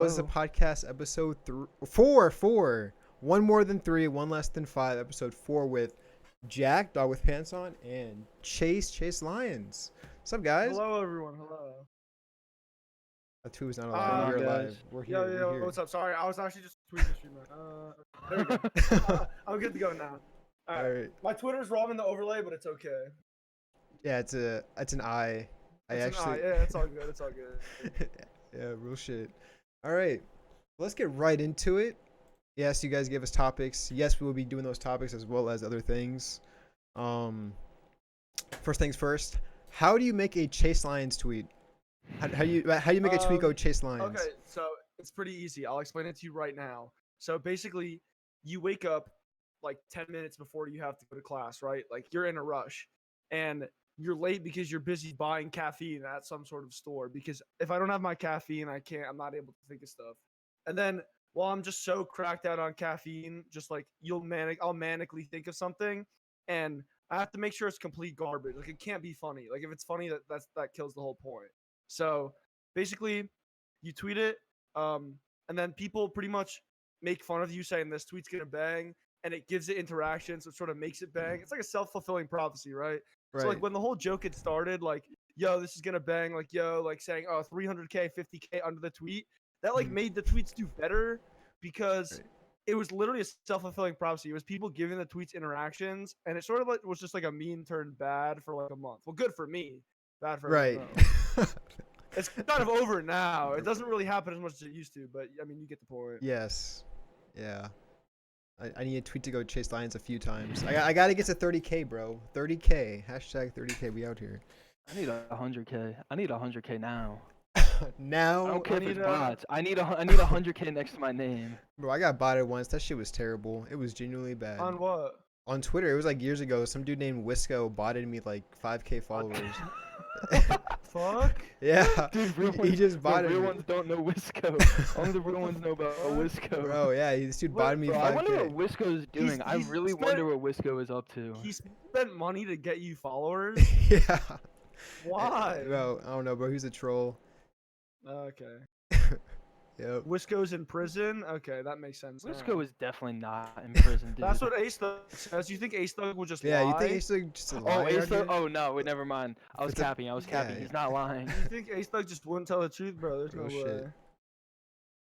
Was a Oh, podcast episode four. One more than three, one less than five. Episode 4 with Jack, dog with pants on, and Chase Lyons. What's up, guys? Hello, everyone. Hello. A two is not what's going allowed. on, You're guys? alive. We're Yo, here. yo, We're here. what's up? Sorry, I was actually just tweeting the stream. There we go. I'm good to go now. All All right. right. My Twitter's wrong in the overlay, but it's okay. Yeah, it's an I. It's an I. Yeah, it's all good. It's all good. Yeah, real shit. All right, let's get right into it. Yes, you guys gave us topics. Yes, we will be doing those topics as well as other things. First things first. How do you make a Chase Lyons tweet? How do you make a tweet go Chase Lyons? Okay, so it's pretty easy. I'll explain it to you right now. So basically, you wake up like 10 minutes before you have to go to class, right? Like you're in a rush, and you're late because you're busy buying caffeine at some sort of store. Because if I don't have my caffeine, I'm not able to think of stuff. And then while I'm just so cracked out on caffeine, just like I'll manically think of something, and I have to make sure it's complete garbage. Like it can't be funny. Like if it's funny, that kills the whole point. So basically, you tweet it, and then people pretty much make fun of you saying this tweet's gonna bang, and it gives it interaction, so it sort of makes it bang. It's like a self-fulfilling prophecy, right? Right. So like when the whole joke had started, like, yo, this is gonna bang, like, yo, like saying, oh, 300K, 50K under the tweet, that like made the tweets do better because Right. it was literally a self-fulfilling prophecy. It was people giving the tweets interactions, and it sort of like was just like a meme turned bad for like a month. Well, good for me, bad for Right. everyone else. It's kind of over now. It doesn't really happen as much as it used to, but I mean, you get the point. Yes. Yeah. I need a tweet to go Chase Lyons a few times. I gotta get to 30K, bro. 30K. Hashtag 30K. We out here. I need 100K. I need 100K now. Now, I don't care if need it's a- bots. I need 100K next to my name. bro, I got botted once. That shit was terrible. It was genuinely bad. On what? On Twitter, it was like years ago. Some dude named Wisco botted me like 5K followers. Fuck. Yeah, Dude, real he ones, just bro, botted real me. ones don't know Wisco. Only the real ones know about Wisco. Bro, yeah, this dude What, botted me Bro, I 5K. wonder what Wisco's doing. I he's really spent- wonder what Wisco is up to. He spent money to get you followers. Yeah. Why? Bro, I don't know, bro. He's a troll. Okay. Yep. Wisco's in prison. Okay, that makes sense. now. Wisco is definitely not in prison, dude. That's what Ace Thug says. You think Ace Thug will just Yeah, lie? you think he's like just a Oh, liar? Ace Thug- dude? oh no, wait, never mind. I was It's a- capping. yeah, He's not lying. You think Ace Thug just wouldn't tell the truth, bro? There's no Real way.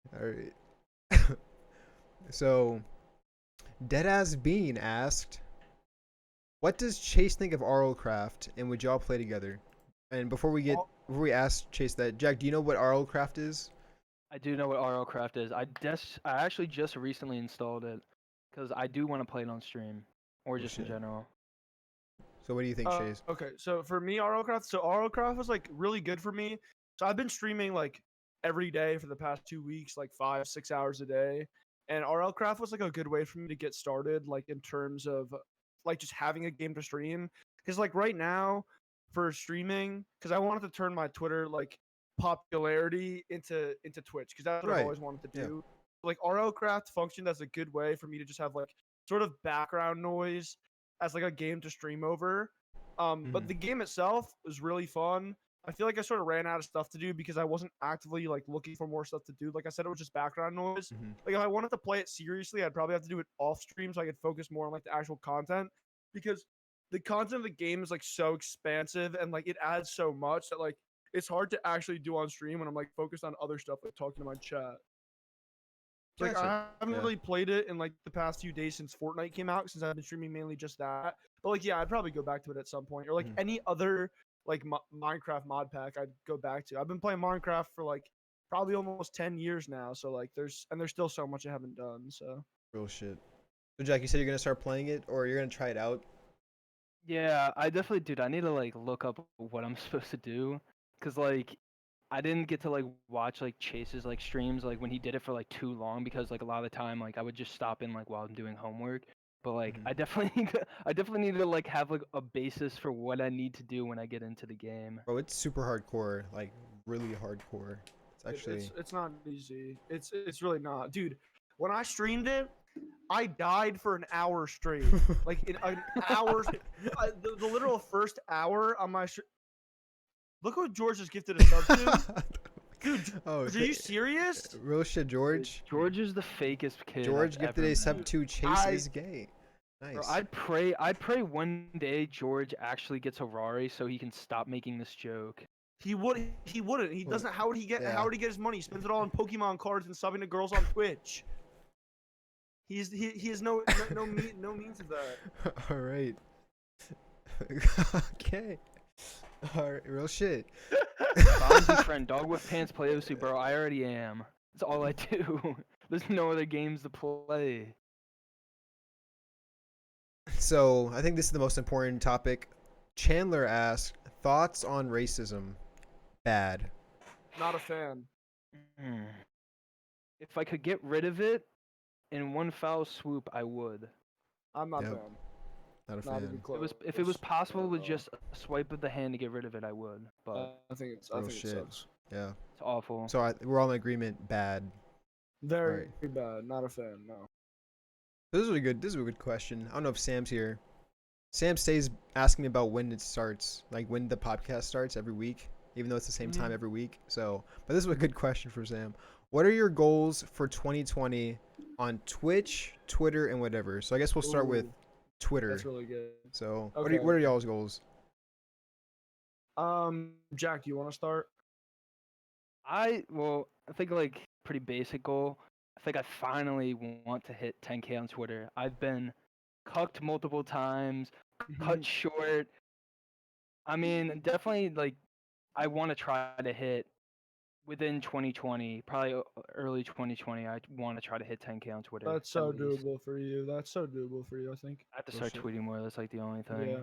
shit. All right. So, Deadass Bean asked, "What does Chase think of RLCraft, and would y'all play together?" And before we ask Chase that, Jack, do you know what RLCraft is? I do know what RLCraft is. I actually just recently installed it because I do want to play it on stream or just in shit. general. So, what do you think, Chase? Okay, so for me, RLCraft was like really good for me. So I've been streaming like every day for the past 2 weeks, like 5-6 hours a day. And RLCraft was like a good way for me to get started, like in terms of like just having a game to stream. Because like right now for streaming, because I wanted to turn my Twitter like popularity into Twitch, because that's what Right. I've always wanted to Yeah. do. Like RLCraft functioned as a good way for me to just have like sort of background noise as like a game to stream over. But Mhm. the game itself was really fun. I feel like I sort of ran out of stuff to do because I wasn't actively like looking for more stuff to do. Like I said, it was just background noise. Mhm. Like if I wanted to play it seriously, I'd probably have to do it off stream so I could focus more on like the actual content, because the content of the game is like so expansive and like it adds so much that like it's hard to actually do on stream when I'm like focused on other stuff like talking to my chat. Like Gotcha. I haven't Yeah. really played it in like the past few days since Fortnite came out, since I've been streaming mainly just that. But like yeah, I'd probably go back to it at some point, or like Mhm. any other like Minecraft mod pack I'd go back to. I've been playing Minecraft for like probably almost 10 years now, so like there's still so much I haven't done. So Real shit. So, Jack, you said you're gonna start playing it, or you're gonna try it out? Yeah, I definitely, dude. I need to like look up what I'm supposed to do, cause like I didn't get to like watch like Chase's like streams like when he did it for like too long, because like a lot of the time like I would just stop in like while I'm doing homework. But like Mhm. I definitely need to like have like a basis for what I need to do when I get into the game. Bro, it's super hardcore, like really hardcore. It's actually. it's not easy. It's really not, dude. When I streamed it, I died for an hour straight. Like in an hour, the literal first hour on my. Look what George just gifted a sub to. Dude, Oh, are you serious? real shit, George. George is the fakest kid. George I've gifted ever a sub met. 2 Chase I- is gay. Bro, Nice. I pray one day George actually gets a Rari so he can stop making this joke. He would. He wouldn't. He Well, doesn't. How would he get? yeah. How would he get his money? He spends it all on Pokemon cards and subbing to girls on Twitch. He has no means of that. All right. Okay. All right, real shit. Bob's his friend. Dog with pants play OC, bro. I already am. That's all I do. There's no other games to play. So I think this is the most important topic. Chandler asked, thoughts on racism? Bad. Not a fan. If I could get rid of it in one foul swoop, I would. I'm not Yep. a fan. Not a Not fan. even close. If it was possible with just a swipe of the hand to get rid of it, I would. But I think it's. Real I think shit. it sucks. Yeah. it's awful. So we're all in agreement. Bad. Very bad. Not a fan. No. This is a good. This is a good question. I don't know if Sam's here. Sam stays asking me about when it starts, like when the podcast starts every week, even though it's the same time every week. So, but this is a good question for Sam. What are your goals for 2020 on Twitch, Twitter, and whatever? So I guess we'll start with Ooh, Twitter. That's really good. So Okay. what are y'all's goals? Jack, do you want to start? I think like pretty basic goal. I think I finally want to hit 10K on Twitter. I've been cucked multiple times, cut short. I mean, definitely like I want to try to hit within 2020, probably early 2020. I want to try to hit 10K on Twitter. That's so at least. doable for you. That's so doable for you. I think. I have to Real start shit. tweeting more. That's like the only thing. Yeah.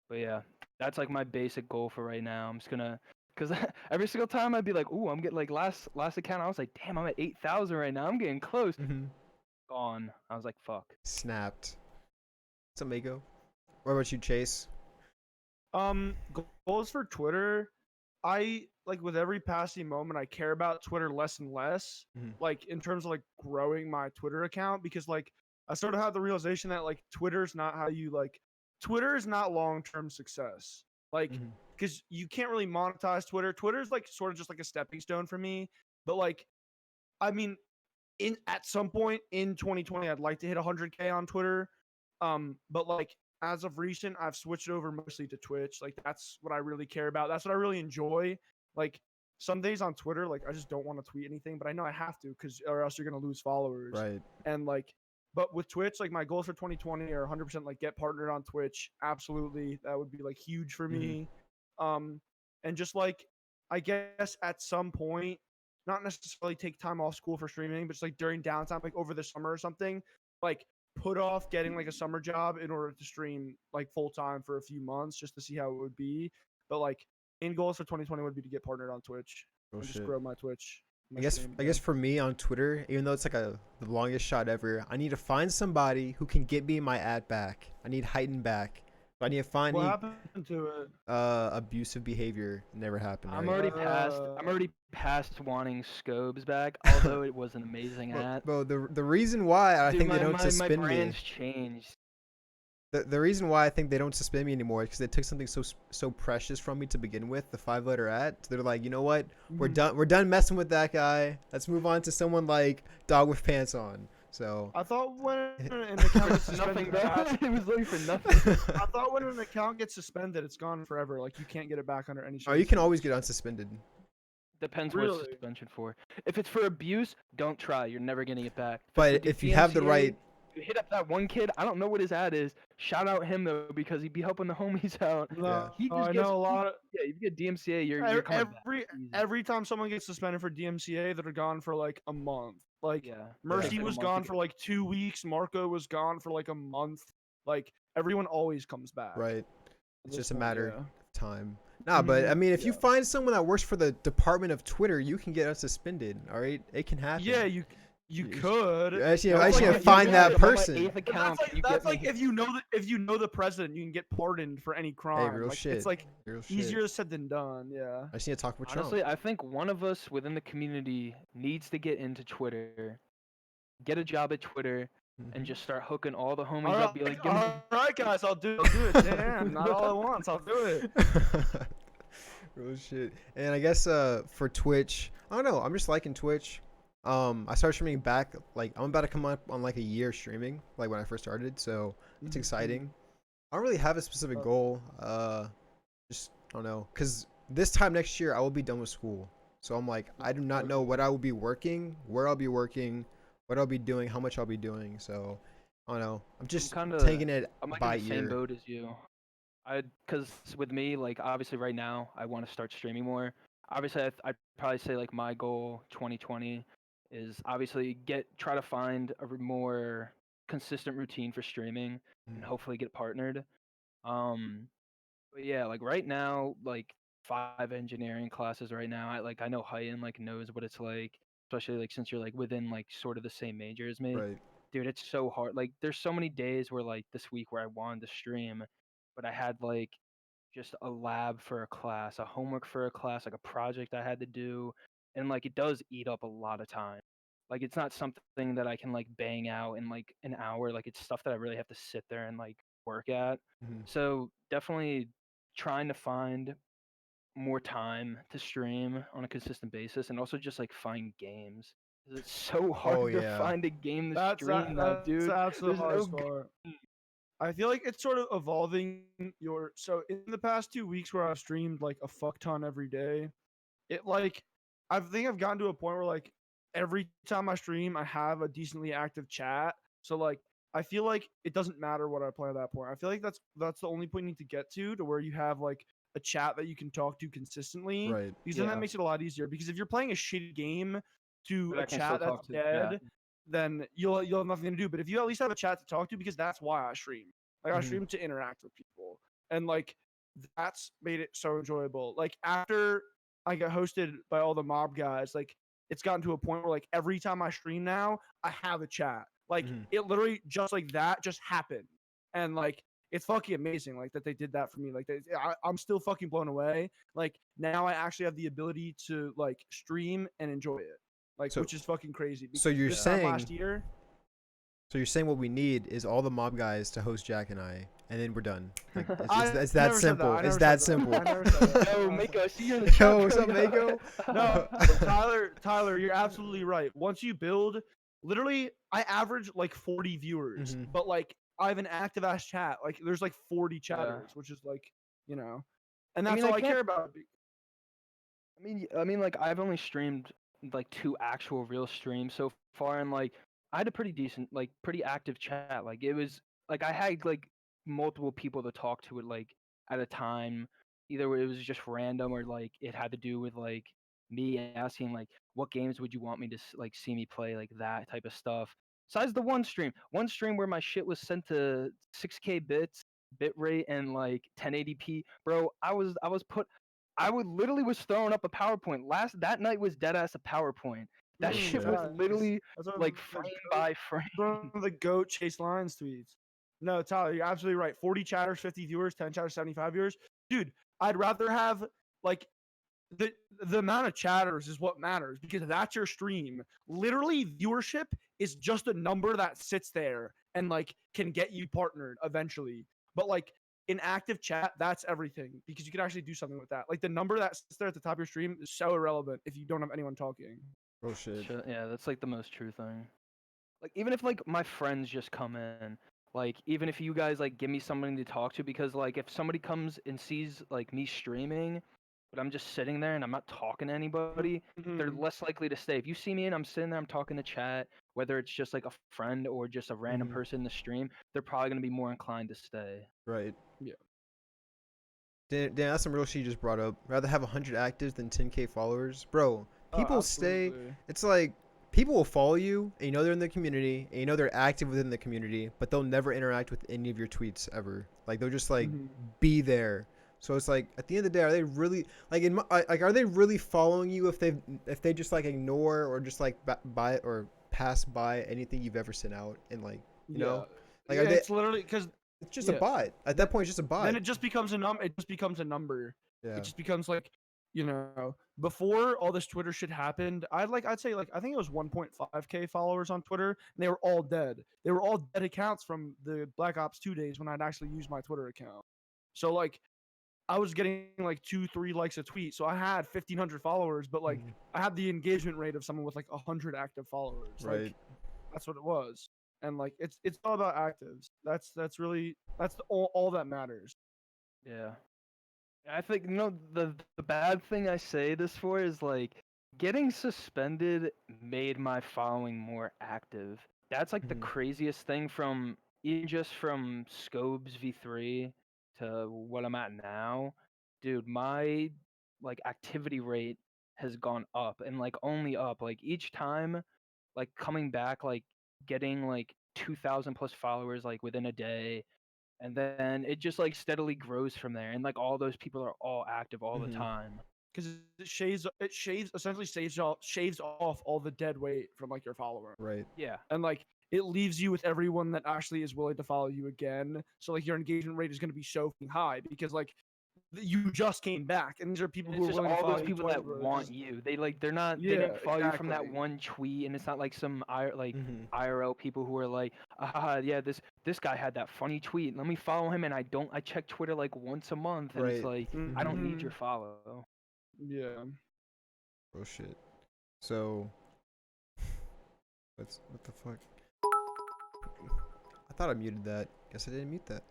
But yeah, that's like my basic goal for right now. I'm just gonna, cause every single time I'd be like, ooh, I'm getting like last account I was like, damn, I'm at 8,000 right now. I'm getting close. Mm-hmm. Gone. I was like, fuck. Snapped. What's up, Mako? What about you, Chase? Goals for Twitter. I like with every passing moment, I care about Twitter less and less. Mhm. Like in terms of like growing my Twitter account, because like I sort of had the realization that like Twitter's not how you like. Twitter is not long-term success. Like, Mhm. because you can't really monetize Twitter. Twitter's like sort of just like a stepping stone for me. But like, I mean, at some point in 2020, I'd like to hit 100K on Twitter. But like as of recent, I've switched over mostly to Twitch. Like that's what I really care about. That's what I really enjoy. Like some days on Twitter, like I just don't want to tweet anything, but I know I have to because or else you're gonna lose followers. Right. And like, but with Twitch, like my goals for 2020 are 100% like get partnered on Twitch. Absolutely, that would be like huge for me. And just like I guess at some point, not necessarily take time off school for streaming, but just like during downtime, like over the summer or something, like put off getting like a summer job in order to stream like full time for a few months just to see how it would be. But like in goals for 2020 would be to get partnered on Twitch Real and just shit. grow my Twitch. I guess for me on Twitter, even though it's like the longest shot ever, I need to find somebody who can get me my ad back. I need heightened back. I need to find what happened to it? abusive behavior. Never happened. I'm right? already past. I'm already past wanting Scobes back, although it was an amazing ad. Bro, the reason why I Dude, think my, they don't my suspend me. brand's changed. The reason why I think they don't suspend me anymore is because they took something so precious from me to begin with, the 5-letter ad. So they're like, you know what? We're done messing with that guy. Let's move on to someone like Dog with Pants On. So I thought when an account gets Nothing, suspended, bro. It was looking for nothing. I thought when an account gets suspended, it's gone forever. Like you can't get it back under any. oh, you can always get unsuspended. Depends what Really? it's suspension for. If it's for abuse, don't try. You're never getting it back. But it's for if you have the DMCA, right, you hit up that one kid. I don't know what his ad is. Shout out him though because he'd be helping the homies out. Yeah. He just I gets, know a lot of Yeah, if you get DMCA, you're coming back. Easy. every time someone gets suspended for DMCA, they're gone for like a month. Like Yeah. Mercy Takes like a was month gone to for get- like 2 weeks. Marco was gone for like a month. Like everyone always comes back. right? At It's this just a point, matter yeah. of time. Nah, but I mean, if you Yeah. find someone that works for the department of Twitter, you can get unsuspended. All right, it can happen. Yeah, you You- could. Actually, That's actually like if find you- that I'm on my person. 8th But account, that's can you like, get that's like me- if you know the president, you can get pardoned for any crime. real like, shit. It's like Real shit. easier said than done. Yeah. I just need to talk with Trump. Honestly, I think one of us within the community needs to get into Twitter, get a job at Twitter, and Mhm. just start hooking all the homies All up. Be like, give me right, guys, I'll do it. Damn, not all at once. I'll do it. Real shit. And I guess for Twitch, I don't know. I'm just liking Twitch. I started streaming back. Like I'm about to come up on like a year streaming, like when I first started. So it's exciting. I don't really have a specific goal. Just I don't know, cause this time next year I will be done with school. So I'm like, I do not know what I will be working, where I'll be working, what I'll be doing, how much I'll be doing. So I don't know. I'm just taking it I'm like in by the same ear. boat as you. Cause with me, like obviously right now, I want to start streaming more. Obviously, I'd probably say like my goal 2020 is obviously try to find a more consistent routine for streaming and Mm, hopefully get partnered. Um, but yeah, like right now, like 5 engineering classes right now. I know Heighton like knows what it's like, especially like since you're like within like sort of the same major as me. right. Dude, it's so hard. Like there's so many days where like this week where I wanted to stream, but I had like just a lab for a class, a homework for a class, like a project I had to do, and like it does eat up a lot of time. Like it's not something that I can like bang out in like an hour. Like it's stuff that I really have to sit there and like work at. Mhm. So definitely trying to find more time to stream on a consistent basis and also just like find games. 'Cause it's so Oh hard to yeah. find a game to That's stream now, that's dude. that's the There's no hardest part. I feel like it's sort of evolving your so in the past 2 weeks where I've streamed like a fuck ton every day, it like I think I've gotten to a point where like every time I stream I have a decently active chat. So like I feel like it doesn't matter what I play at that point. I feel like that's the only point you need to get to where you have like a chat that you can talk to consistently Right. because then that yeah, makes it a lot easier because if you're playing a shitty game to but a I can still chat that's talk to the chat. dead, then you'll have nothing to do. But if you at least have a chat to talk to, because that's why I stream. Like I Mhm. stream to interact with people, and like that's made it so enjoyable. Like after I get hosted by all the mob guys, like it's gotten to a point where like every time I stream now, I have a chat. Like Mhm. it literally just like that just happened, and like it's fucking amazing like that they did that for me. Like I'm still fucking blown away. Like now I actually have the ability to like stream and enjoy it, like So which is fucking crazy so because you're this time saying last year. so you're saying what we need is all the mob guys to host Jack and I, and then we're done. Like I it's that never said that. simple. I It's never that said that. simple. I never said that. Yo, I Mako, I see you in the chat, Yo, what's bro. up, Mako? No, Tyler, you're absolutely right. Literally, I average like 40 viewers, Mhm. but like I have an active ass chat. Like there's like 40 Yeah. chatters, which is like, you know, and I that's mean, all I care about. like I've only streamed like 2 actual real streams so far, and like I had a pretty decent, like pretty active chat. Like it was like I had like multiple people to talk to it like at a time. Either it was just random or like it had to do with like me asking like what games would you want me to like see me play, like that type of stuff. Besides the one stream where my shit was sent to 6K bits bit rate and like 1080p, bro. I would literally was throwing up a PowerPoint. That night was dead ass a PowerPoint. That Oh shit shit. was Facts. literally That's one like of the frame goat, by frame. one of the goat Chase Lines tweets. No, Tyler, you're absolutely right. 40 chatters, 50 viewers, 10 chatters, 75 viewers. Dude, I'd rather have like the the amount of chatters is what matters because that's your stream. Literally, viewership is just a number that sits there and like can get you partnered eventually. But like in active chat, that's everything because you can actually do something with that. Like the number that sits there at the top of your stream is so irrelevant if you don't have anyone talking. Oh shit. Yeah, that's like the most true thing. Like even if like my friends just come in, like even if you guys like give me somebody to talk to, because like if somebody comes and sees like me streaming, but I'm just sitting there and I'm not talking to anybody, they're Mm-hmm. less likely to stay. If you see me and I'm sitting there, I'm talking to chat, whether it's just like a friend or just a random Mhm. person in the stream, they're probably gonna be more inclined to stay. Right. Yeah. Dan, that's some real shit you just brought up. Rather have 100 actives than 10K followers, bro. Oh, People stay. absolutely. It's like people will follow you, and you know they're in the community, and you know they're active within the community, but they'll never interact with any of your tweets ever. Like they'll just like Mhm. be there. So it's like at the end of the day, are they really like like are they really following you if they just like ignore or just like buy or pass by anything you've ever sent out and like you Yeah. know like are Yeah, they? it's literally because It's just a yeah. bot at that point. It's just a bot. Then it just becomes a It just becomes a number. It Yeah. just becomes like, before all this Twitter shit happened, I'd say like I think it was 1.5k followers on Twitter, and they were all dead. They were all dead accounts from the Black Ops 2 days when I'd actually used my Twitter account. So like I was getting like 2-3 likes a tweet. So I had 1,500 followers, but like I had the engagement rate of someone with like 100 active followers. Right. Like that's what it was. And like it's all about actives. That's really that's all that matters. Yeah. I think the bad thing I say this for is like getting suspended made my following more active. That's like the Mhm. craziest thing from even just from Scobes V3 to what I'm at now. Dude, my like activity rate has gone up and like only up. Like each time like coming back like getting like 2,000 plus followers like within a day, and then it just like steadily grows from there, and like all those people are all active all the Mhm. time. Because it shaves essentially shaves off all the dead weight from like your follower. Right. Yeah. And like it leaves you with everyone that actually is willing to follow you again. So like your engagement rate is going to be so high because like you just came back, and these are people And who it's are just willing to all follow those you people twice, that bro. want you. They Yeah, didn't follow you from that exactly. one tweet, and it's not like some like Mhm. IRL people who are like, yeah, this guy had that funny tweet. Let me follow him, and I check Twitter like once a month, and it's Right. like I don't Mhm. need your Mhm. follow. Yeah. Oh shit. So what the fuck? I thought I muted that. Guess I didn't mute that.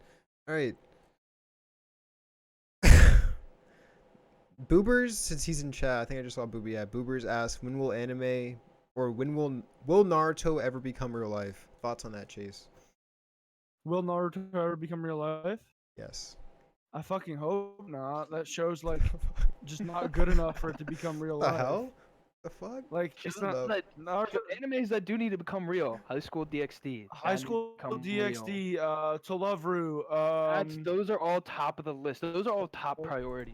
All right. Boobers, since he's in chat, I think I just saw Booby. Yeah, Boobers asked, when will anime or will Naruto ever become real life? Thoughts on that, Chase? Will Naruto ever become real life? Yes. I fucking hope not. That show's like just not good enough for it to become real The life. hell? The fuck? Like it's Shows not Shut up. that Naruto. animes that do need to become real. High School DxD High that needs to School become real. DxD, To Love Ru, Those are all top of the list. Those are all top priorities.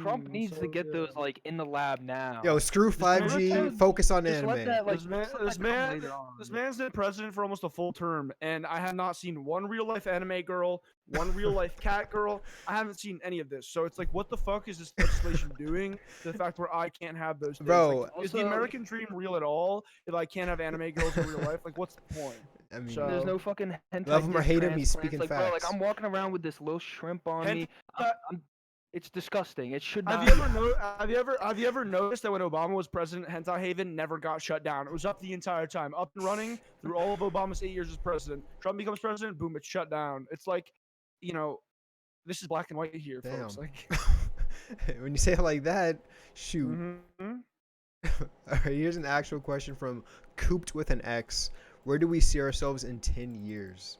Trump needs to so get yeah. those like in the lab Yo, now. screw This man, 5G. Naruto, Focus on just let anime. that like this man, just let this that come man, later this on. man's been president for almost a full term, and I have not seen one real life anime girl, one real life cat girl. I haven't seen any of this. So it's like, what the fuck is this legislation doing to the fact where I can't have those things? Like, Bro, is the Also, American dream real at all if I can't have anime girls in real life? Like, what's the point? I mean, there's So, no fucking love hentai him or dick hate him, he's transplants. speaking Like, bro, like facts. I'm walking around with this little shrimp on me. hentai. It's disgusting. It should Have not you be. ever have you ever noticed that when Obama was president, Hentai Haven never got shut down? It was up the entire time, up and running through all of Obama's 8 years as president. Trump becomes president, boom, it's shut down. It's like, you know, this is black and white here, folks. Damn. Like, When you say it like that, shoot. mm-hmm. All right, here's an actual question from Cooped with an X. Where do we see ourselves in 10 years?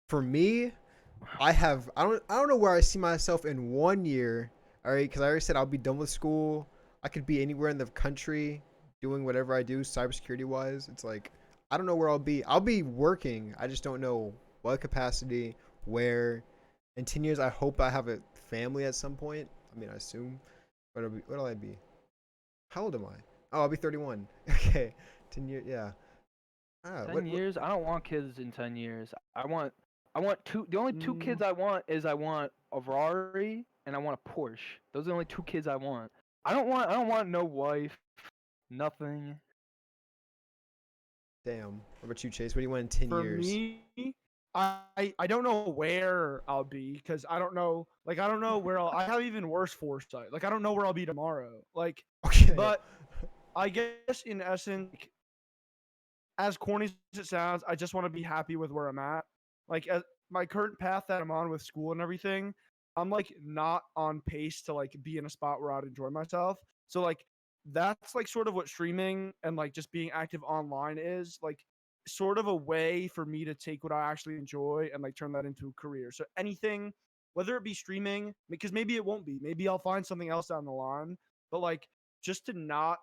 For me, I don't know where I see myself in 1 year. All right, because I already said I'll be done with school. I could be anywhere in the country doing whatever I do, cybersecurity wise. It's like I don't know where I'll be. I'll be working. I just don't know what capacity, where. In 10 years, I hope I have a family at some point. I mean, I assume. What'll I be? How old am I? Oh, I'll be 31. Okay, 10 years. Yeah. Ah, 10 years. I don't want kids in 10 years. I want two. The only two Mm, kids I want is I want a Ferrari and I want a Porsche. Those are the only two kids I want. I don't want no wife. Nothing. Damn. What about you, Chase? What do you want in 10 for years? me, I don't know where I'll be because I don't know. Like, I don't know where I have even worse foresight. Like, I don't know where I'll be tomorrow. Like, Okay. but I guess in essence, like, as corny as it sounds, I just want to be happy with where I'm at. Like my current path that I'm on with school and everything, I'm like not on pace to like be in a spot where I'd enjoy myself. So like that's like sort of what streaming and like just being active online is like sort of a way for me to take what I actually enjoy and like turn that into a career. So anything, whether it be streaming, because maybe it won't be, maybe I'll find something else down the line, but like just to not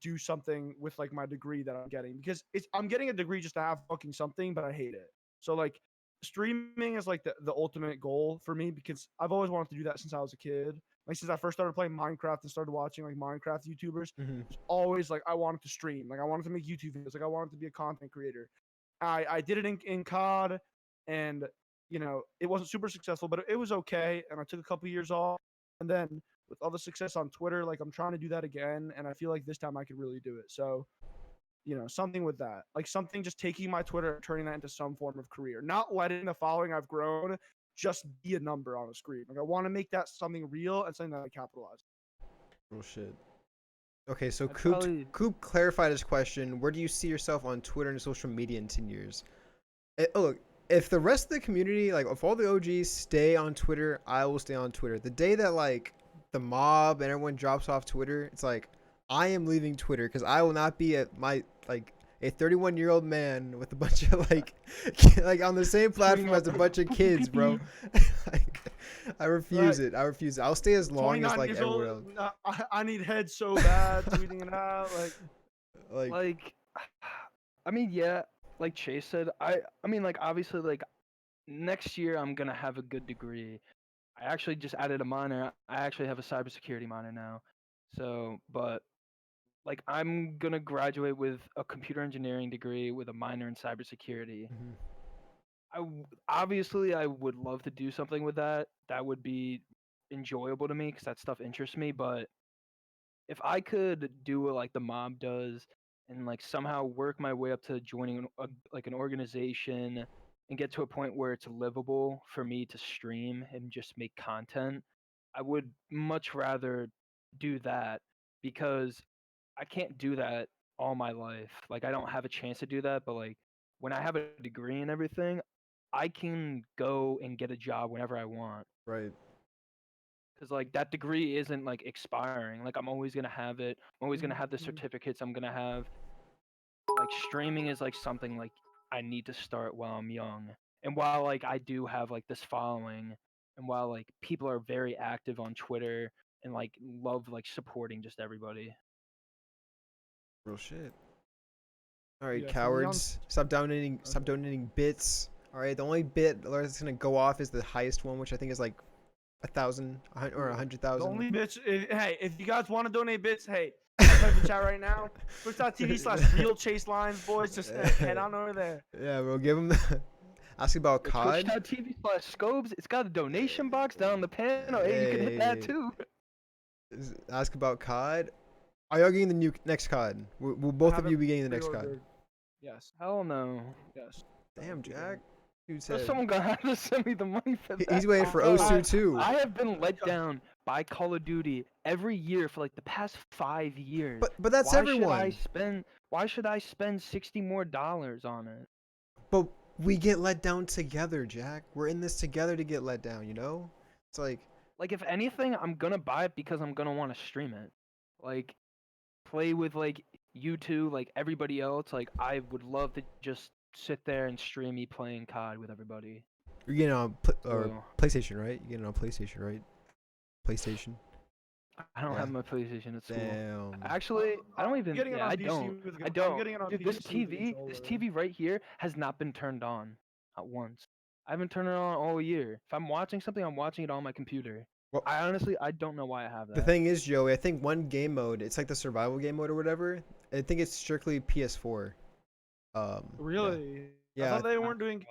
do something with like my degree that I'm getting because I'm getting a degree just to have fucking something, but I hate it. So like streaming is like the ultimate goal for me because I've always wanted to do that since I was a kid. Like since I first started playing Minecraft and started watching like Minecraft YouTubers, Hmm. it's always like I wanted to stream, like I wanted to make YouTube videos, like I wanted to be a content creator. I did it in COD, and it wasn't super successful, but it was okay. And I took a couple years off, and then with all the success on Twitter, like I'm trying to do that again, and I feel like this time I could really do it. So, something with that, like something just taking my Twitter and turning that into some form of career, not letting the following I've grown just be a number on a screen. Like I want to make that something real and something that I capitalize. Real shit. Okay, so I'd probably Coop clarified his question. Where do you see yourself on Twitter and social media in 10 years? Look, if the rest of the community, like if all the OGs stay on Twitter, I will stay on Twitter. The day that like the mob and everyone drops off Twitter, it's like I am leaving Twitter because I will not be at my like a 31-year-old man with a bunch of like like on the same platform as a bunch of kids, bro. Like, I refuse it. I refuse it. I'll stay as long as 29 like years everyone old. else. I need head so bad tweeting it out. Like like I mean, yeah, like Chase said, I mean, like obviously, like next year I'm gonna have a good degree. I actually just added a minor. I actually have a cybersecurity minor now. So, but like I'm gonna graduate with a computer engineering degree with a minor in cybersecurity. Mhm. Obviously I would love to do something with that. That would be enjoyable to me because that stuff interests me. But if I could do what like the mob does and like somehow work my way up to joining like an organization and get to a point where it's livable for me to stream and just make content, I would much rather do that because I can't do that all my life. Like I don't have a chance to do that, but like when I have a degree and everything, I can go and get a job whenever I want. Right. Cause like that degree isn't like expiring. Like I'm always gonna have it. I'm always gonna have the mhm. certificates I'm gonna have. Like streaming is like something like I need to start while I'm young. And while like I do have like this following and while like people are very active on Twitter and like love like supporting just everybody. Real shit. All right, Yeah, for me on cowards. Stop donating. Stop okay. donating bits. All right, the only bit that's gonna go off is the highest one, which I think is like 1,000 or Yeah. The 100,000. only bitch. Hey, if you guys want to donate bits, hey, I'll type in chat right now. Twitch.tv/real chase lines, boys. Just head on over there. Yeah, bro. Give them the. Ask about Yeah, COD. Twitch.tv/scopes. It's got a donation box down on the panel. Hey, you can hit that Hey, too. ask about COD. Are y'all getting the new next COD? Will I both of haven't you be getting the next COD? pre-ordered. Yes. Hell no. Yes. Damn, Jack. Dude So said someone gonna have to send me the money for he's that. waiting for Bro, Osu too. I have been let down by Call of Duty every year for like the past 5 years. But that's everyone. Why should I spend $60 more on it? But we get let down together, Jack. We're in this together to get let down. You know? It's like Like if anything, I'm gonna buy it because I'm gonna want to stream it. Like play with like you two, like everybody else. Like I would love to just sit there and stream me playing COD with everybody. you're getting on or So PlayStation, right? You're getting on PlayStation, right? PlayStation. I don't Yeah. have my PlayStation at school. Damn. Actually, I don't I'm even. getting it Yeah, on I PC don't. with. I I'm don't. getting it on Dude, PC with a This controller. TV right here has not been turned on, not once. I haven't turned it on all year. If I'm watching something, I'm watching it on my computer. Well, I don't know why I have the that. thing is, Joey, I think one game mode, it's like the survival game mode or whatever. I think it's strictly PS4. Yeah. Really? I Yeah. thought they weren't doing.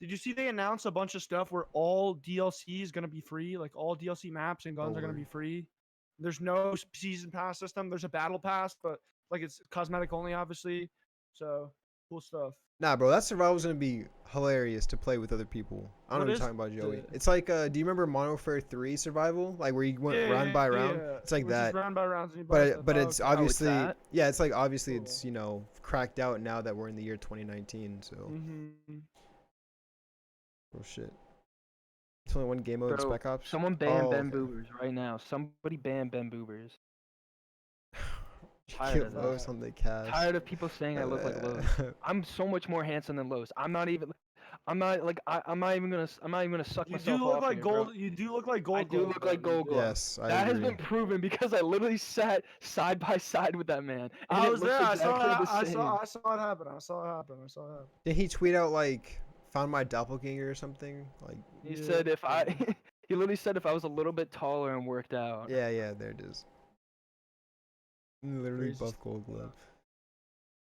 Did you see they announced a bunch of stuff where all DLC is gonna be free? Like all DLC maps and guns are gonna Lord. be free. There's no season pass system. There's a battle pass, but like it's cosmetic only, obviously. So cool stuff. Nah, bro, that survival's gonna be hilarious to play with other people. I don't know What what you're is talking about, Joey. it? It's like, do you remember Modern Warfare 3 survival? Like where you went round by round? It's like Which is that. round by rounds and you buy stuff. But Oh, it's okay. Oh, it's obviously, that. yeah, it's like obviously Cool. it's, cracked out now that we're in the year 2019, so. Mm-hmm. Oh shit. It's only one game mode, Bro, Spec Ops? someone ban Oh, Ben okay. Boobers right now. Somebody ban Ben Boobers. You Tired get of Lowe's this. on the cast. Tired of people saying I look like Lowe's. I'm so much more handsome than Lowe's. I'm not even. I'm not like I'm not even gonna. I'm not even gonna suck You myself do look off like here, bro. gold. You do look like gold. I do Glove, look though. like You Gold do. Glove. Yes, I That has agree. been proven because I literally sat side by side with that man, and I it was looks there. I saw. exactly the I same. saw. I saw it happen. I saw it happen. I saw it happen. Did he tweet out like found my doppelganger or something? Like He Yeah. said if I, he literally said if I was a little bit taller and worked out. yeah, there it is. Literally Crazy buff stuff. Gold Glove.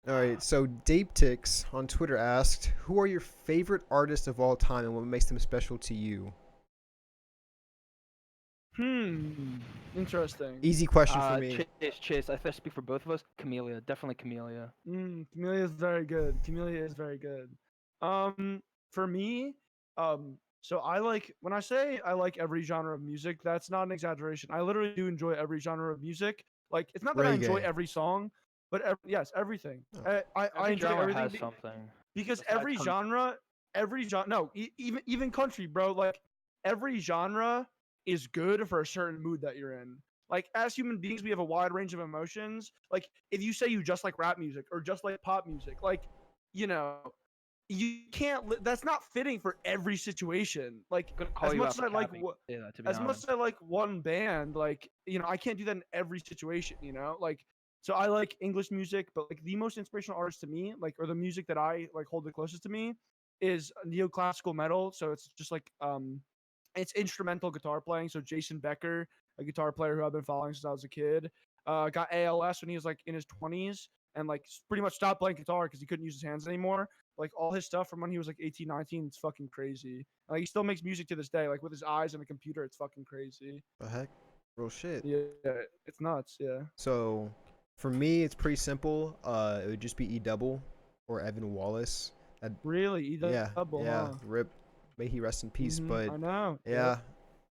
All right, so Dapetix on Twitter asked, "Who are your favorite artists of all time, and what makes them special to you?" Interesting. Easy question for me. Chase. I speak for both of us. Camellia, definitely Camellia. Camellia is very good. Camellia is very good. For me, So I like when I say I like every genre of music, that's not an exaggeration. I literally do enjoy every genre of music. Like it's not that I enjoy Reggae. every song, but yes, everything. Oh. I Every enjoy genre everything has something because besides country. every genre, no, even country, bro. Like every genre is good for a certain mood that you're in. Like as human beings, we have a wide range of emotions. Like if you say you just like rap music or just like pop music, like you know, you can't. That's not fitting for every situation. Like I'm gonna call as you much out as for I like capping. what, Say that, to be as much as honest. I like one band, like I can't do that in every situation. Like so I like English music, but like the most inspirational artist to me, like or the music that I like hold the closest to me, is neoclassical metal. So it's just like it's instrumental guitar playing. So Jason Becker, a guitar player who I've been following since I was a kid, got ALS when he was like in his 20s and like pretty much stopped playing guitar because he couldn't use his hands anymore. Like all his stuff from when he was like 18, 19, it's fucking crazy. Like he still makes music to this day, like with his eyes and a computer. It's fucking crazy. The heck? Real shit. Yeah, it's nuts. Yeah. So, for me, it's pretty simple. It would just be E Double or Evan Wallace. That, Really, E yeah, double, yeah. huh? Rip. May he rest in peace. But I know. yeah,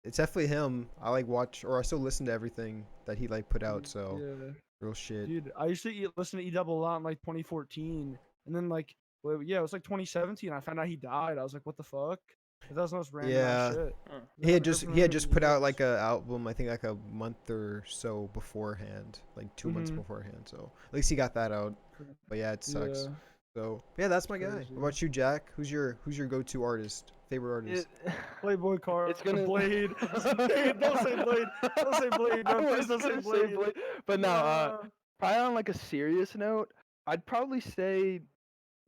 it's definitely him. I like watch or I still listen to everything that he like put out. So Yeah. real shit. Dude, I used to listen to E Double a lot in like 2014, and then like, well, yeah, it was like 2017. I found out he died. I was like, what the fuck? That was the most random ass Yeah, shit. Huh. he had just put out like a album. I think like a month or so beforehand, like 2 months Mm-hmm. beforehand. So at least he got that out. But yeah, it sucks. Yeah, So yeah, that's it's my guy. crazy. What about you, Jack? Who's your go-to artist? Favorite artist? It, Playboy Card, it's gonna. Blade. Blade, don't say Blade. Don't say Blade, I bro. Please was don't say gonna say Blade. Blade, but no. No. Probably on like a serious note, I'd probably say.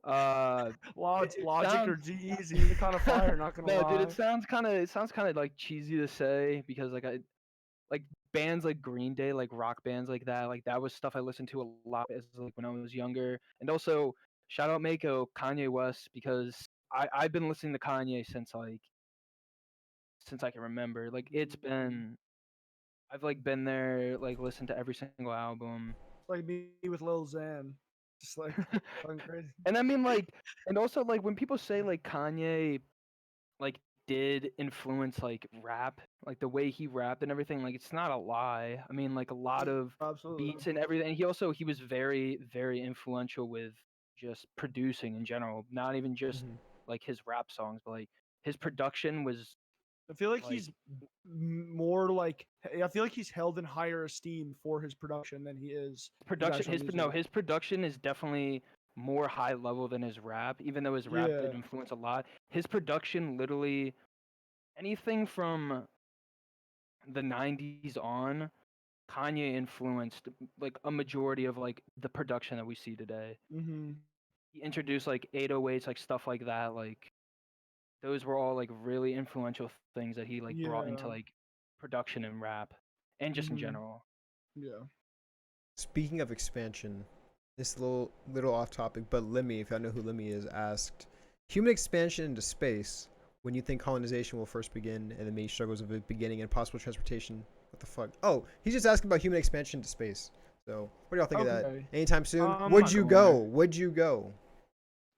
It Logic or sounds. G-Eazy, the kind of fire. Not gonna No, dude, lie. it sounds kind of like cheesy to say because like bands like Green Day, like rock bands like that was stuff I listened to a lot as like when I was younger. And also shout out Mako, Kanye West, because I've been listening to Kanye since I can remember. Like it's been I've like been there, like listened to every single album. It's like me with Lil Xan, just like fucking crazy. And I mean like and also like when people say like Kanye like did influence like rap, like the way he rapped and everything, like it's not a lie. I mean like a lot of Absolutely. beats and everything. And he was very, very influential with just producing in general, not even just Hmm. like his rap songs, but like his production was I feel like like he's more like I feel like he's held in higher esteem for his production than he is his production actual music. his production is definitely more high level than his rap, even though his rap did Yeah. influence a lot. His production literally anything from the 90s on, Kanye influenced like a majority of like the production that we see today. Mhm. He introduced like 808s, like stuff like that. Like those were all like really influential things that he like brought into Yeah. like production and rap and just in Mhm. general. Yeah. Speaking of expansion, this little off topic, but Lemmy, if I know who Lemmy is, asked human expansion into space. When you think colonization will first begin, and the many struggles of it beginning and possible transportation. What the fuck? Oh, he's just asking about human expansion into space. So, what do y'all think of that? Okay. Anytime soon? I'm Would not you going go? there. Would you go?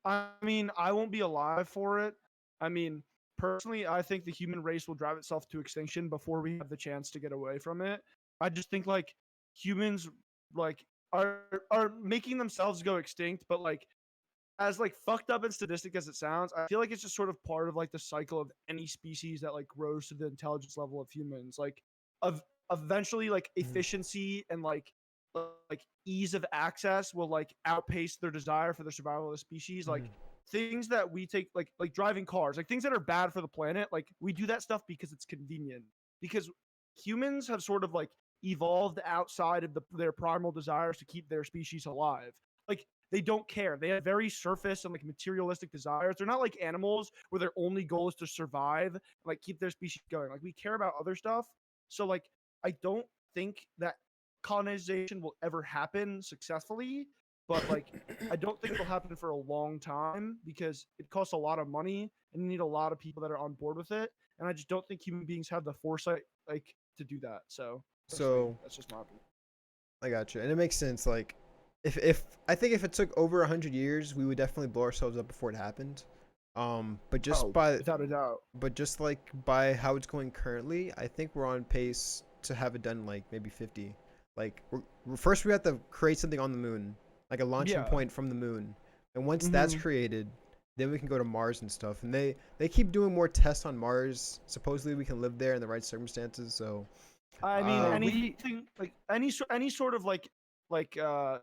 I mean, I won't be alive for it. I mean, personally, I think the human race will drive itself to extinction before we have the chance to get away from it. I just think like humans like are making themselves go extinct, but like as like fucked up and sadistic as it sounds, I feel like it's just sort of part of like the cycle of any species that like grows to the intelligence level of humans. Like of eventually like Mhm. efficiency and like ease of access will like outpace their desire for the survival of the species. Like Mhm. things that we take like driving cars, like things that are bad for the planet, like we do that stuff because it's convenient. Because humans have sort of like evolved outside of their primal desires to keep their species alive. Like they don't care. They have very surface and like materialistic desires. They're not like animals where their only goal is to survive, and, like keep their species going. Like we care about other stuff. So like I don't think that colonization will ever happen successfully, but like I don't think it'll happen for a long time because it costs a lot of money and you need a lot of people that are on board with it. And I just don't think human beings have the foresight like to do that. So personally, So that's just my opinion. I got you, and it makes sense. Like, if I think if it took over 100 years, we would definitely blow ourselves up before it happened. But just Oh, by without a doubt. but just like by how it's going currently, I think we're on pace to have it done like maybe 50. Like first we have to create something on the moon, like a launching Yeah. point from the moon, and once that's Mhm. created, then we can go to Mars and stuff. And they keep doing more tests on Mars. Supposedly we can live there in the right circumstances. So I mean, So um, we anything like any sort of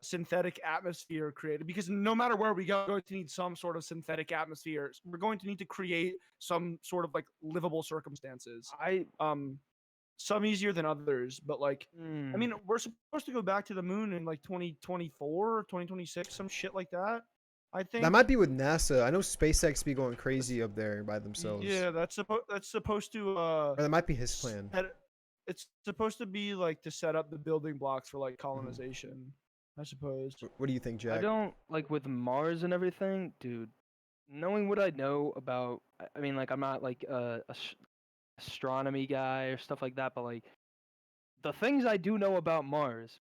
synthetic atmosphere created, because no matter where we go, we're going to need some sort of synthetic atmosphere. We're going to need to create some sort of like livable circumstances. I Um, some easier than others, but like, I mm, mean, we're supposed to go back to the moon in like 2024 or 2026, some shit like that. I that think. might be with NASA. I know SpaceX be going crazy up there by themselves, Yeah, that's supposed to or that might be his plan. set, it's supposed to be like to set up the building blocks for like Mhm. colonization, I suppose. What do you think, I Jack? don't like with Mars and everything, dude. Knowing what I know about, I mean, like I'm not like astronomy guy or stuff like that, but like the things I do know about Mars,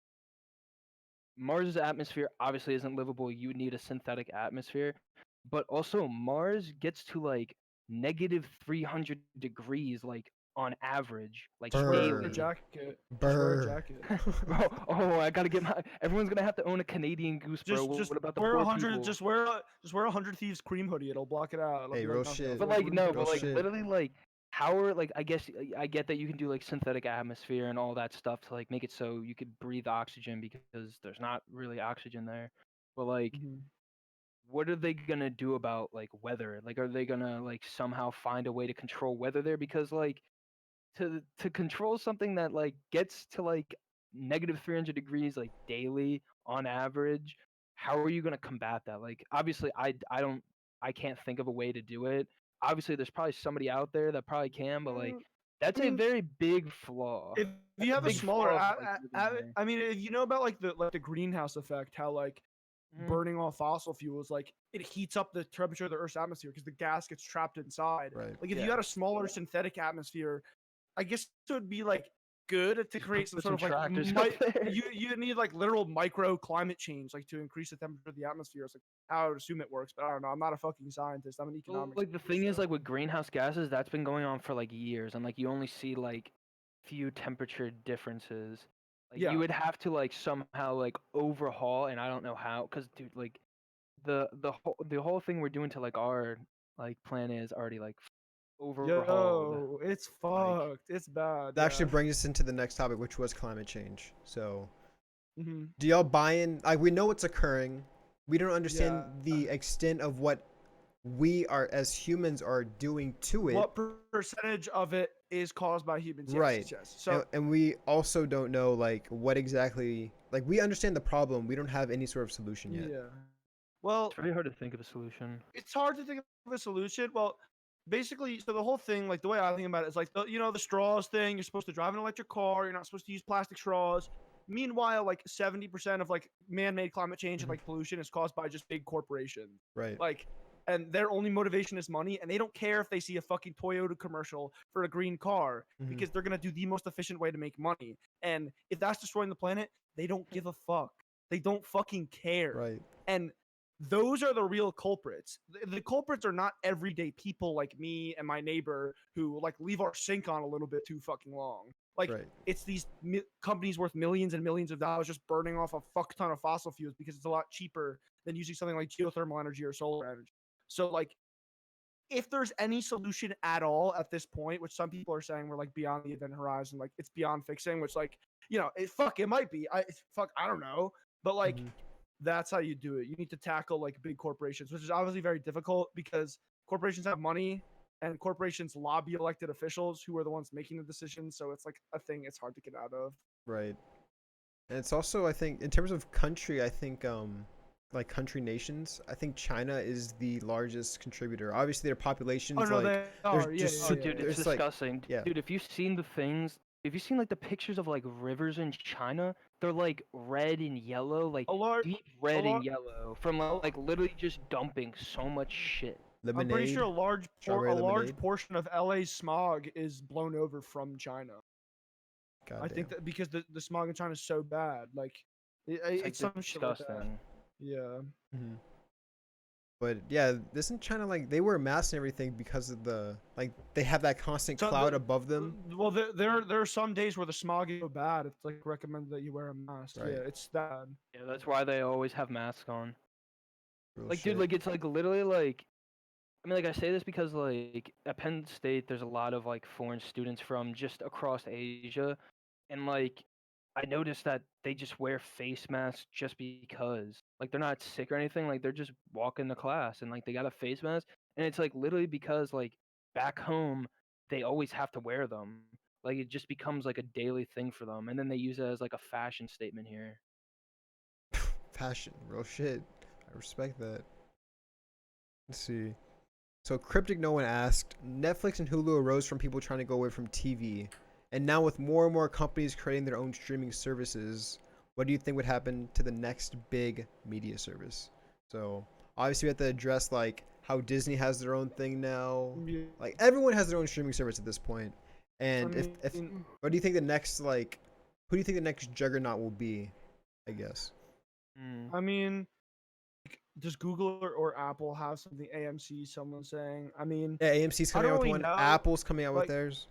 Mars's atmosphere obviously isn't livable. You would need a synthetic atmosphere, but also Mars gets to like negative 300 degrees, like on average, like Just wear a Burr, daily. jacket. Just wear a burr. jacket. Bro, oh, I gotta get my. Everyone's gonna have to own a Canadian goose, bro. Just What about the wear a poor hundred. people? Just wear a 100 Thieves cream hoodie. It'll block it out. It'll Hey, be real like nothing else. shit, But Like like room no, real but like temperature. shit. literally like how are like I get that you can do like synthetic atmosphere and all that stuff to like make it so you could breathe oxygen because there's not really oxygen there. But like Mhm. what are they gonna do about like weather? Like are they gonna like somehow find a way to control weather there? Because like to control something that like gets to like negative 300 degrees like daily on average, how are you going to combat that? Like obviously I can't think of a way to do it. Obviously there's probably somebody out there that probably can, but like Mm, that's I a mean, very big flaw. if you That's a have a big smaller, flaw of like living there. I mean, if you know about like the greenhouse effect, how like Mhm. burning off fossil fuels, like it heats up the temperature of the Earth's atmosphere because the gas gets trapped inside. Right. Like if you Yeah. had a smaller synthetic atmosphere, I guess it would be like good to Just create some put sort some of like tractors up there. you need like literal micro climate change like to increase the temperature of the atmosphere. It's like how I would assume it works, but I don't know. I'm not a fucking scientist. I'm an Well, economics like the major, thing is, so. like with greenhouse gases, that's been going on for like years, and like you only see like few temperature differences. Like you Yeah. would have to like somehow like overhaul, and I don't know how, cause dude, like the whole thing we're doing to like our like planet is already like overhauled. Yo, it's Like fucked. It's bad. That actually Yeah. brings us into the next topic, which was climate change. So, Hmm. do y'all buy in? Like, we know what's occurring. We don't understand Yeah. the extent of what we are as humans are doing to it. What percentage of it is caused by humans? Yes, Right. yes, yes. So And we also don't know like what exactly. Like, we understand the problem. We don't have any sort of solution yet. yeah. Well, it's very hard to think of a solution. it's hard to think of a solution. Well, basically, so the whole thing, like the way I think about it, is like the straws thing. You're supposed to drive an electric car. You're not supposed to use plastic straws. Meanwhile, like 70% of like man-made climate change and Mhm. like pollution is caused by just big corporations. Right. Like, and their only motivation is money, and they don't care if they see a fucking Toyota commercial for a green car Hmm. because they're gonna do the most efficient way to make money. And if that's destroying the planet, they don't give a fuck. They don't fucking care. Right. And those are the real culprits. The culprits are not everyday people like me and my neighbor who like leave our sink on a little bit too fucking long. Like Right. it's these companies worth millions and millions of dollars just burning off a fuck ton of fossil fuels because it's a lot cheaper than using something like geothermal energy or solar energy. So like if there's any solution at all at this point, which some people are saying we're like beyond the event horizon, like it's beyond fixing, which like, it might be. I don't know. But like Hmm. that's how you do it. You need to tackle like big corporations, which is obviously very difficult because corporations have money and corporations lobby elected officials who are the ones making the decisions. So it's like a thing it's hard to get out of. Right. And it's also, I think, in terms of country, I think, like country nations, I think China is the largest contributor. Obviously, their Oh population's no, like they there's are. Yeah, just yeah, Oh, yeah, dude, yeah. it's there's like disgusting. yeah, Dude, if you've seen the things, if you've seen like the pictures of like rivers in China, they're like red and yellow, like A large, deep a red and large, yellow from like literally just dumping so much shit. I'm pretty sure lemonade, a strawberry large lemonade. portion of LA's smog is blown over from China. I think Goddamn. that because the smog in China is so bad, like It's like it's some shit like that. disgusting. Yeah. Hmm. But yeah, isn't China like they wear masks and everything because of the like they have that constant So cloud above them? well, there are some days where the smog is so bad. It's like recommended that you wear a mask. Yeah, Right. it's that bad. Yeah, that's why they always have masks on. Real Like, dude, shit. like it's like literally like I mean, like I say this because like at Penn State, there's a lot of like foreign students from just across Asia, and like I noticed that they just wear face masks just because like they're not sick or anything. Like they're just walking to class and like they got a face mask, and it's like literally because like back home they always have to wear them. Like it just becomes like a daily thing for them, and then they use it as like a fashion statement here. Passion, real shit. I respect that. Let's see. So Cryptic No One asked, Netflix and Hulu arose from people trying to go away from TV. And now with more and more companies creating their own streaming services, what do you think would happen to the next big media service? So obviously we have to address like how Disney has their own thing now. Yeah, Like everyone has their own streaming service at this point. I And if mean, what do you think the next like who do you think the next juggernaut will be, I guess? Mm. I mean, does Google or Apple have something? AMC, someone saying. I mean, Yeah, AMC's I coming don't out with really one. know. Apple's coming out with Like, theirs.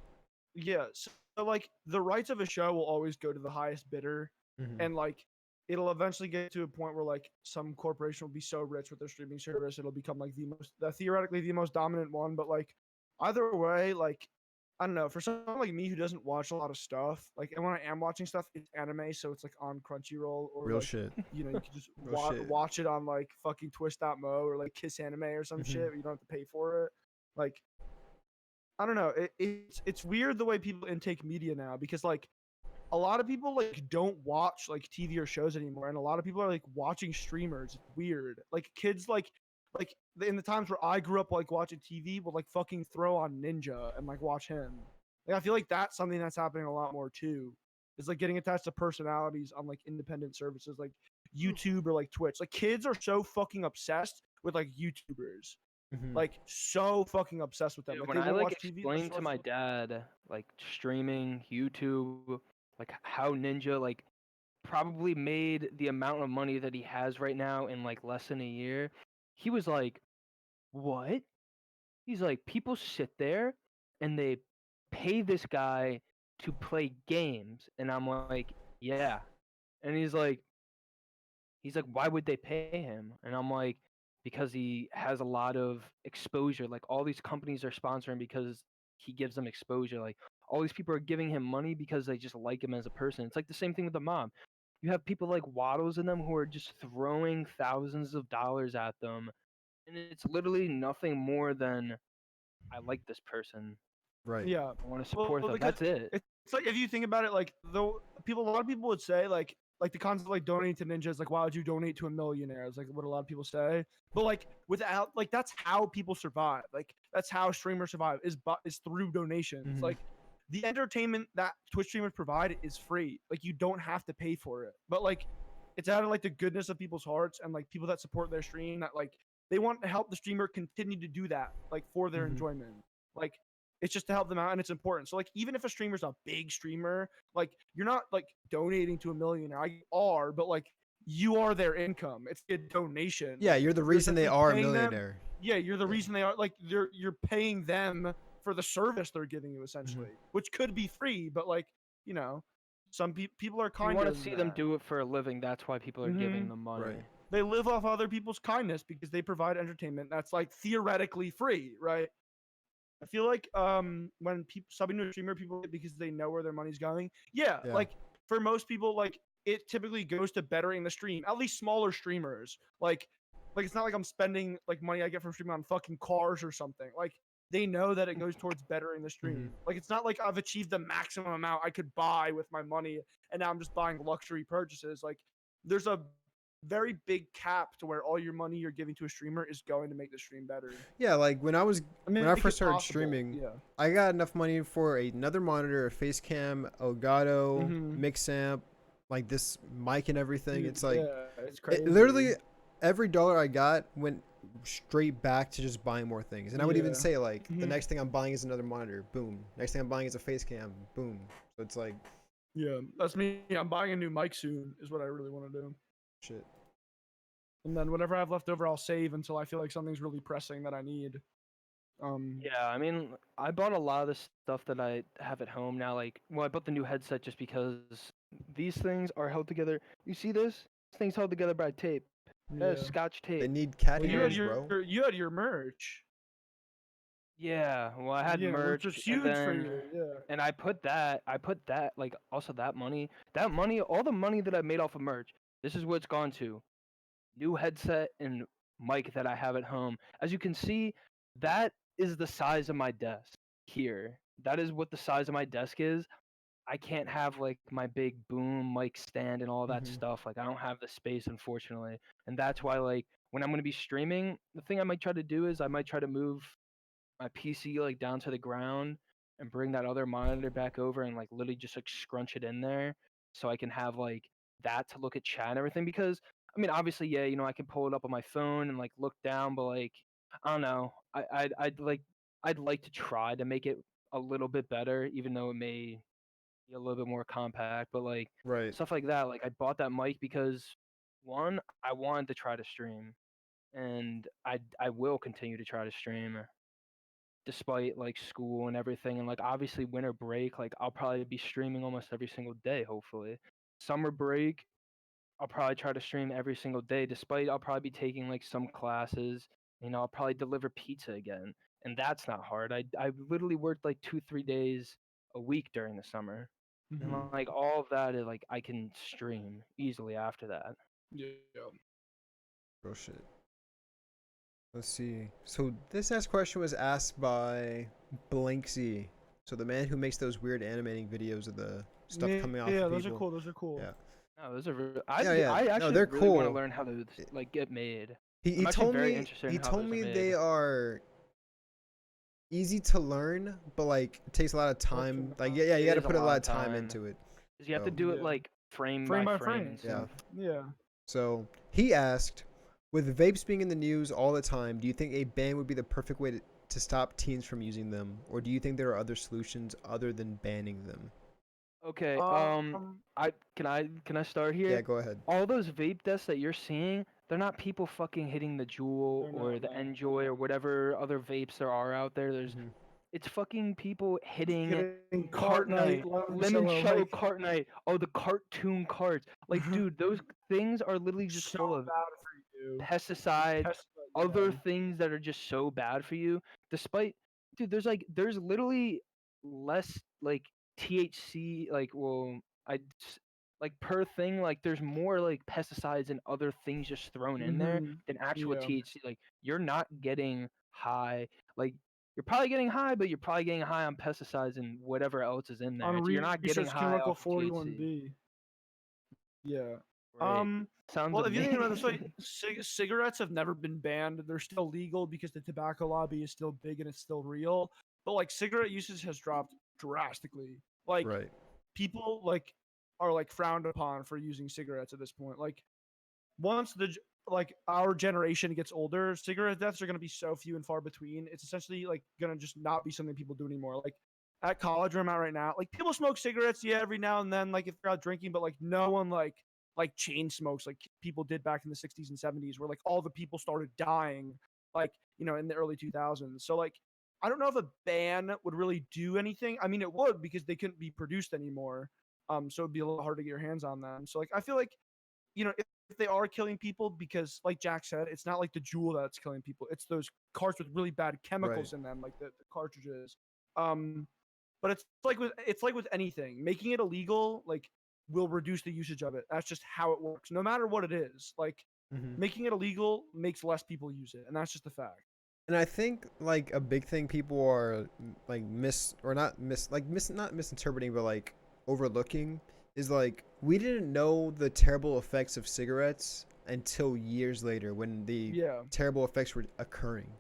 yeah, so like the rights of a show will always go to the highest bidder, Mm-hmm. and like it'll eventually get to a point where like some corporation will be so rich with their streaming service it'll become like theoretically the most dominant one. But like either way, like I don't know, for someone like me who doesn't watch a lot of stuff, like and when I am watching stuff, it's anime, so it's like on Crunchyroll or Real like shit. you can just Real shit. watch it on like fucking Twist.mo or like Kiss Anime or some Mm-hmm. shit. Where you don't have to pay for it. Like I don't know. It's weird the way people intake media now because like a lot of people like don't watch like TV or shows anymore, and a lot of people are like watching streamers. It's weird. Like kids like in the times where I grew up like watching TV will like fucking throw on Ninja and like watch him. Like I feel like that's something that's happening a lot more too. It's like getting attached to personalities on like independent services like YouTube or like Twitch. Like kids are so fucking obsessed with like YouTubers, Mm-hmm. like so fucking obsessed with them. Dude, Like when they I won't like watch TV unless explained you to watch. my dad like streaming, YouTube, like how Ninja like probably made the amount of money that he has right now in like less than a year, he was like, "What?" He's like, "People sit there and they pay this guy to play games." And I'm like, "Yeah." And he's like, "Why would they pay him?" And I'm like, "Because he has a lot of exposure. Like all these companies are sponsoring because he gives them exposure. Like all these people are giving him money because they just like him as a person. It's like the same thing with the mob. You have people like Waddles in them who are just throwing thousands of dollars at them, and it's literally nothing more than I like this person. Right. Yeah. I want to Well, support them. because That's it." it's like if you think about it, like though people, a lot of people would say like the concept of like donating to ninjas, like why would you donate to a millionaire? It's like what a lot of people say. But like without like that's how people survive. Like that's how streamers survive is through donations. Mm-hmm. Like the entertainment that Twitch streamers provide is free. Like you don't have to pay for it. But like it's out of like the goodness of people's hearts and like people that support their stream that like they want to help the streamer continue to do that like for their Mm-hmm. enjoyment. Like it's just to help them out and it's important. So like even if a streamer's a big streamer, like you're not like donating to a millionaire. You are, but like you are their income. It's a donation. Yeah, you're the You're reason they essentially are a paying them. millionaire. Yeah, you're the Yeah. reason they are like you're paying them for the service they're giving you essentially, which could be free, but like, you know, some people are If you kinder want to than see them that. do it for a living, that's why people are giving them money. Right. They live off other people's kindness because they provide entertainment that's like theoretically free, right? I feel like when people subbing to a streamer, people get because they know where their money's going. Yeah, Yeah. like for most people, like it typically goes to bettering the stream. At least smaller streamers, like it's not like I'm spending like money I get from streaming on fucking cars or something. Like they know that it goes towards bettering the stream. Like it's not like I've achieved the maximum amount I could buy with my money, and now I'm just buying luxury purchases. Like there's a very big cap to where all your money you're giving to a streamer is going to make the stream better. Yeah, like when I I mean, when I make first it started possible. streaming, Yeah. I got enough money for another monitor, a face cam, Elgato, Mhm. mix amp, like this mic and everything. Dude, It's like yeah, it's crazy. literally every dollar I got went straight back to just buying more things. And I would even Yeah. say like the Mhm. next thing I'm buying is another monitor. Boom. Next thing I'm buying is a face cam. Boom. So it's like Yeah, that's me. I'm buying a new mic soon. Is what I really want to do. shit. and then whatever I have left over, I'll save until I feel like something's really pressing that I need. Yeah, I mean, I bought a lot of the stuff that I have at home now. Like, well, I bought the new headset just because these things are held together. You see this? This thing's held together by tape. That is Yeah. Scotch They tape. need cat Well, ears, bro. you had your merch. Yeah, well, I had Yeah, which merch, was and huge for then you. Yeah. I put that like also that money, all the money that I made off of merch. This is what it's gone to. New headset and mic that I have at home. As you can see, that is the size of my desk here. That is what the size of my desk is. I can't have like my big boom mic stand and all that Mhm. stuff. Like I don't have the space, unfortunately. And that's why like when I'm gonna be streaming, the thing I might try to do is I might try to move my PC like down to the ground and bring that other monitor back over and like literally just like scrunch it in there so I can have like that to look at chat and everything because I mean obviously yeah, you know, I can pull it up on my phone and like look down, but like I don't know. I'd like to try to make it a little bit better, even though it may be a little bit more compact, but like Right. stuff like that. Like I bought that mic because one, I wanted to try to stream and I will continue to try to stream despite like school and everything and like obviously winter break like I'll probably be streaming almost every single day hopefully. Summer break I'll probably try to stream every single day despite I'll probably be taking like some classes. You know, I'll probably deliver pizza again. And that's not hard. I literally worked like 2-3 days a week during the summer. And Mm-hmm. like all of that is like I can stream easily after that. Yeah. Real shit. Let's see. So this next question was asked by Blanksy. So the man who makes those weird animating videos of the stuff Yeah, coming off yeah, of those are people. cool. Those are cool. Yeah. No, those are Yeah, yeah. I No, actually they're really want to cool. learn how to like get made. He I'm actually told very me interested in how those are they made. are easy to learn, but like it takes a lot of time. Like yeah, you It got to is a put a lot lot of of time time. into it. 'Cause you have to So do it Yeah. like frame Frame by by frame frame. and yeah. stuff. Yeah. So he asked, with vapes being in the news all the time, do you think a ban would be the perfect way to stop teens from using them, or do you think there are other solutions other than banning them? Okay, Um. can I start Yeah, here? go ahead. All those vape deaths that you're seeing, they're not people fucking hitting the Juul They're or not. the No. Enjoy or whatever other vapes there are out there. Hmm. It's fucking people hitting Getting Cart Cartnite, Night, Lemon Lemoncello, Shadow like Cart Night, oh the cartoon carts. Like, dude, those things are literally just so full of bad for you. pesticides, Pest, other yeah. things that are just so bad for you. Despite, dude, there's literally less like THC, like like per thing, like there's more like pesticides and other things just thrown in there Mhm. than actual Yeah. THC. Like you're not getting high, like you're probably getting high, but you're probably getting high on pesticides and whatever else is in there. On You're not getting research high chemical off of THC. 41B. Yeah. Great. Sounds Well, if you think about it this way, amazing. cigarettes have never been banned. They're still legal because the tobacco lobby is still big and it's still real. But like cigarette usage has dropped drastically. Like Right. people like are like frowned upon for using cigarettes at this point. Like once like our generation gets older, cigarette deaths are going to be so few and far between. It's essentially like going to just not be something people do anymore. Like at college where I'm at right now, like people smoke cigarettes, yeah, every now and then, like if they're out drinking, but like no one like chain smokes like people did back in the 60s and 70s, where like all the people started dying, like in the early 2000s. So like I don't know if a ban would really do anything. I mean, it would because they couldn't be produced anymore. So it'd be a little hard to get your hands on them. So like I feel like if they are killing people, because like Jack said, it's not like the jewel that's killing people. It's those carts with really bad Right. chemicals in them, like the cartridges. Um, but it's like with anything, making it illegal like will reduce the usage of it. That's just how it works. No matter what it is, like Hmm. making it illegal makes less people use it, and that's just a fact. And I think like a big thing people are like not misinterpreting, but like overlooking is like we didn't know the terrible effects of cigarettes until years later when the Yeah. terrible effects were occurring.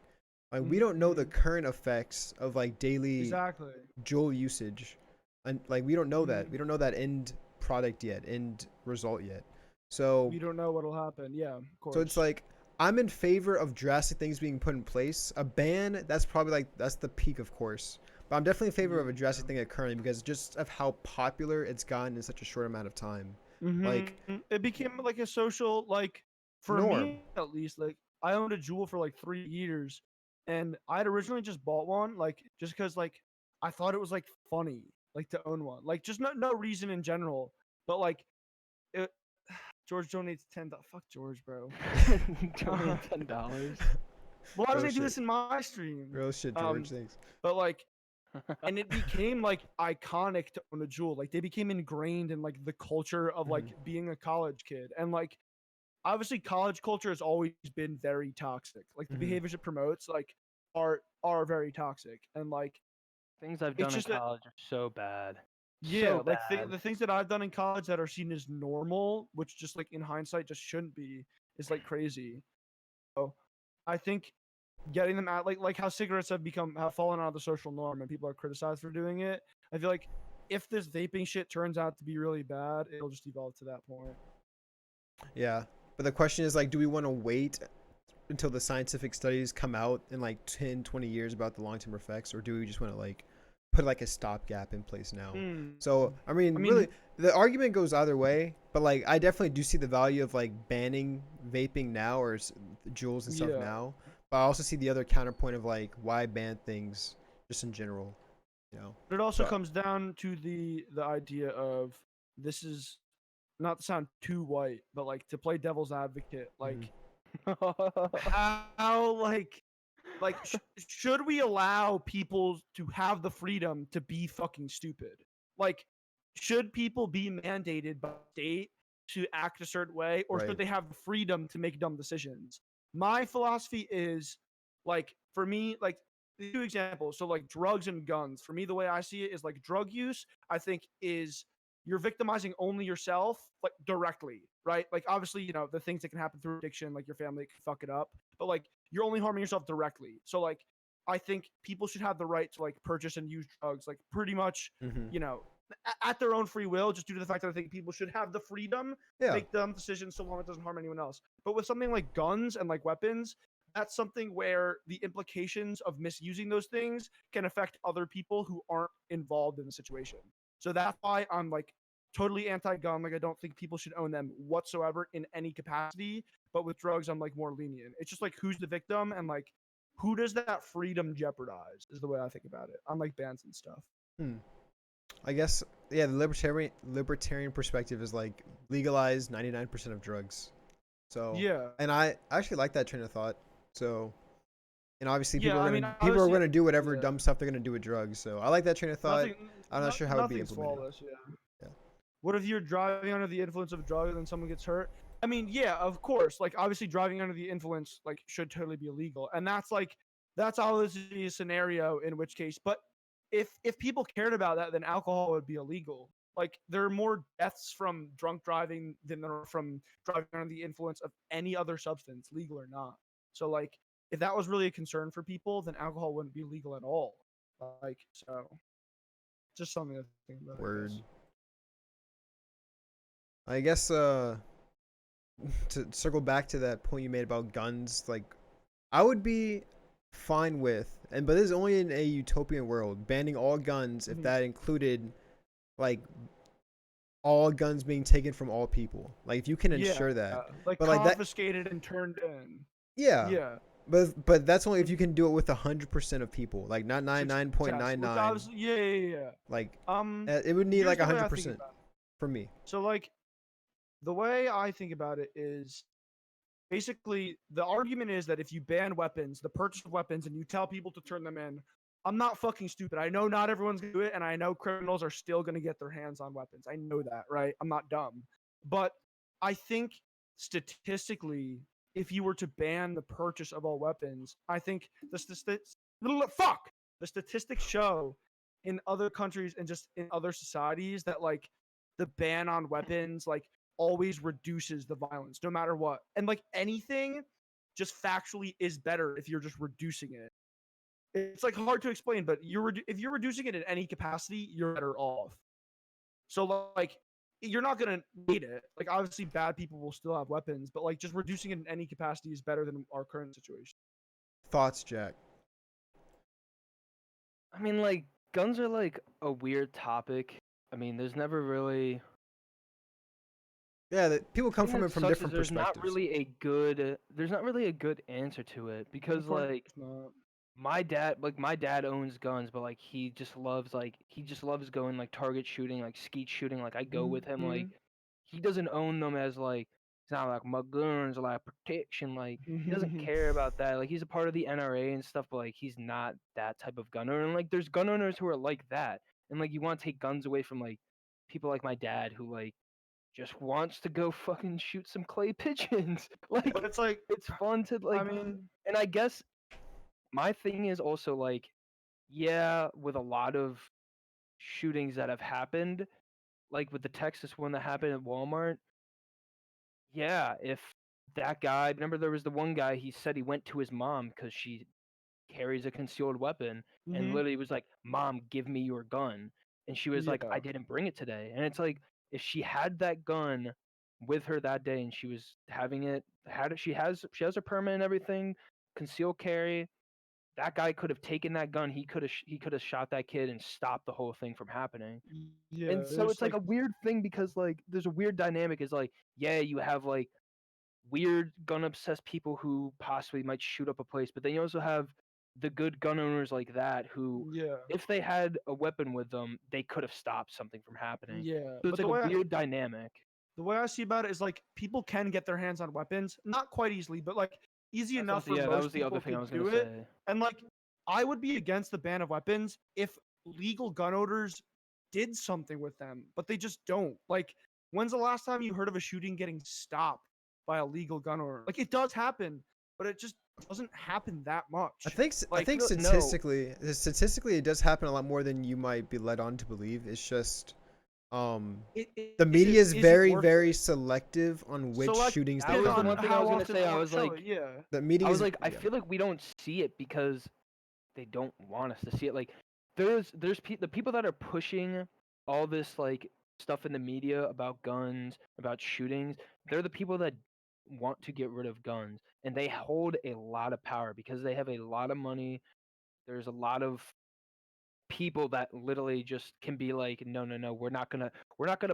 Like we don't know the Mhm. current effects of like daily Exactly. joule usage, and like we don't know that. Mhm. We don't know that end product yet, end result yet. So We don't know what'll happen. Yeah, of so it's course. like I'm in favor of drastic things being put in place. A ban, that's probably like that's the peak, of course. But I'm definitely in favor of a drastic thing occurring because just of how popular it's gotten in such a short amount of time. Like, It became like a social like For norm. me at least, like I owned a Jewel for like 3 years, and I had originally just bought one, like just because like I thought it was like funny, like to own one, like just no reason in general, but like it, George donates Fuck George, bro. Donate $10. Why Real doesn't he do shit. this in my stream? Real shit, George. Thanks. But like, and it became like iconic to own a Jewel. Like they became ingrained in like the culture of like being a college kid, and like obviously college culture has always been very toxic. Like the Mhm. behaviors it promotes like are very toxic, and like Things I've it's done in just that college are so bad. yeah, So like bad. the things that I've done in college that are seen as normal, which just like in hindsight just shouldn't be, is like crazy. So I think getting them out, like how cigarettes have fallen out of the social norm and people are criticized for doing it. I feel like if this vaping shit turns out to be really bad, it'll just evolve to that point. Yeah. But the question is like, do we want to wait until the scientific studies come out in like 10, 20 years about the long-term effects, or do we just want to like put like a stopgap in place now? Hmm. So I I mean, mean, really, the argument goes either way, but like I definitely do see the value of like banning vaping now or jewels and stuff yeah. now. But I also see the other counterpoint of like why ban things just in general, you know. But it also So comes down to the idea of this is not to sound too white, but like to play devil's advocate, mhm. like how should we allow people to have the freedom to be fucking stupid? Like, should people be mandated by state to act a certain way, or should Right. they have the freedom to make dumb decisions? My philosophy is like, for me, like, two examples. So, like, drugs and guns. For me, the way I see it is like drug use, I think, is you're victimizing only yourself, like, directly, right? Like, obviously, the things that can happen through addiction, like your family can fuck it up, but like, you're only harming yourself directly. So like I think people should have the right to like purchase and use drugs, like pretty much, Mhm. you know, at their own free will, just due to the fact that I think people should have the freedom to Yeah. make dumb decisions so long it doesn't harm anyone else. But with something like guns and like weapons, that's something where the implications of misusing those things can affect other people who aren't involved in the situation. So that's why I'm like totally anti-gun. Like I don't think people should own them whatsoever in any capacity. But with drugs, I'm like more lenient. It's just like who's the victim and like who does that freedom jeopardize is the way I think about it. Unlike bans and stuff. Hmm. I guess yeah, the libertarian perspective is like legalize 99% of drugs. So, Yeah. and I actually like that train of thought. So, and obviously Yeah, I mean, people are obviously, gonna do whatever yeah. dumb stuff they're gonna do with drugs. So I like that train of thought. Nothing, I'm not sure how it would be nothing's implemented. flawless. Yeah. Yeah. What if you're driving under the influence of drugs and someone gets hurt? I mean, yeah, of course. Like, obviously, driving under the influence like should totally be illegal, and that's obviously a scenario in which case. But if people cared about that, then alcohol would be illegal. Like, there are more deaths from drunk driving than there are from driving under the influence of any other substance, legal or not. So, like, if that was really a concern for people, then alcohol wouldn't be legal at all. Like, so just something to think about, I Word. guess. I guess to circle back to that point you made about guns, like I would be fine with, and but this is only in a utopian world, banning all guns if Mhm. that included like all guns being taken from all people. Like if you can Yeah, ensure that. like But like that confiscated and turned in. yeah. Yeah, But that's only if you mhm, can do it with 100% of people. Like not success. Which 99.99. obviously, yeah. Like Um, it would need here's like the way I think 100% about it. for me. So like the way I think about it is basically the argument is that if you ban weapons, the purchase of weapons, and you tell people to turn them in, I'm not fucking stupid. I know not everyone's gonna do it, and I know criminals are still gonna get their hands on weapons. I know that, right? I'm not dumb. But I think statistically, if you were to ban the purchase of all weapons, I think fuck the statistics show in other countries and just in other societies that like the ban on weapons like always reduces the violence no matter what. And like anything just factually is better if you're just reducing it. It's like hard to explain, but if you're reducing it in any capacity, you're better off. So like you're not gonna need it. Like obviously bad people will still have weapons, but like just reducing it in any capacity is better than our current situation. Thoughts, Jack? I mean, like, guns are like a weird topic. I mean, there's never really Yeah, that people come thing from that it from sucks is different there's not perspectives. really a good answer to it because like my dad owns guns, but like he just loves going like target shooting, like skeet shooting. Like I go with him. Like he doesn't own them as like it's not like my guns are like protection. Like he doesn't care about that. Like he's a part of the NRA and stuff, but like he's not that type of gun owner. And like there's gun owners who are like that, and like you want to take guns away from like people like my dad who like just wants to go fucking shoot some clay pigeons. Like But it's like, it's fun to I like, mean, and I guess my thing is also like, yeah, with a lot of shootings that have happened, like with the Texas one that happened at Walmart, yeah, if that guy, remember there was the one guy, he said he went to his mom because she carries a concealed weapon and literally was like, "Mom, give me your gun." And she was like, yeah, "I didn't bring it today." And it's like if she had that gun with her that day and she was having it had it she has her permit and everything, concealed carry, that guy could have taken that gun, he could have shot that kid and stopped the whole thing from happening. yeah. And so There's it's like like, a weird thing because like there's a weird dynamic is like, yeah, you have like weird gun obsessed people who possibly might shoot up a place, but then you also have the good gun owners like that who, yeah, if they had a weapon with them, they could have stopped something from happening. yeah. So it's But like a weird dynamic. the way I see about it is like people can get their hands on weapons, not quite easily, but like easy That's enough also, for yeah, that most was the other people thing to I was gonna do it. say. And like, I would be against the ban of weapons if legal gun owners did something with them, but they just don't. Like, when's the last time you heard of a shooting getting stopped by a legal gun owner? Like, it does happen, but it just doesn't happen that I much. think I Like, think No, statistically it does happen a lot more than you might be led on to believe. It's just um the is media is it very worth very it? selective on which shootings that they Selective was the on one cover. thing I how was gonna often say. they want to show it. Yeah. The media I was is like, I yeah. feel like we don't see it because they don't want us to see it. Like, the people that are pushing all this like stuff in the media about guns, about shootings. They're the people that want to get rid of guns, and they hold a lot of power because they have a lot of money. There's a lot of people that literally just can be like, no, no, no, we're not gonna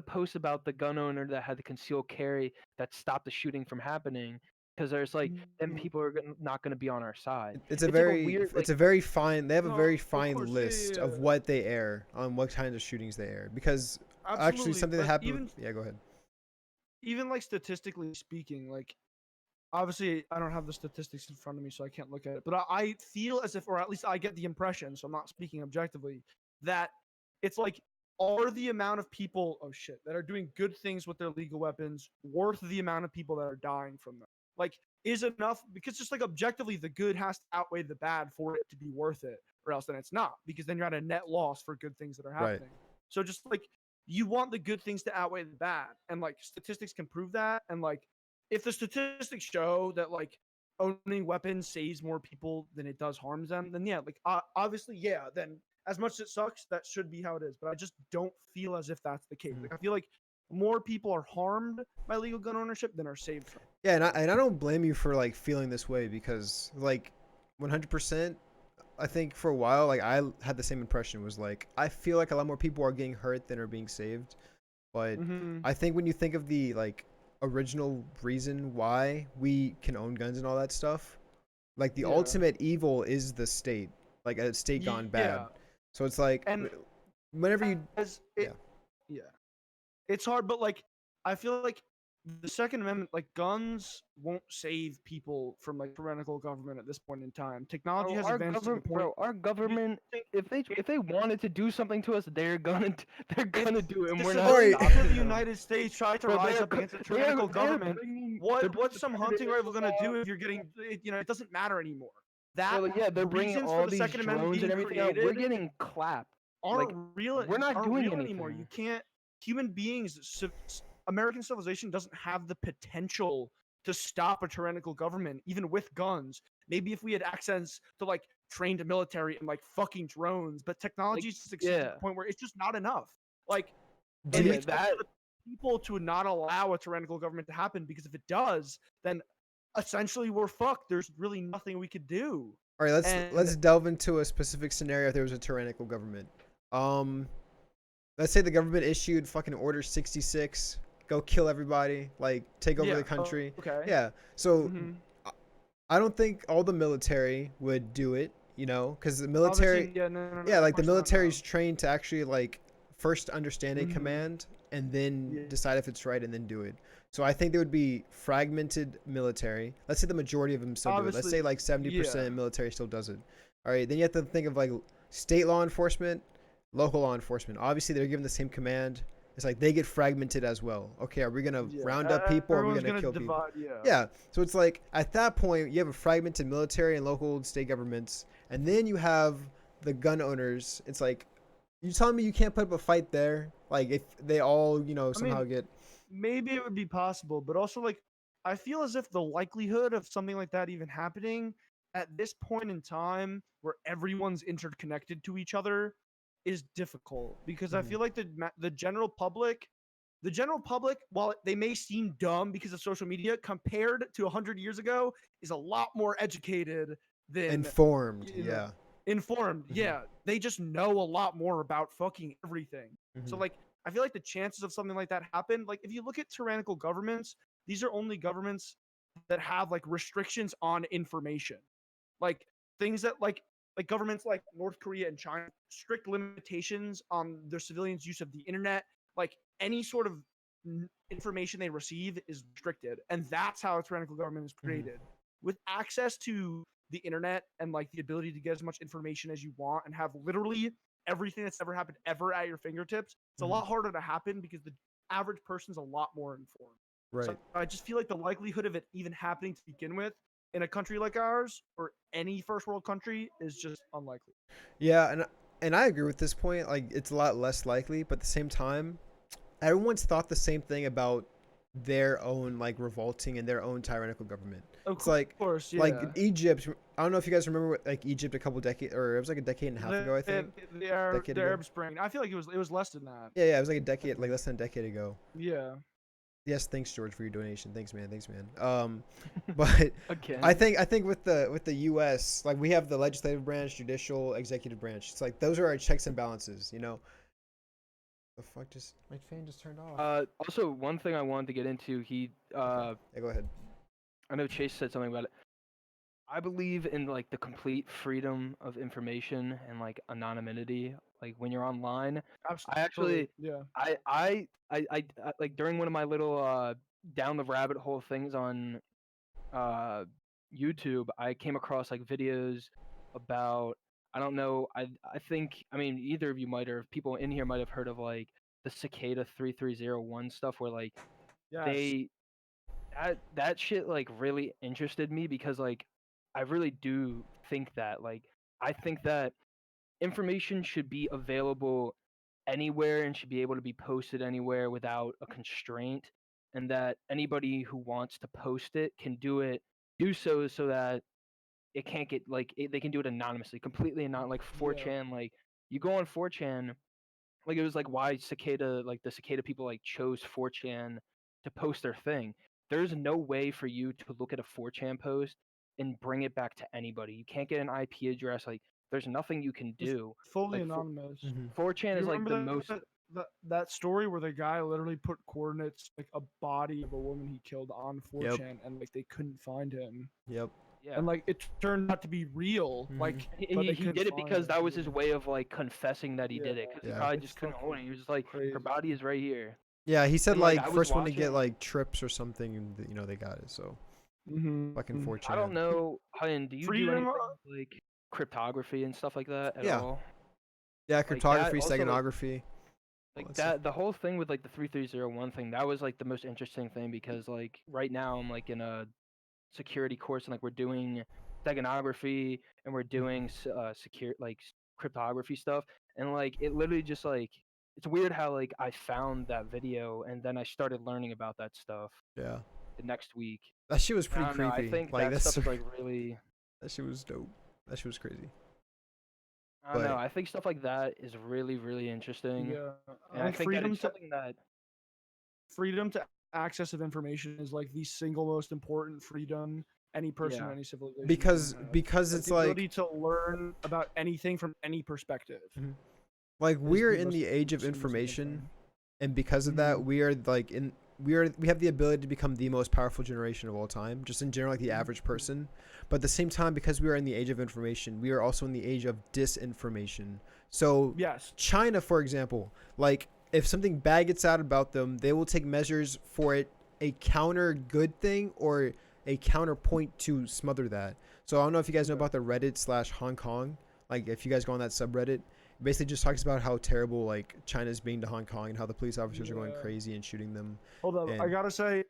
post about the gun owner that had the concealed carry that stopped the shooting from happening because there's like then Mhm. people are not gonna be on our side. It's a It's like a very weird it's like a very fine they have a No, very of fine course, yeah, list yeah, of yeah. what they air on what kinds of shootings they air because actually Absolutely. something that But happened with, yeah, go ahead. even like statistically speaking, like obviously I don't have the statistics in front of me, so I can't look at it. But I feel as if, or at least I get the impression, so I'm not speaking objectively, that it's like, are the amount of people, oh shit, that are doing good things with their legal weapons worth the amount of people that are dying from them? Like, is enough, because just like objectively, the good has to outweigh the bad for it to be worth it, or else then it's not, because then you're at a net loss for good things that are Right. happening. So just like, you want the good things to outweigh the bad, and like statistics can prove that. And like, if the statistics show that like owning weapons saves more people than it does harms them, then yeah, like obviously, yeah, then as much as it sucks, that should be how it is. But I just don't feel as if that's the case. Mhm. Like, I feel like more people are harmed by legal gun ownership than are saved from it. Yeah, and I don't blame you for like feeling this way because like 100% I think for a while like I had the same impression was like I feel like a lot more people are getting hurt than are being saved. But Mm-hmm. I think when you think of the like original reason why we can own guns and all that stuff, like the Yeah. ultimate evil is the state, like a state gone bad. Yeah. So it's like And whenever you as yeah. it, yeah, it's hard, but like I feel like the Second Amendment, like guns, won't save people from like tyrannical government at this point in time. Technology has advanced to the point. Our You government, think if they wanted to do something to us, they're if gonna do it, and the we're not Alright. civilians of the stopping them. United States try to Bro, rise up against a tyrannical government, what's the some Predator hunting rifle missiles gonna out. do if you're getting it doesn't matter anymore. That Bro, like, yeah, they're bringing reasons for all the these Second Amendment drones and being everything out. We're created getting clapped. aren't Like, real we're not aren't doing real anymore. You anything. can't human beings American civilization doesn't have the potential to stop a tyrannical government even with guns. Maybe if we had access to like trained military and like fucking drones, but Like, technology succeeds to yeah, the point where it's just not enough. Like, Do and you yeah, it's up to that. the people to not allow a tyrannical government to happen, because if it does, then essentially we're fucked. There's really nothing we could do. all right, And let's delve into a specific scenario if there was a tyrannical government. Um let's say the government issued fucking order 66 go kill everybody, like take over Yeah, the country. okay. Yeah. So Hmm. I don't think all the military would do it, because the military, Obviously, yeah, no, yeah, of like the course not, no. military's trained to actually like first understand a Mhm. command and then Yeah. decide if it's right and then do it. So I think there would be fragmented military. Let's say the majority of them still do it. Let's say Obviously, like 70% yeah. military still does it. All right, then you have to think of like state law enforcement, local law enforcement. Obviously, they're given the same command. It's like they get fragmented as well. Okay, are we gonna Yeah, round up people? Or are we everyone's gonna gonna kill people? divide. Yeah. Yeah. So it's like at that point you have a fragmented military and local state governments, and then you have the gun owners. It's like you telling me you can't put up a fight there? Like if they all I somehow mean, get maybe it would be possible, but also like I feel as if the likelihood of something like that even happening at this point in time, where everyone's interconnected to each other, is difficult because I Mhm. feel like the general public, while they may seem dumb because of social media, compared to 100 years ago, is a lot more educated than informed. you know Yeah. informed. Mhm. Yeah, they just know a lot more about fucking everything. So Mhm. like I feel like the chances of something like that happen, like if you look at tyrannical governments, these are only governments that have like restrictions on information. Like things that like governments like North Korea and China, strict limitations on their civilians' use of the internet, like any sort of information they receive is restricted. And that's how a tyrannical government is Mhm. created. With access to the internet and like the ability to get as much information as you want and have literally everything that's ever happened ever at your fingertips, it's a Mhm. lot harder to happen because the average person's a lot more informed. So Right. I just feel like the likelihood of it even happening to begin with in a country like ours or any first world country is just unlikely. Yeah, and I agree with this point. Like it's a lot less likely, but at the same time, everyone's thought the same thing about their own like revolting and their own tyrannical government. Of It's course, like yeah. Egypt. I don't know if you guys remember like Egypt a couple decades, or it was like a decade and a half The, ago, I think. Decade the ago. Arab Spring. I feel like it was less than that. Yeah, it was like a I decade, like think. less than a decade ago. Yeah. Yes, thanks George for your donation. Thanks man, thanks man. But I Again. think with the U.S. like we have the legislative branch, judicial, executive branch. It's like those are our checks and balances. The fuck just my fan just turned off. Also, one thing I wanted to get into, Okay, yeah, go ahead. I know Chase said something about it. I believe in like the complete freedom of information and like anonymity. Like when you're online, I Absolutely. actually, Yeah. like during one of my little down the rabbit hole things on uh YouTube, I came across like videos about, I don't know, I think, I mean, either of you might, or people in here might have heard of like the Cicada 3301 stuff, where like Yes. they that shit like really interested me because like I really do think that, like, I think that information should be available anywhere and should be able to be posted anywhere without a constraint, and that anybody who wants to post it can do so that it can't get like they can do it anonymously, completely, and not like Yeah. 4chan. Like you go on 4chan, like it was like why cicada like the cicada people like chose 4chan to post their thing. There's no way for you to look at a 4chan post and bring it back to anybody. You can't get an IP address. Like there's nothing you can Just do. fully Like anonymous. 4chan Do is you like remember the most. that story where the guy literally put coordinates like a body of a woman he killed on Yep. 4chan and like they couldn't find him. Yep. Yeah. And like it turned out to be real, Mhm. like He, but he they he couldn't did it find because him. that was his way of like confessing that he Yeah. did it, because he Yeah. probably It's just couldn't own fucking it. He was just like, her crazy. body is right here. Yeah, he said And like I like was first one to get watching. like trips or something, and they got it. So fucking Mm-hmm. 4chan. I don't know, Hyun, do you do Freedom. anything with like cryptography and stuff like that at Yeah. all? Yeah, Like that cryptography, also steganography, all like that stuff. that the whole thing with like the 3301 thing, that was like the most interesting thing, because like right now I'm like in a security course, and like we're doing steganography and we're doing secure like cryptography stuff, and like it literally just like, it's weird how like I found that video and then I started learning about that stuff Yeah. the next week. That shit was And pretty I don't know, I creepy. think Like that that's stuff is like really, that shit was dope. That shit was crazy. I don't know, But I think stuff like that is really, really interesting. Yeah. And I I think think that it's something that, freedom to access of information is like the single most important freedom any person, yeah. any civilization can because have. because Like it's the like ability to learn about anything from any perspective Mhm. like is we're the in most the age of significant information, thing. and because of that Mhm. we are like in we have the ability to become the most powerful generation of all time, just in general, like the average person. But at the same time, because we are in the age of information, we are also in the age of disinformation. So Yes. China, for example, like if something bad gets out about them, they will take measures for it, a counter good thing or a counterpoint to smother that. So I don't know if you guys know Yeah. about the Reddit slash Hong Kong. Like if you guys go on that subreddit, it basically just talks about how terrible like China's being to Hong Kong and how the police officers are going Yeah. crazy and shooting them. Hold up, I And gotta say,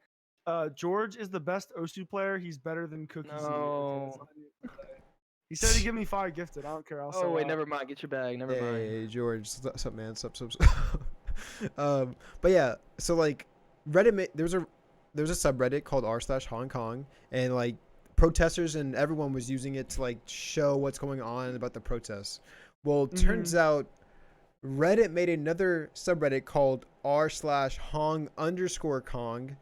George is the best Osu player. He's better than Cookie Z. Okay, that's No. all I need to say. He said he'd give me 5 gifted. I don't care. I'll Oh sell wait, out. never mind. Get your bag. Never mind. hey, George, what's up, man? What's up? But yeah, so like there's a subreddit called r/Hong Kong, and like protesters and everyone was using it to like show what's going on about the protests. Well, it turns out Reddit made another subreddit called r/Hong_Kong,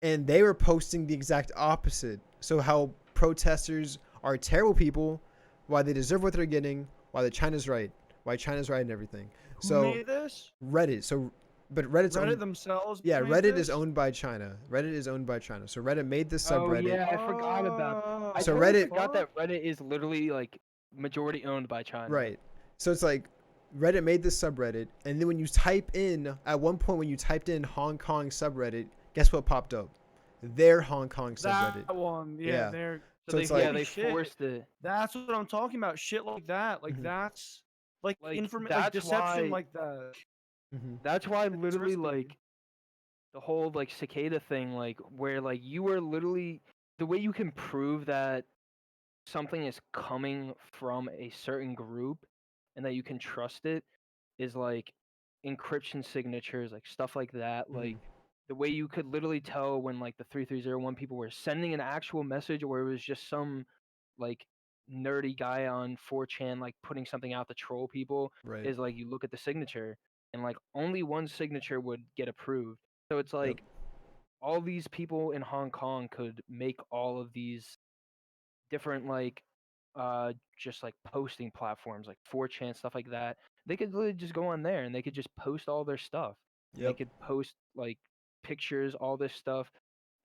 and they were posting the exact opposite. So how protesters are terrible people, why they deserve what they're getting, why China's right, and everything. Who So made this? Reddit. So, but Reddit's Reddit owned. themselves. Yeah, made Reddit is this? owned by China. Reddit is owned by China. So Reddit made this Oh subreddit. yeah, I forgot about. I So totally Reddit- forgot that Reddit is literally like majority owned by China. Right. So it's like Reddit made this subreddit, and then when you type in, at one point when you typed in Hong Kong subreddit, guess what popped up? Their Hong Kong subreddit. That one. Yeah, Yeah. they're. So So it's they like- they Shit. forced it. That's what I'm talking about. Shit like that. Like Mhm. that's like Like, information, like that's deception, why- like that. That's why It's literally risky. like the whole like cicada thing, like where like you are literally the way you can prove that something is coming from a certain group and that you can trust it is like encryption signatures, like stuff like that. Like the way you could literally tell when like the 3301 people were sending an actual message or it was just some like nerdy guy on 4chan like putting something out to troll people Right. is like you look at the signature and like only one signature would get approved. So it's like all these people in Hong Kong could make all of these different like just like posting platforms like 4chan stuff like that. They could literally just go on there and they could just post all their stuff. And they Yep. could post like pictures, all this stuff.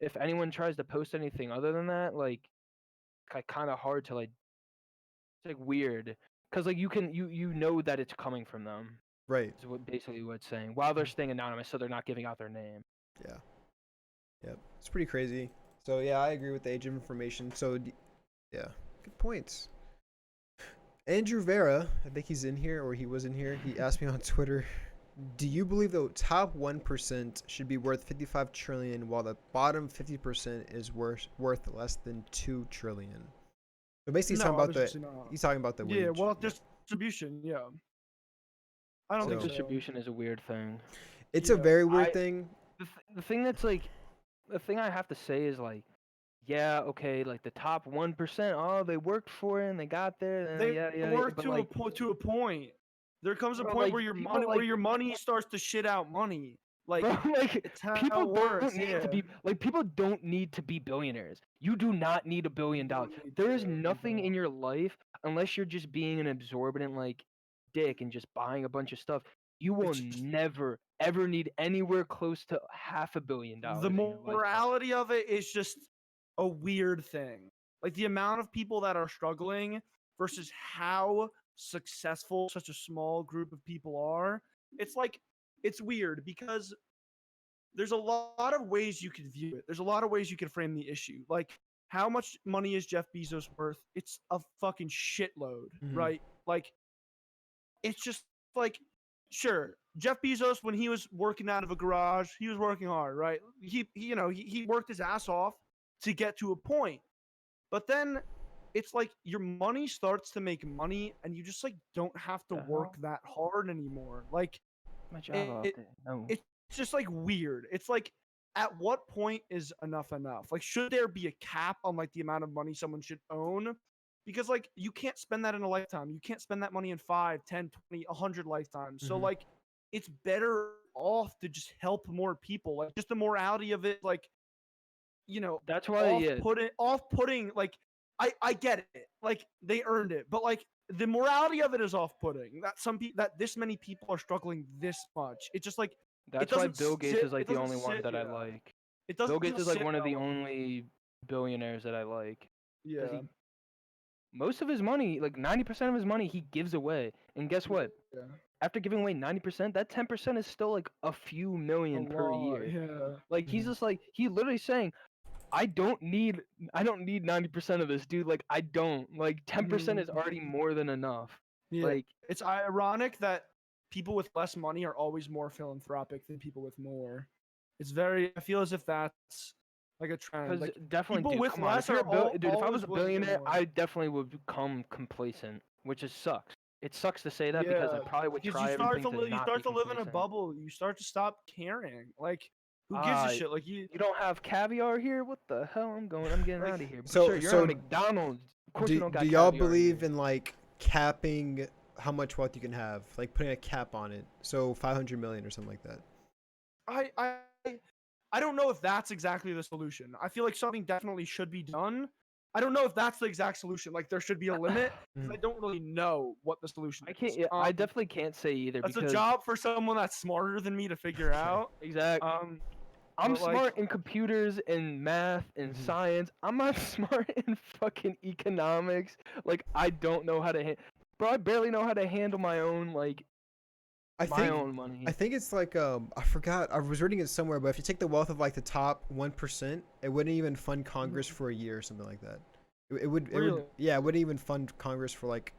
If anyone tries to post anything other than that, like kind of hard to like it's like weird because like you know that it's coming from them. Right. Is what basically what it's saying while they're staying anonymous, so they're not giving out their name. Yeah. Yep. It's pretty crazy. So yeah, I agree with the age of information. So yeah, good points. Andrew Vera, I think he's in here or he was in here. He asked me on Twitter, do you believe the top 1% should be worth 55 trillion while the bottom 50% is worth less than 2 trillion? So basically he's talking about obviously not. he's talking about the wage. Yeah, well, distribution. Yeah. I don't I think think so. distribution is a weird thing. It's a yeah, very weird I- thing. The thing that's like the thing I have to say is like yeah, okay, like the top 1%, oh, they worked for it and they got there and They yeah, work but to like to a point. There comes a Bro, point like, where your people, money, where like- your money starts to shit out money. Like bro, like it's how people it works. don't need Yeah. to be like people don't need to be billionaires. You do not need $1 billion. There is nothing in your life unless you're just being an absorbent like dick and just buying a bunch of stuff. You will It's just- never ever need anywhere close to $500 million. The in your lifetime. morality of it is just a weird thing. Like the amount of people that are struggling versus how successful such a small group of people are. It's like it's weird because there's a lot of ways you could view it. There's a lot of ways you can frame the issue. Like how much money is Jeff Bezos worth? It's a fucking shitload, right? Like it's just like sure, Jeff Bezos when he was working out of a garage, he was working hard, right? He worked his ass off to get to a point. But then it's like your money starts to make money and you just like don't have to The work hell? that hard anymore. Like My job out it- there. No. it's just like weird. It's like at what point is enough enough? Like should there be a cap on like the amount of money someone should own? Because like you can't spend that in a lifetime. You can't spend that money in 5, 10, 20, 100 lifetimes. So Mhm. like it's better off to just help more people. Like just the morality of it like That's why yeah. off-putting like I get it. Like they earned it. But like the morality of it is off-putting. That this many people are struggling this much. It's just like That's why doesn't Bill Gates sit- is like it the doesn't only one sit- that I yeah. like. It Bill doesn't Gates is like sit one of the well with me. only billionaires that I like. 'Cause Yeah. most of his money, like 90% of his money, he gives away. And guess what? Yeah. After giving away 90%, that 10% is still like a few million A per lot, year. yeah. Like he's Mhm. just like he literally saying, I don't need 90% of this, dude. Like I don't. Like 10% is Mhm. already more than enough. Yeah. Like It's ironic that people with less money are always more philanthropic than people with more. It's very. I feel as if that's like a trend. because Like definitely, people dude, with come on. less If you're are a dude, if I always was a willing to give billionaire, more. I definitely would become complacent, which is sucks. It sucks to say that because I Yeah, probably would because try everything to you not be start to live in a complacent. bubble. You start to stop caring. Like, who gives a Ah, shit? Like you, you don't have caviar here? What the hell? I'm getting like out of here. But So sure, you're at so a McDonald's. Of course you do don't do got y'all caviar believe here. in like capping how much wealth you can have, like putting a cap on it, so 500 million or something like that? I, I, I don't know if that's exactly the solution. I feel like something definitely should be done. I don't know if that's the exact solution. Like there should be a limit. 'Cause I Mhm. don't really know what the solution I is. can't. Yeah, I definitely can't say either That's a because job for someone that's smarter than me to figure Okay. out. exact. I'm But like, smart in computers and math and Mhm. science. I'm not smart in fucking economics. Like I don't know how to bro, I barely know how to handle my own like I my think own money. I think it's like I forgot, I was reading it somewhere, but if you take the wealth of like the top 1%, it wouldn't even fund Congress Mhm. for a year or something like that. It would Really? yeah, it wouldn't even fund Congress for like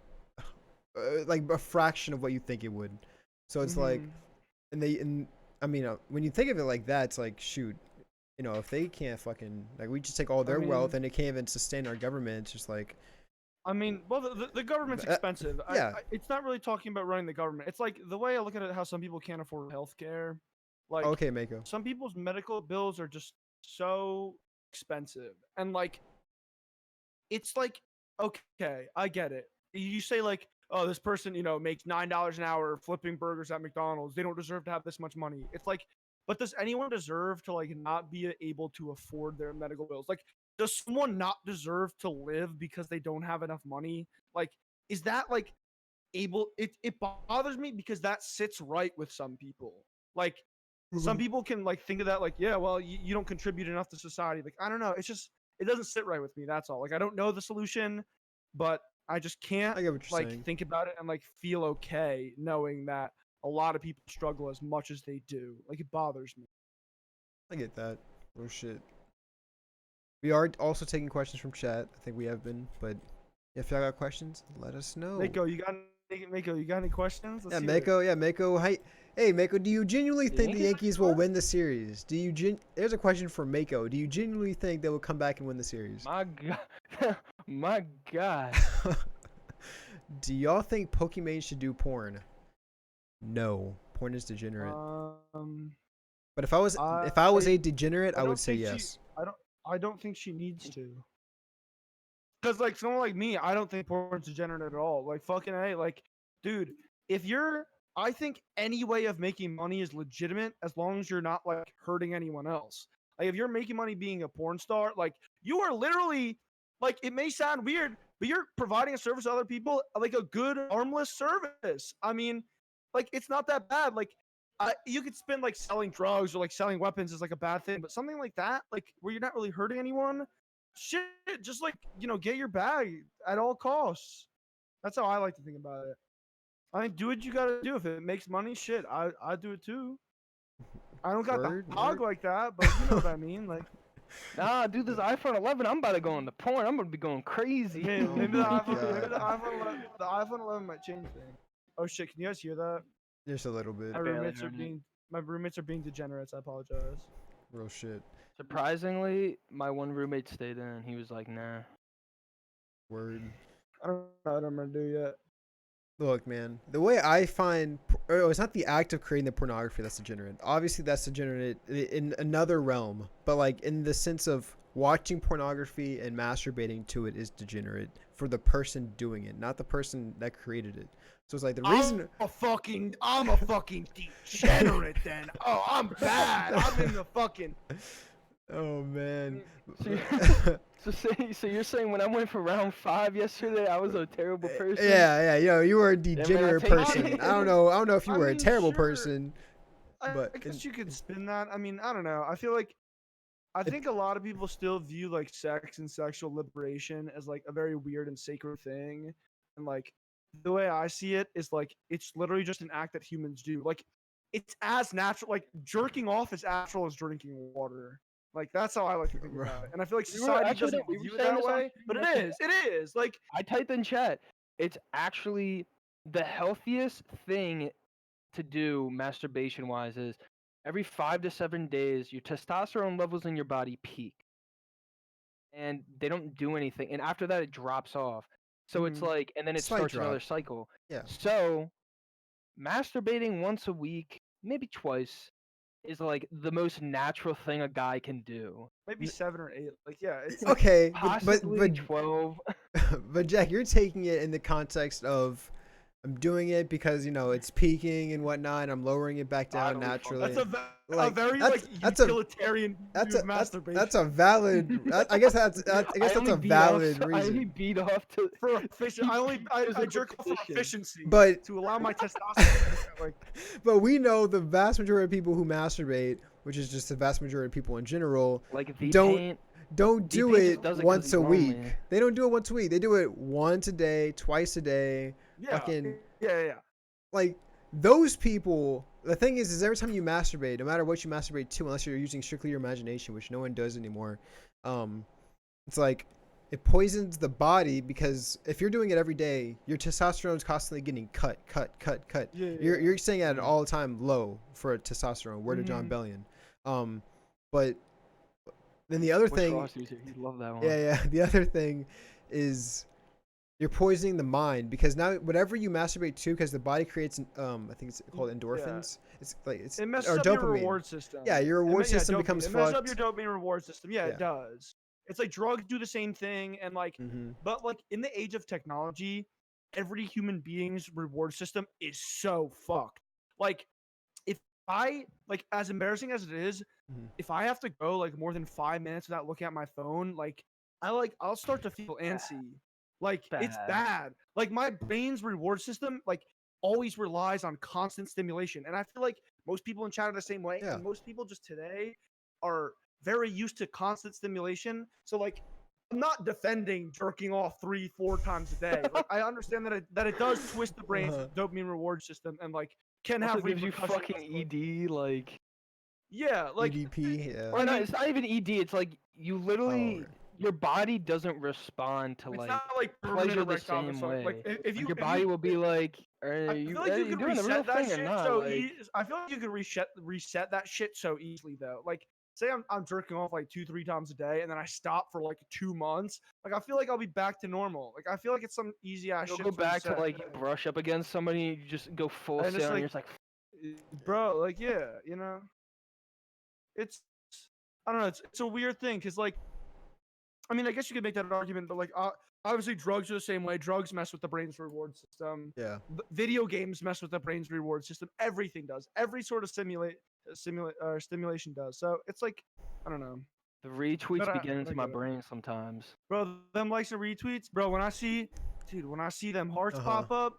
a fraction of what you think it would. So it's like, Mhm. and I mean, when you think of it like that, it's like, shoot, if they can't fucking, like, we just take all I their wealth mean, and they can't even sustain our government. It's just like, well, the government's uh, expensive. yeah, It's not really talking about running the government. It's like the way I look at it, how some people can't afford healthcare. Like okay, Mako. some people's medical bills are just so expensive, and like it's like okay, I get it. You say like, oh, this person, makes $9 an hour flipping burgers at McDonald's. They don't deserve to have this much money. It's like, but does anyone deserve to like not be able to afford their medical bills? Like, does someone not deserve to live because they don't have enough money? Like, is that like it bothers me because that sits right with some people. Like some people can like think of that like, yeah, well, you don't contribute enough to society. Like I don't know, it's just it doesn't sit right with me. That's all. Like I don't know the solution, but I just can't I get what you're like saying. think about it and like feel okay knowing that a lot of people struggle as much as they do. Like it bothers me. I get that. Oh shit. We are also taking questions from chat. I think we have been, but if y'all got questions, let us know. Mako, you got any questions? Yeah, Let's hear it. Mako. Yeah, Mako. Hey, Mako. Do you genuinely The think the Yankees Yankees will win the series? There's a question for Mako. Do you genuinely think they will come back and win the series? My god, my god. Do y'all think Pokimane should do porn? No, porn is degenerate. Um, But if I was I a degenerate, I don't would say think yes. I don't think she needs to. Cause like someone like me, I don't think porn's degenerate at all. Like fucking A, like, dude, if you're I think any way of making money is legitimate as long as you're not like hurting anyone else. Like if you're making money being a porn star, like you are literally like it may sound weird, but you're providing a service to other people, like a good harmless service. I mean, like it's not that bad. Like you could spend like selling drugs or like selling weapons is like a bad thing, but something like that, like where you're not really hurting anyone, shit, just like get your bag at all costs. That's how I like to think about it. I mean, do what you gotta do. If it makes money, shit, I do it too. I don't got Word, the hog word. like that, but you know what I mean. Like Nah, dude, this iPhone 11, I'm about to go into porn. I'm gonna be going crazy. maybe, Oh maybe my the God. iPhone 11, the iPhone 11 might change things. Oh shit, can you guys hear that? Just a little bit. I barely heard it. My roommates are being degenerates. I apologize. Real shit. Surprisingly, my one roommate stayed in. He was like, nah. Word. I don't know what I'm gonna do yet. Look, man, the way I find, it's not the act of creating the pornography that's degenerate. Obviously, that's degenerate in another realm, but like in the sense of watching pornography and masturbating to it is degenerate for the person doing it, not the person that created it. So it's like the reason. I'm a fucking degenerate then. Oh, I'm bad. I'm in the fucking. Oh man. So you're saying when I went for round 5 yesterday, I was a terrible person? Yeah, you were a man, I degenerate take it. person. I don't know if you I were a mean, terrible sure. person. I But guess you could spin that. I mean, I don't know. I think a lot of people still view like sex and sexual liberation as like a very weird and sacred thing. And like the way I see it is like it's literally just an act that humans do. Like it's as natural like jerking off is natural as drinking water. Like that's how I like to think bro, about it. And I feel like We were society actually doesn't we were view it saying that this on way, but stream it yesterday. is. It is. Like I typed in chat. It's actually the healthiest thing to do masturbation wise is every 5 to 7 days your testosterone levels in your body peak and they don't do anything and after that it drops off. So it's Mhm. like and then it slight starts another drop. cycle. Yeah. So masturbating once a week, maybe twice, is like the most natural thing a guy can do. maybe 7 or 8. Like yeah, it's Okay, Possibly 12. but Jack, you're taking it in the context of I'm doing it because it's peaking and whatnot. And I'm lowering it back down Bodily naturally. that's a Like, very that's- like that's a- utilitarian view of masturbation. that's a valid. I guess that's a valid I only reason. beat off to for efficient. I physical jerk off for condition. efficiency, But to allow my testosterone. Like but we know the vast majority of people who masturbate, which is just the vast majority of people in general, like don't V-Paint. don't do V-Paint just it does it 'cause once he's a week. lonely. They don't do it once a week. They do it once a day, twice a day. yeah, Fucking yeah. like those people. The thing is every time you masturbate, no matter what you masturbate to, unless you're using strictly your imagination, which no one does anymore, it's like it poisons the body because if you're doing it every day, your testosterone is constantly getting cut. Yeah, You're staying at an Mhm. all time low for testosterone. Word of John Mhm. Bellion. But then the other Wish thing, Ross was here. He'd love that one. yeah. The other thing is you're poisoning the mind because now whatever you masturbate to, because the body creates I think it's called endorphins. It's like it's It messes or up dopamine. your reward system. Yeah, your reward system dopamine. becomes It messes fucked. up your dopamine reward system. Yeah, Yeah. it does. It's like drugs do the same thing, and like, Hmm. but like in the age of technology, every human being's reward system is so fucked. Like, if I like as embarrassing as it is, Mhm. if I have to go like more than 5 minutes without looking at my phone, like I'll start to feel antsy. Like it's Bad. bad. Like my brain's reward system like always relies on constant stimulation. And I feel like most people in chat are the same way. Yeah. And most people just today are very used to constant stimulation. So like I'm not defending jerking off 3-4 times a day. Like I understand that it does twist the brain's Uh-huh. dopamine reward system and like can Also have gives you repercussions, fucking but- ED, like. Yeah, like EDP. Yeah. Or no, mean- it's not even ED. It's like you literally, okay. your body doesn't respond to it's like not like pleasure permanent the erectile same dysfunction. Like way. if you Your if body you will be if, like, are I you, feel like you you could doing the real reset that thing or shit not? so Like, I feel like you could reset that shit so easily though. Like say I'm jerking off like 2-3 times a day and then I stop for like 2 months. Like I feel like I'll be back to normal. Like I feel like it's some easy ass you'll shit go back to reset. like you brush up against somebody, you just go full And it's sail, and you're like, just like, bro, like yeah, it's I don't know. It's a weird thing because like I mean I guess you could make that argument, but like obviously drugs are the same way. Drugs mess with the brain's reward system. Yeah. Video games mess with the brain's reward system. Everything does. Every sort of stimulation does. So it's like I don't know, the retweets But be getting into my get it. brain sometimes. bro. Them likes and retweets, bro. When I see them hearts Uh-huh. pop up,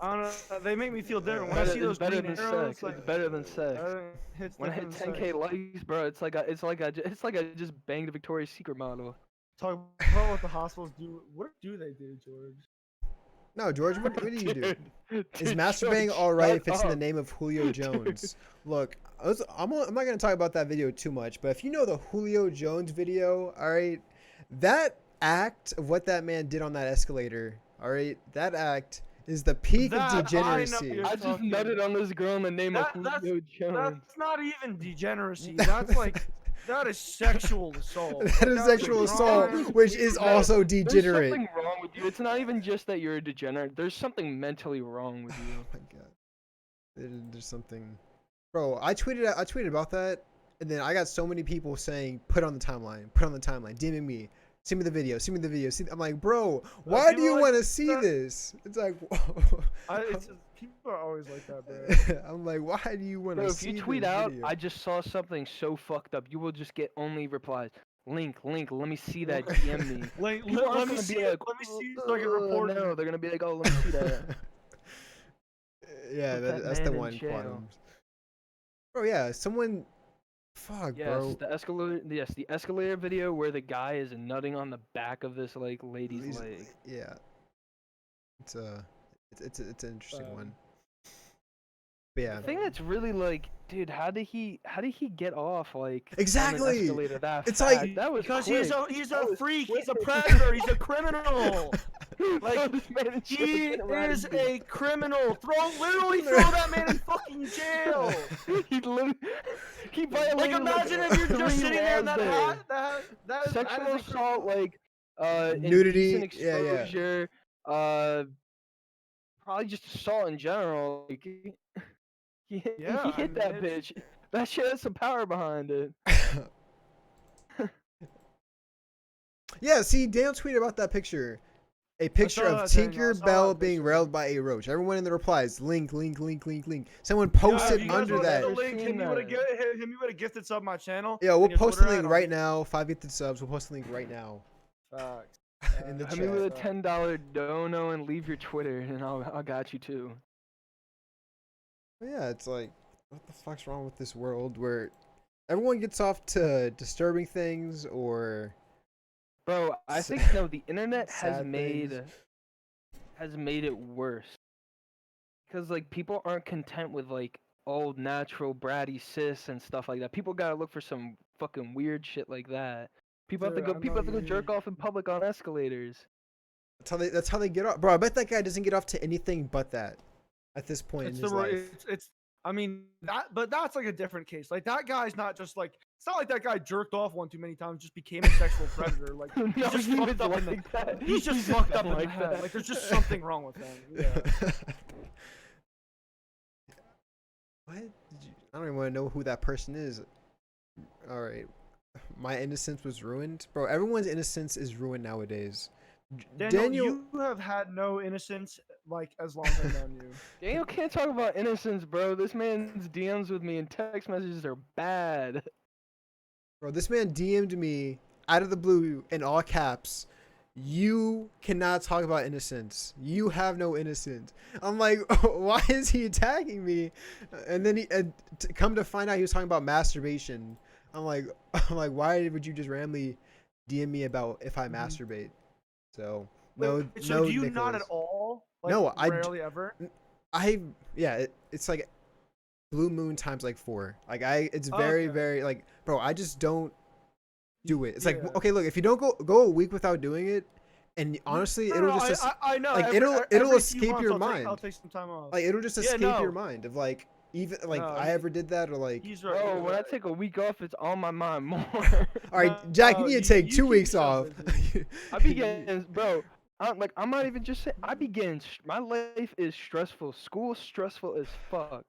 I don't know. They make me feel different. When I Better, see it's those better green than arrows, sex. like It's better than sex. hits When I hit different than 10K sex. likes, bro, it's like I just banged a Victoria's Secret model. Talk about what the hospitals do. What do they do, George? No, George. What do you do? Dude, Is dude, masturbating George, all right shut if it's in the up. name of Julio Jones? Look, I'm not going to talk about that video too much, but if you know the Julio Jones video, all right, that act of what that man did on that escalator, all right, that act is the peak That, I of know degeneracy. you're I just talking nutted about. on this girl in the name of That's Julio Jones. not even degeneracy. That's like that is sexual assault. That is That's sexual a assault, crime. which is also There's degenerate. something wrong with you. It's not even just that you're a degenerate. There's something mentally wrong with you. Oh my god, there's something, bro. I tweeted about that, and then I got so many people saying, "Put it on the timeline, DMing me, send me the video, I'm like, bro, why do people you like want to see that. this? It's like, People are always like that, bro. I'm like, why do you want Bro, to if see you tweet this out, video? I just saw something so fucked up, you will just get only replies. Link, let me see that. Okay. DM me. Like, People aren't let me gonna see be it. like, Let me see so I can report. No, they're gonna be like, oh, let me see that. Yeah, Put that that's the man in one jail. quantum. Bro, yeah, someone. Fuck, Yes, bro. the escalator. Yes, the escalator video where the guy is nutting on the back of this like lady's These- leg. Yeah, it's a, it's an interesting one. Um, But The yeah, thing that's really like, dude, how did he get off like on an exactly. escalator that It's fast? like That was because quick. he's That a was freak. He's a quick. predator. He's a criminal. Bro, Like, this man is He shaking around is his beard. a criminal. Literally throw that man in fucking jail. He literally he Like, violated imagine if you're three just sitting there in laws that there. hat. That is Sexual a assault, criminal. like Nudity, indecent yeah, yeah. exposure, probably just assault in general. Like he Yeah, he I hit mean, that bitch. That shit has some power behind it. Yeah, see, Daniel tweeted about that picture. A picture saw of that, Daniel. I Tinker saw Bell that being picture. railed by a roach. Everyone in the replies, link, link, link, link, link. Someone Yo, posted if you guys under want that. the Never link, hit seen me with a that. hit me with a gifted sub my channel. Yeah, we'll and your post the Twitter link ad, right now. 5 gifted subs. We'll post the link right now Facts. in the Hit me with a chat. $10 dono and leave your Twitter, and I got you too. But yeah, it's like, what the fuck's wrong with this world where everyone gets off to disturbing things or Bro, I think no, the internet sad things. has made it worse. Cause like people aren't content with like old natural bratty cis and stuff like that. People gotta look for some fucking weird shit like that. People have to Dude, go. I know People have to what go you jerk mean. off in public on escalators. That's how they get off. Bro, I bet that guy doesn't get off to anything but that at this point It's in the his life. it's I mean but that's like a different case. Like that guy's not just like it's not like that guy jerked off one too many times, just became a sexual predator. Like No, he's just he was fucked up in the like that. he's just He's fucked up been in the like head. that. Like there's just something wrong with him. Yeah. What? I don't even want to know who that person is. All right. My innocence was ruined. Bro, everyone's innocence is ruined nowadays. Daniel, you have had no innocence like as long as I've known you. Daniel can't talk about innocence, bro. This man's DMs with me and text messages are bad. Bro, this man DM'd me out of the blue in all caps. You cannot talk about innocence. You have no innocence. I'm like, why is he attacking me? And then come to find out he was talking about masturbation. I'm like, why would you just randomly DM me about if I masturbate? So no, Wait, so no, do you Nicholas. not at all? Like, No, rarely ever. It's like blue moon times like 4. Like it's Oh, very, okay. very like, bro. I just don't do it. It's Yeah. like, okay, look, if you don't go a week without doing it, and honestly, No, it'll no, just I know. like every it'll few escape months your I'll mind. I'll take some time off. Like it'll just Yeah, escape your no. mind of like even like No, I ever did that or like. He's right. Bro, he's when I right. take a week off, it's on my mind more. All right, Jack, you No, need to take you 2 keep weeks yourself off. busy. I be getting, bro. I'm not even just saying. I be getting. My life is stressful. School's stressful as fuck.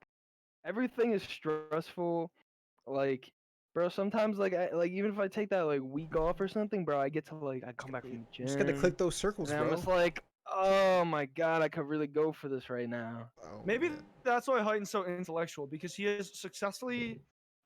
Everything is stressful. Like, bro, sometimes like even if I take that like week off or something, bro, I get to like I come back from the You just gotta click gym, those circles, and I'm bro. just like, oh my god, I could really go for this right now. Oh, Maybe man. that's why Heighten's so intellectual because he has successfully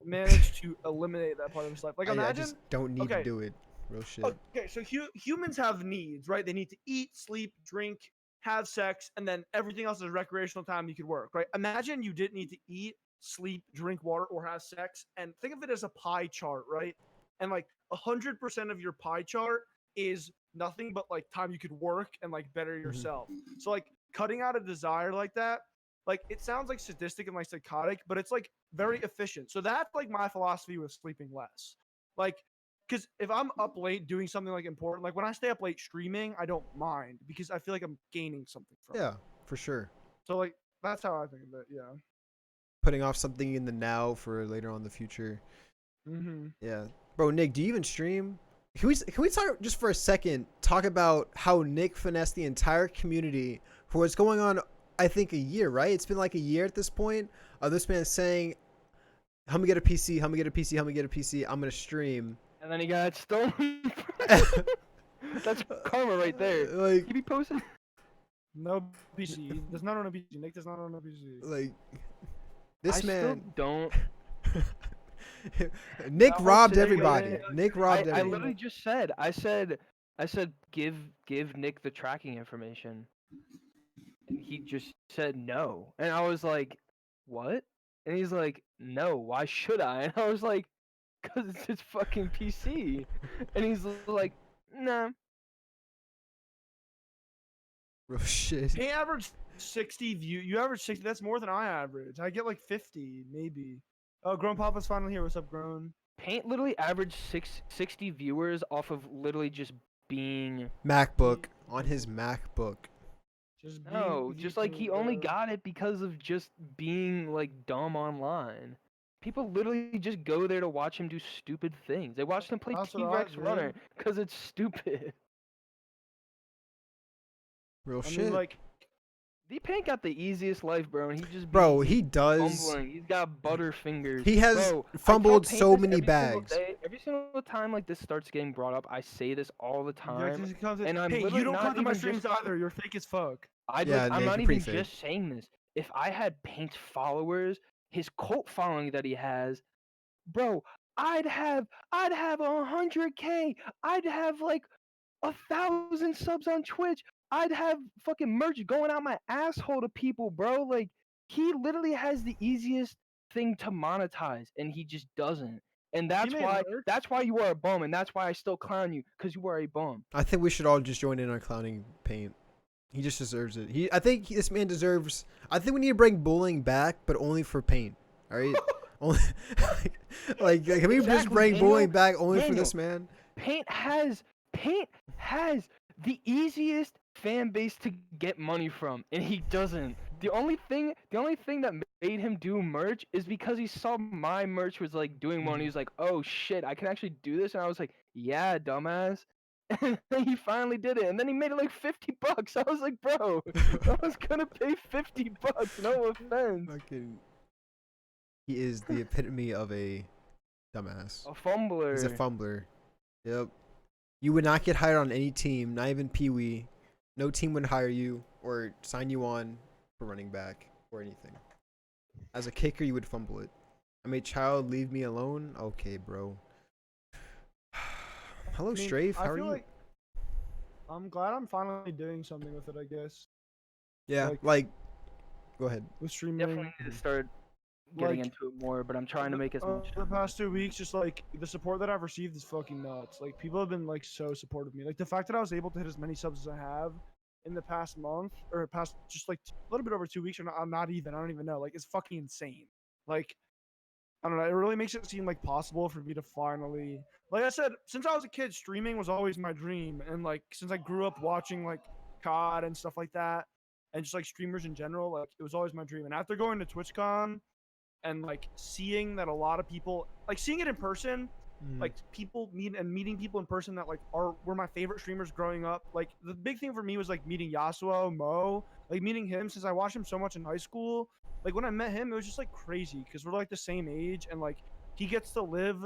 managed to eliminate that part of his life. Like, I imagine. just don't need to Okay. do it. Real shit. Okay, so humans have needs, right? They need to eat, sleep, drink, have sex, and then everything else is recreational time you could work, right? Imagine you didn't need to eat, sleep, drink water, or have sex, and think of it as a pie chart, right? And like 100% of your pie chart is nothing but like time you could work and like better yourself. So like cutting out a desire like that, like it sounds like sadistic and like psychotic, but it's like very efficient. So that's like my philosophy with sleeping less. Like because if I'm up late doing something like important, like when I stay up late streaming, I don't mind because I feel like I'm gaining something from it. Yeah, for sure. So like that's how I think of it. Yeah. Putting off something in the now for later on in the future. Mm-hmm. Yeah, bro. Nick, do you even stream? Can we talk just for a second? Talk about how Nick finessed the entire community for what's going on. I think a year, right? It's been like a year at this point of this man saying, "I'm gonna get a PC. I'm gonna get a PC. I'm gonna get a PC. I'm gonna stream." And then he got stolen. That's karma right there. Like, He be posting. No PC. He does not own a PC. Nick does not own a PC. like this I man. still don't. Nick That whole robbed shit, everybody. yeah. Nick robbed I everybody. literally just said. I said give Nick the tracking information. And he just said no, and I was like, what? And he's like, no, why should I? And I was like, because it's his fucking PC. And he's like, nah. Real shit. He averaged 60 view. You average 60. That's more than I average. I get like 50, maybe. Oh, Grown Papa's finally here. What's up, Grown? Paint literally averaged 60 viewers off of literally just being MacBook on his MacBook. Just no, being just like he viewed, only bro. got it because of just being like dumb online. People literally just go there to watch him do stupid things. They watch him play That's what I T-Rex Runner did. because it's stupid. Real I mean, shit. like, D-Paint got the easiest life, bro, and he just be Bro, he does. fumbling. He's got butter fingers. He has Bro, I tell fumbled Paint so this many every single bags. day. Every single time like this starts getting brought up, I say this all the time, and I'm hey, you literally don't come not to my even streams just. either. You're fake as fuck. Yeah, I'm Nick, not you're pretty even fake. just saying this. If I had Paint's followers, his cult following that he has, bro, I'd have 100K. I'd have like 1,000 subs on Twitch. I'd have fucking merch going out my asshole to people, bro. Like he literally has the easiest thing to monetize, and he just doesn't. And He made merch. that's why you are a bum, and that's why I still clown you, because you are a bum. I think we should all just join in on clowning Paint. He just deserves it. I think this man deserves. I think we need to bring bullying back, but only for Paint. All right. Only, can we just Exactly, bring Daniel. bullying back only for Daniel. this man? Paint has the easiest fan base to get money from, and he doesn't. The only thing that made him do merch is because he saw my merch was like doing well, and he was like, "Oh shit, I can actually do this." And I was like, "Yeah, dumbass." And then he finally did it, and then he made it like $50. I was like, "Bro, I was gonna pay $50. No offense." Fucking. He is the epitome of a dumbass. A fumbler. He's a fumbler. Yep. You would not get hired on any team, not even Pee Wee. No team would hire you or sign you on for running back or anything. As a kicker, you would fumble it. I'm a child, leave me alone. Okay, bro. Hello, I mean, Strafe. How I are feel you? like I'm glad I'm finally doing something with it. I guess Yeah, like- go ahead. with streaming. Definitely need to start getting into it more, but I'm trying to make as much. The past 2 weeks, just like the support that I've received is fucking nuts. Like people have been like so supportive of me. Like the fact that I was able to hit as many subs as I have in the past month or past just like a little bit over 2 weeks, or not, I'm not even. I don't even know. Like it's fucking insane. Like I don't know. It really makes it seem like possible for me to finally, like I said, since I was a kid, streaming was always my dream, and like since I grew up watching like COD and stuff like that, and just like streamers in general, like it was always my dream. And after going to TwitchCon and like seeing that a lot of people like seeing it in person, like people meeting people in person that like were my favorite streamers growing up. Like the big thing for me was like meeting Yasuo, Mo, like meeting him since I watched him so much in high school. Like when I met him, it was just like crazy because we're like the same age, and like he gets to live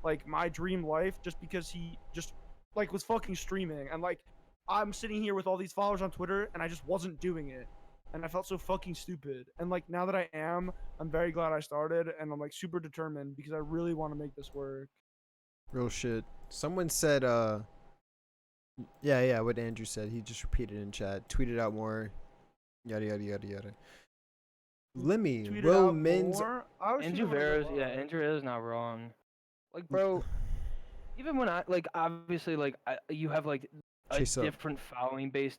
like my dream life just because he just like was fucking streaming, and like I'm sitting here with all these followers on Twitter and I just wasn't doing it. And I felt so fucking stupid. And like now that I am, I'm very glad I started, and I'm like super determined because I really want to make this work. Real shit. Someone said, yeah, what Andrew said. He just repeated in chat. Tweeted out more. Yada, yada, yada, yada. Lemmy, Tweeted Will out Mins. more. I was Andrew tweeting when I go Vera's, yeah, live. Andrew Vera's not wrong. Like, bro, even when I like, obviously, like, you have like a Chase up. different following base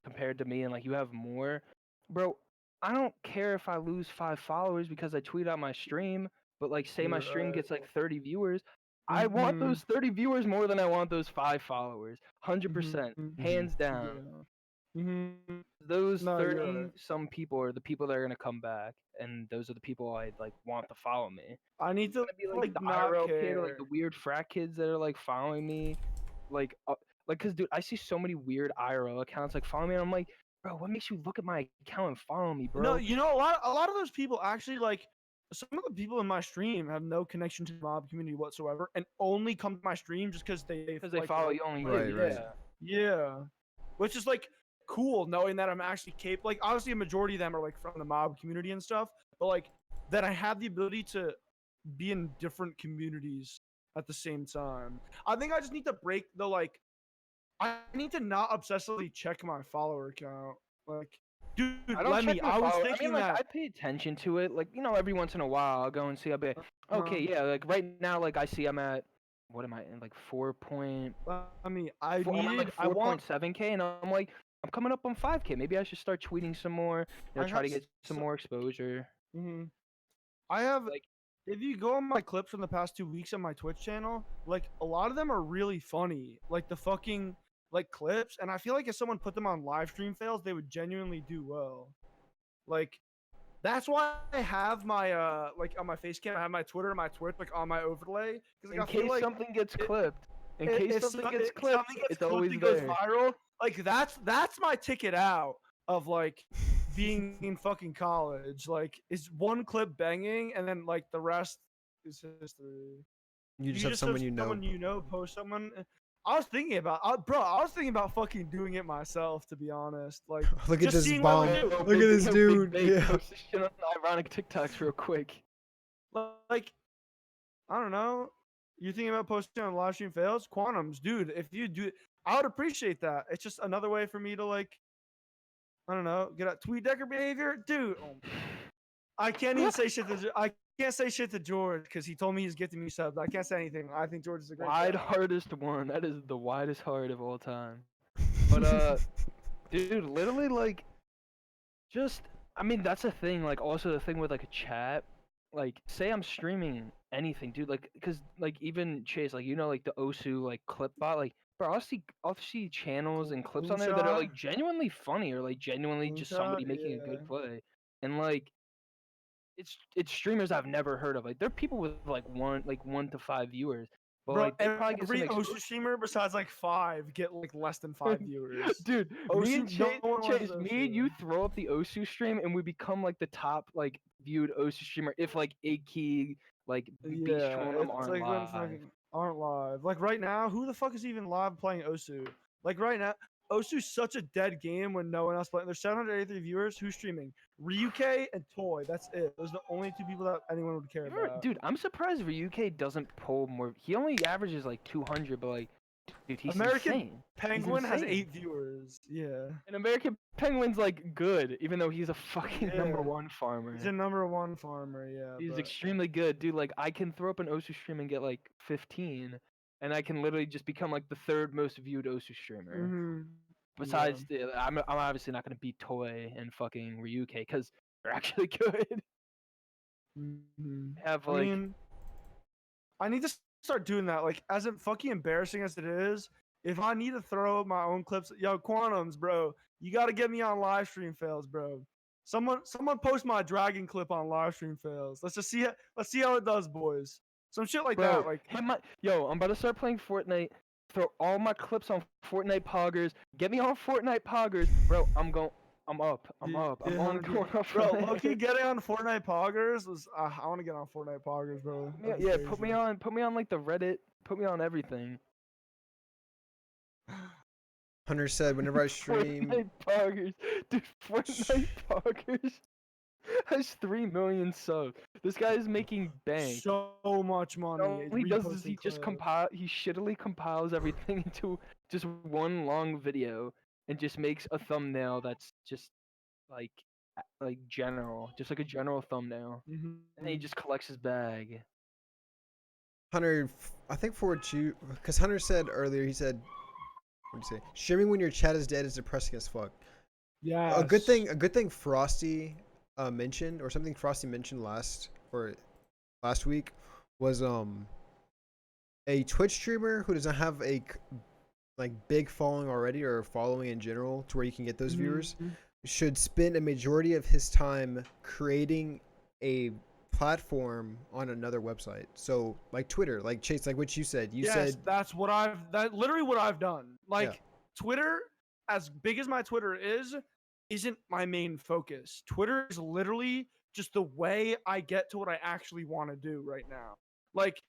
compared to me, and like you have more, bro. I don't care if I lose 5 followers because I tweet out my stream, but like, say my stream gets like 30 viewers. I want Mhm. those 30 viewers more than I want those 5 followers. 100%, Mhm. hands down. Yeah. Mhm. Those No, you're 30 right. some people are the people that are gonna come back, and those are the people I like want to follow me. I need to Gonna be like the not IRL kid or like care. the weird frat kids that are like following me, like, cause dude, I see so many weird IRL accounts like follow me, and I'm like, bro, what makes you look at my account and follow me, bro? No, you know a lot of those people actually like some of the people in my stream have no connection to the mob community whatsoever and only come to my stream just because they Because they like follow you only. Right, you, right. yeah. Yeah, which is like cool knowing that I'm actually capable. Like obviously a majority of them are like from the mob community and stuff, but like that I have the ability to be in different communities at the same time. I think I just need to break the like. I need to not obsessively check my follower count. Like Dude, I don't let check me. my I was follow. I thinking mean, like that. I pay attention to it. Like every once in a while, I'll go and see. I'll be like, Uh, okay, yeah. Like right now, like I see I'm at what am I in like 4.4? I mean, I I'm at needed. like 4.7K, and I'm like I'm coming up on 5K. Maybe I should start tweeting some more. I Try have. to get some more exposure. Mhm. I have. Like If you go on my clips from the past 2 weeks on my Twitch channel, like a lot of them are really funny. Like the fucking like clips, and I feel like if someone put them on live stream fails, they would genuinely do well. Like that's why I have my like on my face cam, I have my Twitter and my Twitch like on my overlay because in like I feel case like something gets it, clipped. In case if, something gets if clipped, something gets it's clipped always and goes there. viral, like that's my ticket out of like being in fucking college. Like is one clip banging and then like the rest is history. You just You have just have someone you know. someone you know post someone. I was thinking about, bro. I was thinking about fucking doing it myself, to be honest. Like, Look at just this seeing what it bomb. would do. Look at this dude. Big Yeah. post this shit on ironic TikToks real quick. Like, I don't know. You thinking about posting on live stream fails? Quantums, dude. If you do, I would appreciate that. It's just another way for me to like, I don't know, get at tweet decker behavior, dude. I can't even say shit to. I can't say shit to George because he told me he's gifting me subs. I can't say anything. I think George is a great Wide guy. hardest one. That is the widest heart of all time. But dude, literally like just I mean that's the thing. Like also the thing with like a chat. Like say I'm streaming anything, dude. Like because like even Chase, like like the Osu like clip bot, like bro, I'll see channels and clips on there that are Moonshot, like genuinely funny or like genuinely just moonshot, somebody making a yeah. good play, and like it's streamers I've never heard of. Like there are people with like 1 to 5 viewers, but Bro, like they probably get some every exposure. Osu streamer besides like 5 get like less than 5 viewers. Dude, me and Osu, no one watches Chase, me and Osu. you throw up the Osu stream and we become like the top like viewed Osu streamer if like Iggy, like Beast Yeah, Troll and them it's aren't like when live. fucking aren't live. Like right now, who the fuck is even live playing Osu? Like right now, Osu's such a dead game when no one else playing. There's 783 viewers. Who's streaming? Ryuke and Toy. That's it. Those are the only two people that anyone would care about. Dude, I'm surprised UK doesn't pull more. He only averages like 200, but like, dude, he's American insane. He's Penguin has insane. 8 viewers. Yeah. And American Penguin's like good, even though he's a fucking Yeah. number one He's farmer. a number one farmer, yeah. He's But extremely good, dude. Like I can throw up an Osu stream and get like 15, and I can literally just become like the third most viewed Osu streamer. mhm. Yeah. Besides, I'm obviously not gonna beat Toy and fucking Ryuke because they're actually good. Have I like, mean, I need to start doing that. Like, as fucking embarrassing as it is, if I need to throw my own clips, yo, Quantums, bro, you got to get me on live stream fails, bro. Someone post my dragon clip on live stream fails. Let's just see it. Let's see how it does, boys. Some shit like bro, that. Like, yo, I'm about to start playing Fortnite. Throw all my clips on Fortnite Poggers. Get me on Fortnite Poggers, bro. I'm up. I'm up. I'm only going up bro. from Loki there. getting on Fortnite Poggers was. I want to get on Fortnite Poggers, bro. That'd be Yeah, crazy. put me on like the Reddit. Put me on everything. Hunter said, whenever I stream, Fortnite Poggers, dude. Fortnite Poggers has 3 million subs. This guy is making bank. So much money. All he does is Reposting clips. he shittily compiles everything into just one long video and just makes a thumbnail that's just like general, just like a general thumbnail, and then he just collects his bag. Hunter, I think for you, because Hunter said earlier, he said, what did he say? Streaming when your chat is dead is depressing as fuck. Yeah. A good thing Frosty mentioned, or something Frosty mentioned last week, was a Twitch streamer who doesn't have a like big following already or following in general to where you can get those viewers should spend a majority of his time creating a platform on another website. So like Twitter, like Chase, like what you said. You said that's what literally what I've done. Like Twitter, as big as my Twitter isn't my main focus. Twitter is literally just the way I get to what I actually want to do right now. Like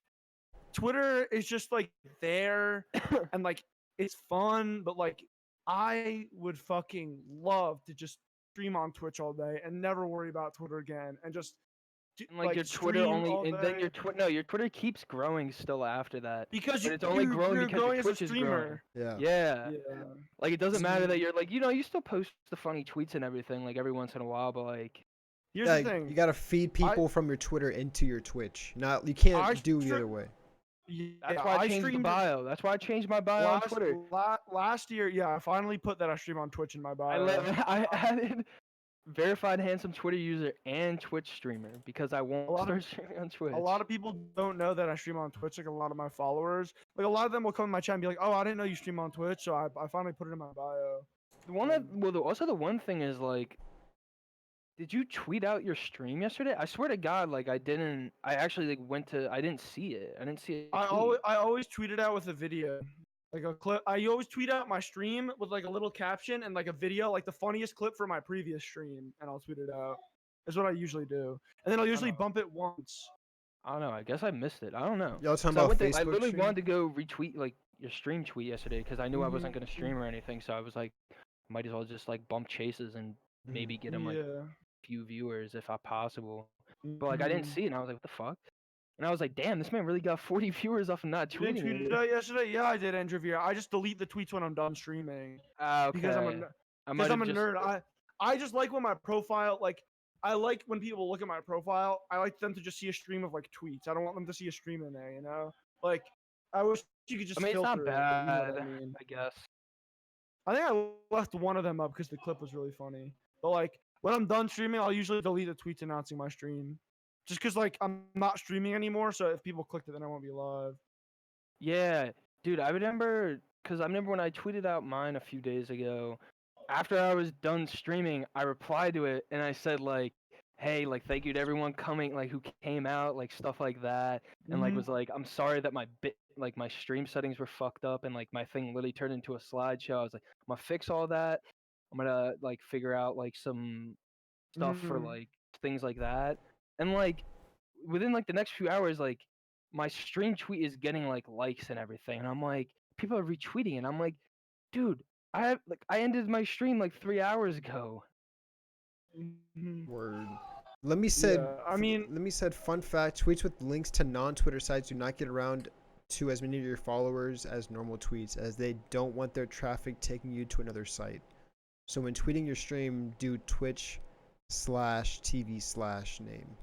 Twitter is just like there and like it's fun, but like I would fucking love to just stream on Twitch all day and never worry about Twitter again and just And like your Twitter stream only, all and then day. your Twitter keeps growing still after that. Because But it's only growing you're because your going as a Twitch is growing. streamer. Yeah. Yeah. Yeah. Like it doesn't matter See, that you're like, you still post the funny tweets and everything like every once in a while, but like here's Yeah, the thing. you gotta feed I people from your Twitter into your Twitch. Not you I can't do the stri- other way. that's yeah, why I I changed the streamed bio. That's why I changed my bio on Twitter. last year. Yeah, I finally put that I stream on Twitch in my bio. I added verified handsome Twitter user and Twitch streamer because I won't A lot of start streaming on Twitch. a lot of people don't know that I stream on Twitch. Like a lot of my followers, like a lot of them will come in my chat and be like, "Oh, I didn't know you stream on Twitch," so I finally put it in my bio. The one that also the one thing is like, did you tweet out your stream yesterday? I swear to God, like I didn't. I actually like I didn't see it. I didn't see a tweet. I always tweet it out with a video, like a clip. I always tweet out my stream with like a little caption and like a video, like the funniest clip from my previous stream, and I'll tweet it out. That's what I usually do, and then I'll usually know. bump it once. I don't know. I guess I missed it. I don't know. Y'all talking 'Cause about I Facebook literally stream? wanted to go retweet like your stream tweet yesterday because I knew I wasn't gonna stream or anything. So I was like, might as well just like bump Chases and maybe get him like Yeah. few viewers if possible. But like I didn't see it, and I was like, what the fuck? And I was like, damn, this man really got 40 viewers off of not You didn't tweeting tweet it. it out yesterday? Yeah, I did, Andrew Vera. I just delete the tweets when I'm done streaming Ah, okay. because I'm I might have a just. nerd. I just like when my profile I like when people look at my profile. I like them to just see a stream of like tweets. I don't want them to see a stream in there. You know, like I wish you could just. I mean, it's not filter it, but you know bad. what I mean. I guess. I think I left one of them up because the clip was really funny. But like when I'm done streaming, I'll usually delete the tweets announcing my stream, just because like I'm not streaming anymore. So if people clicked it, then I won't be live. Yeah, dude, I remember because I remember when I tweeted out mine a few days ago. After I was done streaming, I replied to it and I said like, "Hey, like thank you to everyone coming, like who came out, like stuff like that." And like was like, "I'm sorry that my stream settings were fucked up and like my thing literally turned into a slideshow." I was like, "I'm gonna fix all that. I'm gonna like figure out like some stuff for like things like that." And like within like the next few hours, like my stream tweet is getting like likes and everything, and I'm like, people are retweeting, and I'm like, dude, I ended my stream like 3 hours ago. Word. Let me said. Yeah, I mean, Let me said. Fun fact: tweets with links to non-Twitter sites do not get around to as many of your followers as normal tweets, as they don't want their traffic taking you to another site. So when tweeting your stream, do Twitch/TV/name.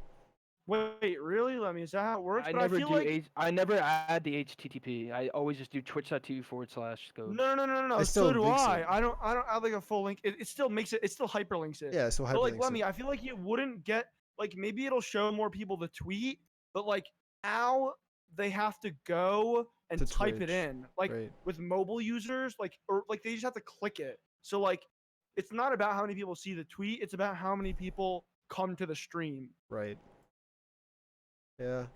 wait, really? Let me. Is that how it works? I But never I feel do like I never add the HTTP. I always just do twitch.tv/scope. no. It still So do links I. it. I don't add like a full link. It still makes it. It still hyperlinks it. Yeah, so But like, hyperlinks let me. it. I feel like you wouldn't get like maybe it'll show more people the tweet, but like now they have to go and To type Twitch, it in. Like right. with mobile users, like or like they just have to click it. So like, it's not about how many people see the tweet. It's about how many people come to the stream. Right. Yeah.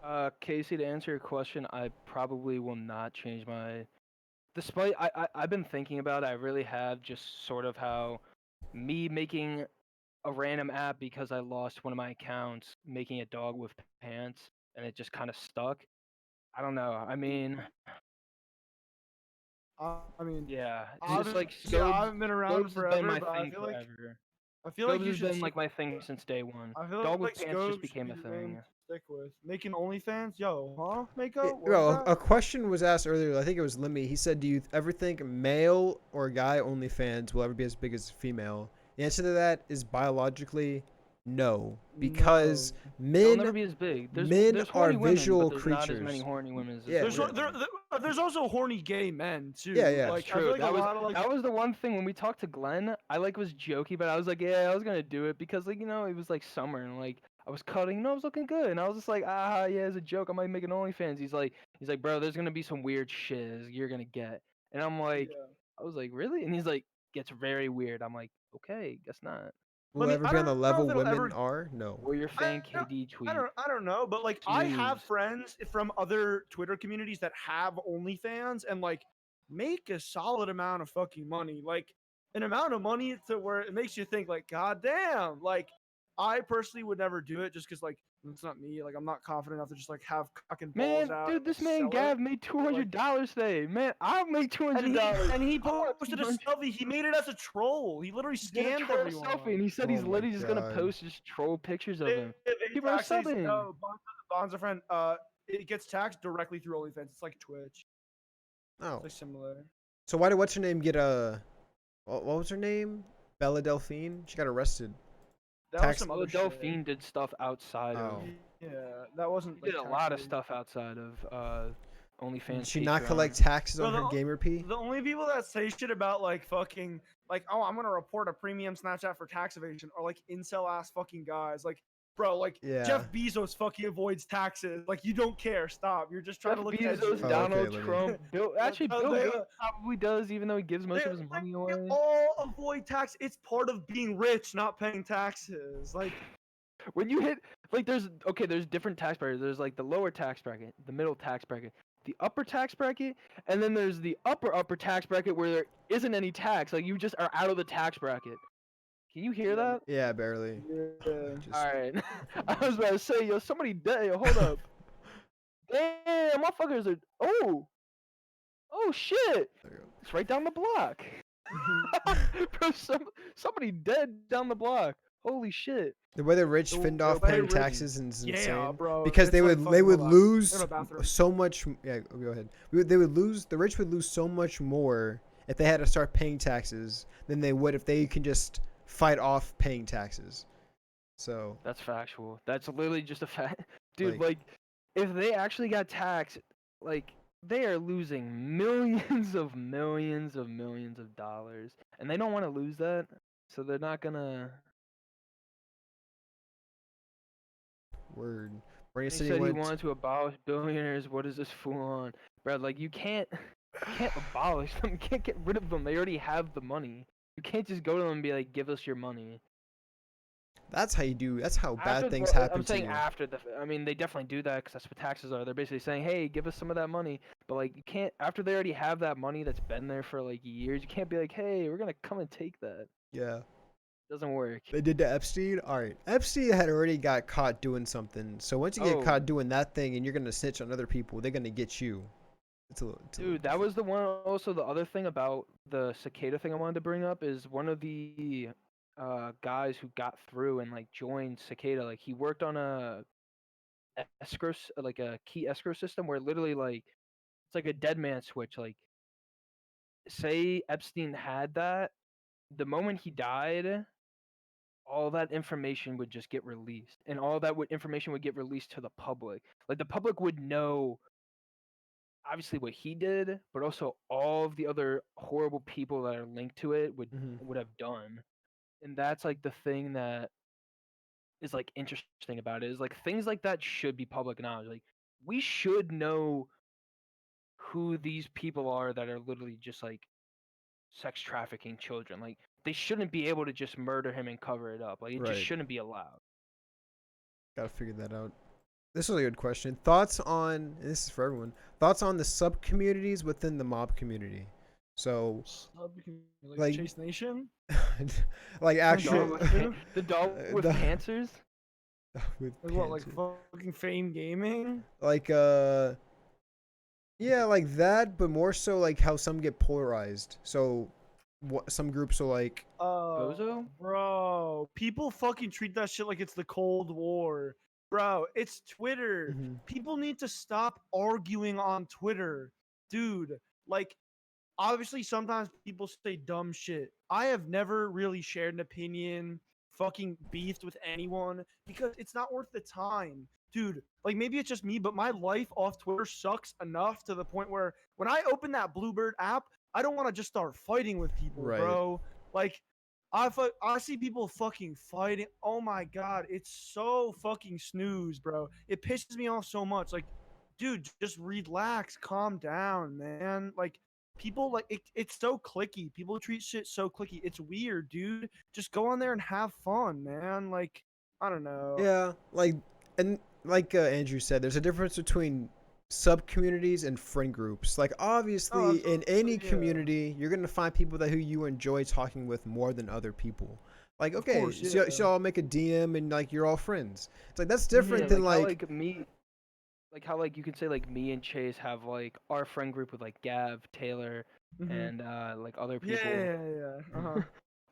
Casey, to answer your question, I probably will not change my. Despite I've been thinking about it, I really have just sort of how me making a random app because I lost one of my accounts, making a dog with pants, and it just kind of stuck. I don't know. I mean, I mean, yeah, it's I've just been, like yeah, I haven't been around Scobes has been forever, my but I thing feel like forever. you Scobes should has been like my thing since day one. I feel Dog like with pants just Scobes became a should be the name thing. to stick with. Making OnlyFans, yo, huh? Mako? What Bro, is a that? question was asked earlier. I think it was Lemmy. He said, "Do you ever think male or guy OnlyFans will ever be as big as female?" The answer to that is biologically no, because They'll never men be as big. men there's are horny women, visual but there's not as many creatures. horny women as Yeah. women. There's also horny gay men too. Yeah, yeah. Like It's I feel true. like That a was lot of like that was the one thing when we talked to Glenn. I like was jokey, but I was like, yeah, I was gonna do it because like it was like summer and like I was cutting, I was looking good, and I was just like, yeah, as a joke, I might make an OnlyFans. He's like, bro, there's gonna be some weird shit you're gonna get, and I'm like, yeah. I was like, really? And he's like, gets very weird. I'm like, okay, guess not. Will I ever be on the don't know level if it'll women ever are? No. Or your I fan don't- KD tweet. I don't know, but like I have Jeez. friends from other Twitter communities that have OnlyFans and like make a solid amount of fucking money. Like an amount of money to where it makes you think like, God damn. Like I personally would never do it just because like it's not me. Like I'm not confident enough to just like have cock and balls Man, out. dude, and this man sell Gav it. made $200 today. Man, I'll make $200. And he I want posted a 200. selfie. He made it as a troll. He literally Did a scammed troll everyone. selfie, and he said he's Oh my literally just gonna God. post just troll pictures of They, him. they People are taxes. subbing. No, Bonds a friend. It gets taxed directly through OnlyFans. It's like Twitch. Oh, It's like similar. so why did what's her name get a? What was her name? Bella Delphine. She got arrested. That was Tax- some Well, other shit. Delphine did stuff outside of. Oh, Yeah, that wasn't He like did a lot of taxation. stuff outside of did OnlyFans. she not Patreon. collect taxes Bro, on her gamer P? the only people that say shit about like fucking like, oh, I'm gonna report a premium Snapchat for tax evasion are like incel ass fucking guys. Like, bro, like Yeah. Jeff Bezos fucking avoids taxes. Like, you don't care. Stop. You're just trying Jeff to look Bezos, edgy. Oh, Donald okay, let me- Trump, Bill. Actually, Uh, Bill they, Gates uh, probably does, even though he gives most of his money they away. all avoid tax. It's part of being rich, not paying taxes. Like, When you hit like there's different tax brackets. There's like the lower tax bracket, the middle tax bracket, the upper tax bracket, and then there's the upper tax bracket where there isn't any tax. Like you just are out of the tax bracket. Can you hear that? Yeah, barely. yeah. Just All right. I was about to say, yo, somebody dead. Yo, hold up. Damn, motherfuckers are. Oh shit. there you It's right down the block. Bro, somebody dead down the block. Holy shit. The way the rich The fend way off the paying rich- taxes is Yeah, insane. bro. Because it's like they fucking would hold on. Go lose to the bathroom. so much. Yeah, go ahead. They would lose. The rich would lose so much more if they had to start paying taxes than they would if they can just fight off paying taxes. So That's factual. That's literally just a fact. Dude, Like- like, if they actually got taxed, like, they are losing millions of dollars. And they don't want to lose that. So they're not gonna. word. Bernie He said he said he went. wanted to abolish billionaires. What is this fool on? Bro, like, you can't abolish them. You can't get rid of them. They already have the money. You can't just go to them and be like, give us your money. That's how you do. That's how bad After things well, happen I'm to saying you. after the. I mean, they definitely do that because that's what taxes are. They're basically saying, "Hey, give us some of that money." But like, you can't after they already have that money that's been there for like years. You can't be like, "Hey, we're gonna come and take that." Yeah. Doesn't work. They did to Epstein. All right. Epstein had already got caught doing something. So once you get Oh. caught doing that thing and you're gonna snitch on other people, they're gonna get you. It's a little Dude, that was the one. Also, the other thing about the cicada thing I wanted to bring up is one of the guys who got through and like joined cicada. Like he worked on a like a key escrow system where literally like it's like a dead man switch. Like say Epstein had that, the moment he died, all that information would just get released, and all that information would get released to the public. Like the public would know obviously what he did, but also all of the other horrible people that are linked to it would have done. And that's like the thing that is like interesting about it is like things like that should be public knowledge. Like we should know who these people are that are literally just like sex trafficking children. Like they shouldn't be able to just murder him and cover it up. Like it just Right. shouldn't be allowed. Gotta figure that out. This is a good question. Thoughts on, and this is for everyone, thoughts on the sub communities within the mob community. So, like- Chase Nation. like actual. The dog with the- cancers. with Like what, like cancer. fucking Fame Gaming? Like, yeah, like that, but more so like how some get polarized. So, what some groups are like, Bozo? Bro, people fucking treat that shit like it's the Cold War. Bro, it's Twitter. mhm, People need to stop arguing on Twitter. Dude, like, obviously sometimes people say dumb shit. I have never really shared an opinion, fucking beefed with anyone because it's not worth the time. Dude, like maybe it's just me, but my life off Twitter sucks enough to the point where when I open that Bluebird app, I don't want to just start fighting with people, Right. bro. Like I see people fucking fighting. Oh my god, it's so fucking snooze, bro. It pisses me off so much. Like, dude, just relax, calm down, man. Like people like it's so clicky. People treat shit so clicky. It's weird, dude. Just go on there and have fun, man. Like, I don't know. yeah, like, and like Andrew said, there's a difference between sub communities and friend groups. Like, obviously, in any absolutely, yeah. community, you're gonna find people that who you enjoy talking with more than other people. Like, Of okay, course, so, yeah. so I'll make a DM and like you're all friends. It's like that's Yeah, different than how, like, me, like how like you could say like me and Chase have like our friend group with like Gav, Taylor, Mhm. and like other Yeah, people. yeah. Uh-huh.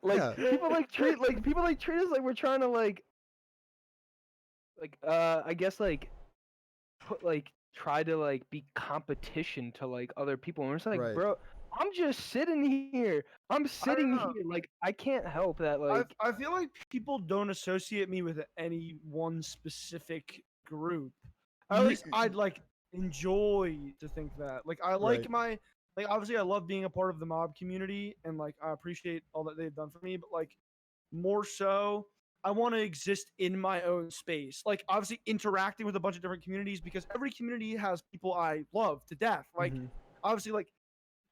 Like Yeah. people like treat us like we're trying to like I guess like put like try to like be competition to like other people, and it's like, Right. bro, I'm just sitting here. I'm I don't sitting know. here. Like I can't help that. I Like I feel like people don't associate me with any one specific group. Or at Ye- least I'd like enjoy to think that. Like I Right. like my like obviously I love being a part of the mob community and like I appreciate all that they've done for me, but like more so I want to exist in my own space. Like obviously interacting with a bunch of different communities because every community has people I love to death. Like Mhm. obviously like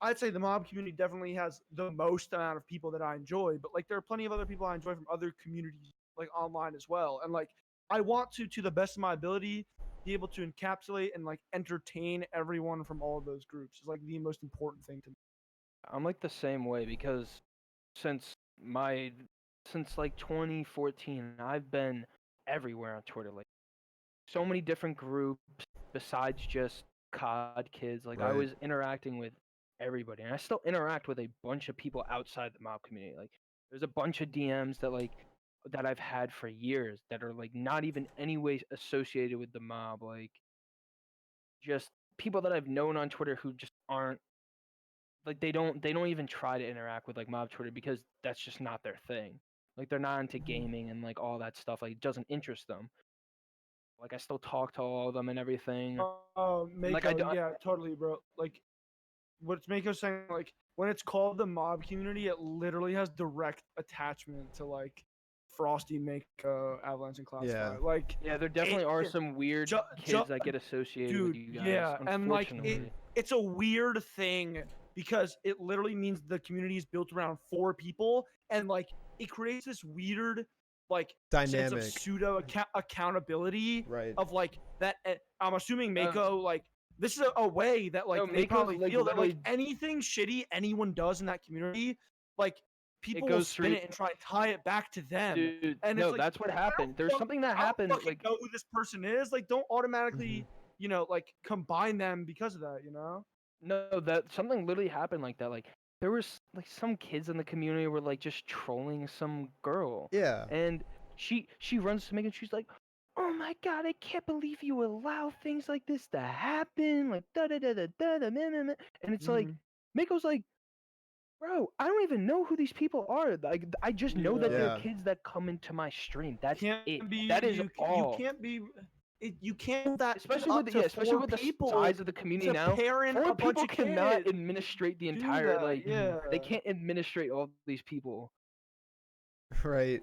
I'd say the mob community definitely has the most amount of people that I enjoy, but like there are plenty of other people I enjoy from other communities like online as well. And like I want to the best of my ability be able to encapsulate and like entertain everyone from all of those groups is like the most important thing to me. I'm like the same way because since my since like 2014, I've been everywhere on Twitter. Like so many different groups besides just COD kids. Like I Right. was interacting with everybody, and I still interact with a bunch of people outside the mob community. Like there's a bunch of DMs that I've had for years that are like not even any way associated with the mob. Like just people that I've known on Twitter who just aren't like they don't even try to interact with like mob Twitter because that's just not their thing. Like they're not into gaming and like all that stuff. Like it doesn't interest them. Like I still talk to all of them and everything. And like I Mako, don't. yeah, totally, bro. Like what's Mako saying, like when it's called the mob community, it literally has direct attachment to like Frosty, Mako, Avalanche, and Yeah. Cloudspire. Like Yeah, there definitely are it, some weird ju- ju- kids that get associated with dude, you guys, yeah, and like unfortunately. it's a weird thing because it literally means the community is built around 4 people, and like it creates this weird like sense of Dynamic. pseudo accountability Right. of like that. I'm assuming Uh, Mako like this is a way that no, like they Mako's probably like feel that like literally, anything shitty anyone does in that community, like it people will goes spin through. it and try and tie it back to them, Dude, and it's no, like that's what I don't happened. There's something that I don't happened. fucking Like, know who this person is. Like, don't Mhm. automatically, like combine them because of that. You know? no, that something literally happened like that. Like, there was like some kids in the community were like just trolling some girl, Yeah. and she runs to Megan. And she's like, "Oh my god, I can't believe you allow things like this to happen!" Like da da da da da da, meh, meh, meh. And it's like, Mm-hmm. Mako's like, bro, I don't even know who these people are. Like, I just know that Yeah. they're Yeah. kids that come into my stream. That's Can't it. be That is you all. can't be you can't put that Especially up with to especially four with the people size of the community to now. parent Four a bunch people of cannot kids. administrate the Do entire that, like. Mhm. They yeah. can't administrate all these people. Right.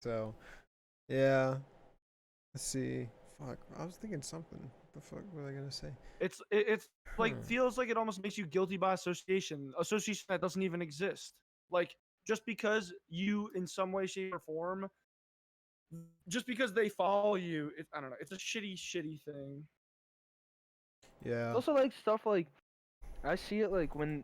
So, yeah. Let's see. Fuck. I was thinking something. What the fuck was I gonna say? It's like Huh. feels like it almost makes you guilty by association that doesn't even exist. Like just because you in some way, shape, or form, just because they follow you, I don't know. It's a shitty thing. Yeah. Also, like stuff like I see it like when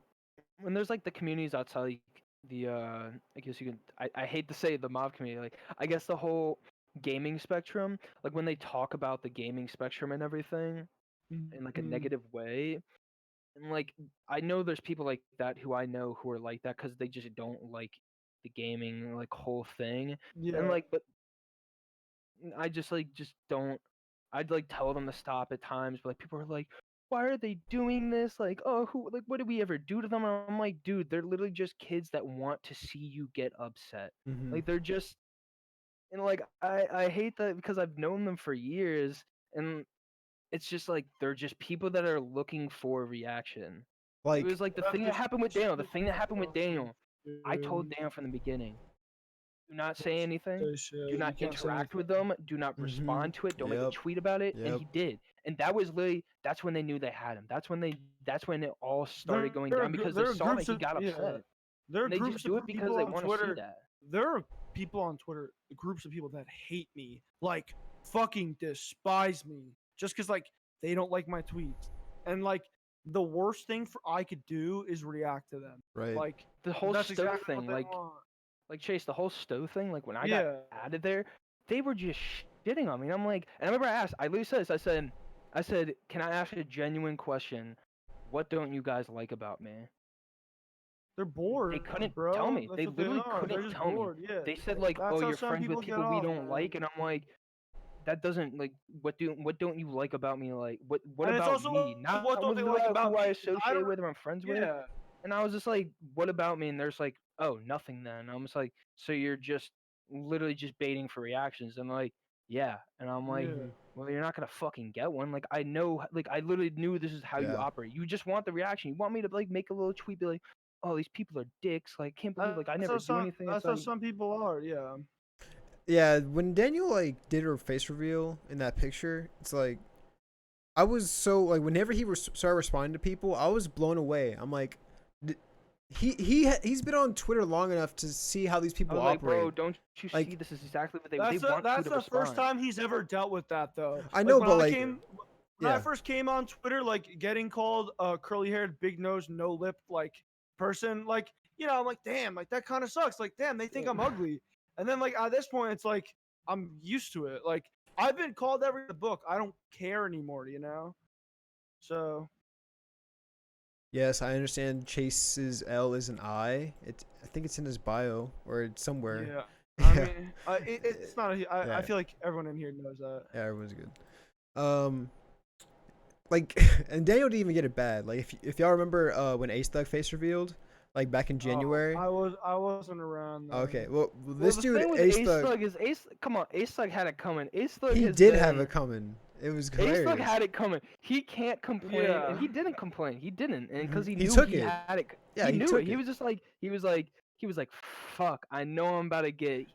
there's like the communities outside like, the I guess you can I hate to say the mob community, like I guess the whole gaming spectrum, like when they talk about the gaming spectrum and everything in like a Mhm. negative way. And like I know there's people like that who I know who are like that because they just don't like the gaming like whole thing. And Yeah. like but I just don't. I'd like tell them to stop at times, but like people are like, why are they doing this? Like, oh, who like what did we ever do to them? And I'm like, dude, they're literally just kids that want to see you get upset. Mhm. Like they're just and like I hate that because I've known them for years and it's just like they're just people that are looking for a reaction. It Like, was like the That's thing that just happened with Daniel. The thing that happened with awesome, Daniel. I told dude. Dan from the beginning, do not say anything. Say shit. Do You not can't say interact with anything. them. Do not mhm. respond to it. Don't make a Yep. tweet about it. And Yep. he did. And that was literally that's when they knew they had him. That's when it all started going There are down because they there are saw that groups he of got yeah. upset. There are And they just groups of do it because people they on want to see Twitter. that. There are people on Twitter, groups of people that hate me, like fucking despise me, just because like they don't like my tweets, and like the worst thing for I could do is react to them, Right. like The 'cause whole that's Stowe exactly what thing, they want. like Chase, the whole Stowe thing, like when I got Yeah, added there, they were just shitting on me. And I'm like, and I remember I asked, I literally said this, I said, can I ask a genuine question? What don't you guys like about me? they're They bored, couldn't tell bro. me. That's They what they literally are. They're couldn't just tell me. bored. Yeah, They said like, that's "Oh, how you're some friends with people get people we off, don't man. like," and I'm like, that doesn't like what don't you like about me? Like what And it's about also me? like, Not what don't with they like about who I me? 'Cause I associate don't. with or I'm friends with. Yeah. And I was just like, what about me? And there's like, oh, nothing then. I'm just like, so you're just literally just baiting for reactions. I'm like, yeah. And I'm like, Yeah. Mhm. well, you're not gonna fucking get one. Like I know, like I literally knew this is how you Yeah. operate. You just want the reaction. You want me to like make a little tweet, be like, oh, these people are dicks. Like can't believe like I That's never how do some. anything. It's That's how like, some people are. Yeah. Yeah, when Daniel like did her face reveal in that picture, it's like I was so like whenever he started responding to people, I was blown away. I'm like, d- he's been on Twitter long enough to see how these I people was like, bro, operate. don't you see Like this is exactly what they want you That's to the first respond. time he's ever dealt with that though. I Like know, but like when I yeah, first came on Twitter, like getting called a curly haired, big nose, no lip like person, like I'm like, damn, like that kind of sucks. Like, damn, they think I'm ugly. And then like at this point, it's like I'm used to it. Like I've been called every book. I don't care anymore. So yes, I understand. Chase's L is an I. I think it's in his bio or it's somewhere. yeah. I Yeah, mean, it's not. I yeah, feel like everyone in here knows that. yeah. Everyone's good. Um, like, and Daniel didn't even get it bad. Like, if y'all remember when Ace Thug face revealed, like back in Oh, January. I wasn't around Okay, then. well, Well, this the dude thing with Ace Ace Thug, Thug is Ace. Come on, Ace Thug had it coming. Ace Thug he has did have been it coming. It was Ace Thug hilarious. had it coming. He can't complain, and Yeah. he didn't complain. He didn't, and because he He knew took he it. had it, Yeah, he he knew it. took He it. was just like, he was like, fuck. I know I'm about to get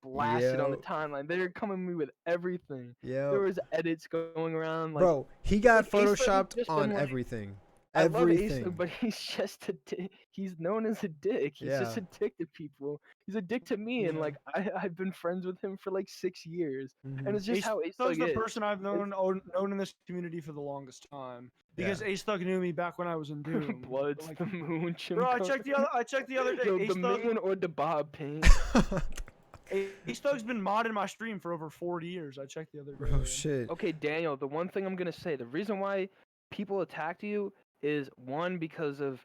blasted on the Yo, timeline. They're coming at me with everything. There yo, was edits going around, bro, he got Ace Thug has photoshopped just been on like. everything, I love Ace everything. Thug, but he's just a dick. He's known as a dick. He's just Yeah. a dick to people. He's a dick to me, and Yeah. like I've been friends with him for like 6 years, and Hmm. it's just Ace how Ace Thug's Thug the is. person I've It's known in this community for the longest time Yeah. because Ace Thug knew me back when I was in Doom. Bloods, Like, the moon, Jim bro, Cone. I checked the other day. Yo, the Ace Thug man or the Bob paint. Ace Thug's been modding my stream for over 40 years. I checked the other Bro, day. shit. Okay, Daniel, the one thing I'm gonna say, the reason why people attacked you is one because of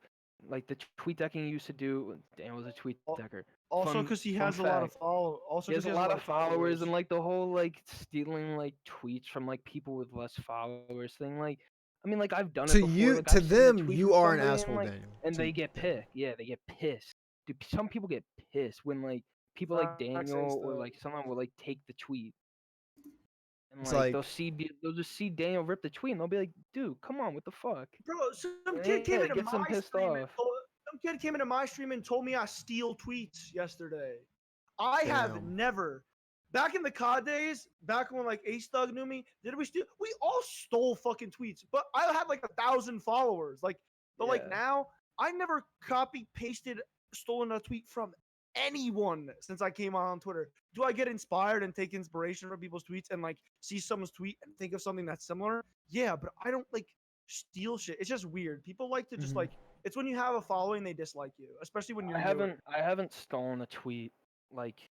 like the tweet decking you used to do. Daniel was a tweet Al- decker. Also, Fun because he fun has a lot of fact. follow. Also, He because has he a has a lot lot of of followers and followers. like the whole like stealing like tweets from like people with less followers thing. Like, I mean, like I've done it before. Like To I've seen a them, tweet you from are an somebody and asshole, like, Daniel. and To they get them. pissed. Yeah, they get pissed. Dude, some people get pissed when like people like Facts, Ace Daniel or Thug. like someone will like take the tweet and It's like like, they'll just see Daniel rip the tweet and they'll be like, dude, come on, what the fuck? Bro, some And kid came yeah, it into gets my them pissed stream and off. some kid came into my stream and told me I steal tweets yesterday. I have damn. never. Back in the COD days, back when like Ace Thug knew me, did we steal? We all stole fucking tweets, but I had like 1,000 followers. Like, but like Yeah. now, I never copy pasted stolen a tweet from anyone since I came on Twitter. Do I get inspired and take inspiration from people's tweets and like see someone's tweet and think of something that's similar? Yeah, but I don't like steal shit. It's just weird. People like to just Hmm. like it's when you have a following they dislike you, especially when you're newer. I haven't stolen a tweet like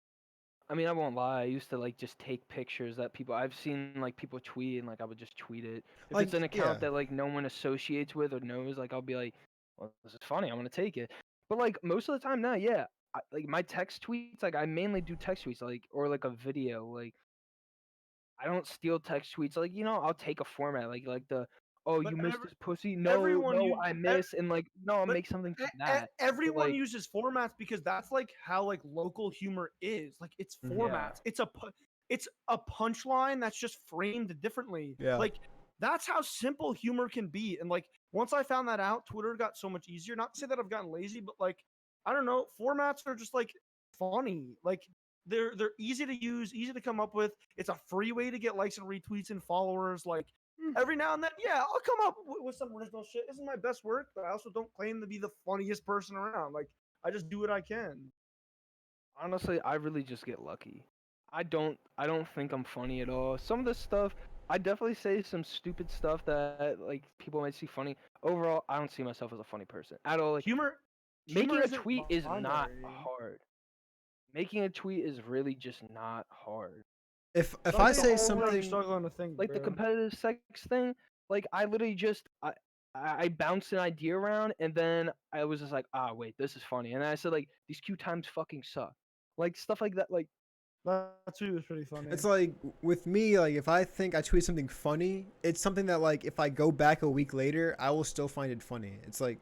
I mean, I won't lie. I used to like just take pictures that people I've seen like people tweet and like I would just tweet it. If it's Like, an yeah. account that like no one associates with or knows, like I'll be like, "Well, this is funny. I'm gonna take it." But like most of the time now, yeah, like my text tweets, like I mainly do text tweets, like or like a video. Like I don't steal text tweets. Like I'll take a format like the oh But you missed this pussy. No, everyone no, you I miss and like no, I'll but make something from that. But everyone like uses formats because that's like how like local humor is. Like it's Hmm. yeah, formats. It's a punchline that's just framed differently. Yeah. Like that's how simple humor can be. And like once I found that out, Twitter got so much easier. Not to say that I've gotten lazy, but like I don't know, formats are just like funny. Like they're easy to use, easy to come up with. It's a free way to get likes and retweets and followers. Like every now and then, yeah, I'll come up with some original shit. Isn't my best work, but I also don't claim to be the funniest person around. Like I just do what I can. honestly, I really just get lucky. I don't think I'm funny at all. Some of the stuff I definitely say some stupid stuff that like people might see funny. Overall, I don't see myself as a funny person at all. Like Humor making a isn't tweet is not binary. hard. Making a tweet is really just not hard. If Some I Like the say people whole really something, struggling to think, like the bro. competitive sex thing, like I literally just I bounced an idea around and then I was just like, ah wait, this is funny. And then I said like these queue times fucking suck. Like stuff like that, like That tweet was pretty funny. It's like with me, like if I think I tweet something funny, it's something that like if I go back a week later, I will still find it funny. It's like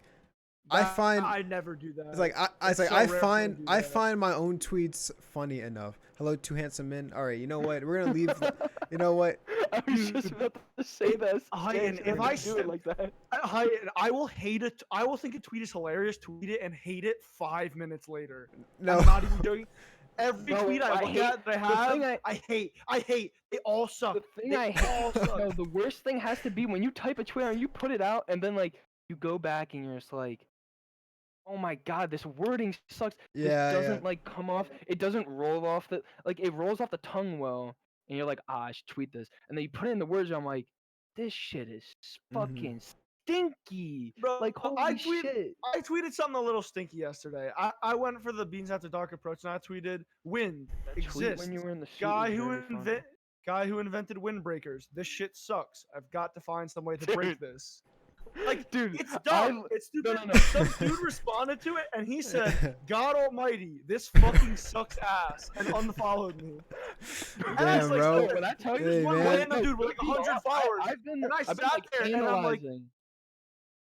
I find I never do that. it's like It's so I rare for me to find do I that. find my own tweets funny enough. Hello, two handsome men. All right, you know what? We're gonna leave. You know what? I was just about to say that. Heighten, If if I I do it like that, I will hate it. I will think a tweet is hilarious, tweet it, and hate it 5 minutes later. No. I'm not even joking. Every No, tweet I I look hate- at that I the have, thing I hate. They all suck. the thing They I all hate, suck. no, the worst thing has to be when you type a tweet and you put it out, and then like you go back and you're just like, oh my god, this wording sucks. Yeah, This doesn't like come off. It doesn't roll off the like it rolls off the tongue well, and you're like, I should tweet this, and then you put it in the words, and I'm like, this shit is fucking stinky. Bro, Like holy shit. I tweeted something a little stinky yesterday. I went for the Beans After Dark approach, and I tweeted, "Wind That tweet exists. when you were in the suit Guy was who very funny. guy who invented windbreakers. This shit sucks. I've got to find some way to break this." Like, Dude, it's dumb. It's no, stupid. no. Some dude responded to it, and he said, "God Almighty, this fucking sucks ass," and unfollowed me. And I was Damn, like, bro. "Stop it." When I tell you Hey, this one man. random dude with like 100 followers. I've been, And I I've been sat like there and I'm like, analyzing.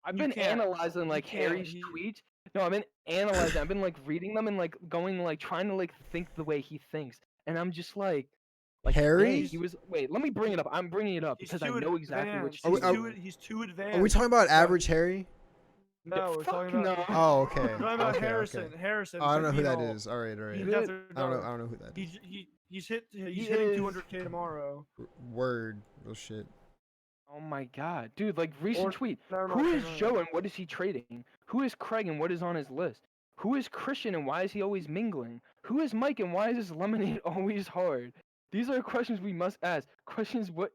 I've "You been can't. analyzing You like can't. Harry's tweets. No, I've been analyzing. I've been like reading them and like going like trying to like think the way he thinks, and I'm just like Harry? dang, he was. Wait, let me bring it up. I'm bringing it up He's because I too know exactly which. advanced. Are we- tweet it is. He's too advanced." Are we talking about Bro, average Harry? No, we're Fuck talking about. no. Oh, okay. We're talking about Okay, Harrison. okay. Harrison. Oh, I don't know who that Latino. is. All right, all right. Beans Good. After I don't know. Dark. I don't know who that is. He's He hitting is- 200K tomorrow. Word. Real shit. Oh my god, dude! Like recent Or- tweet. No, Who is no. Joe and what is he trading? Who is Craig and what is on his list? Who is Christian and why is he always mingling? Who is Mike and why is his lemonade always hard? These are questions we must ask. Questions what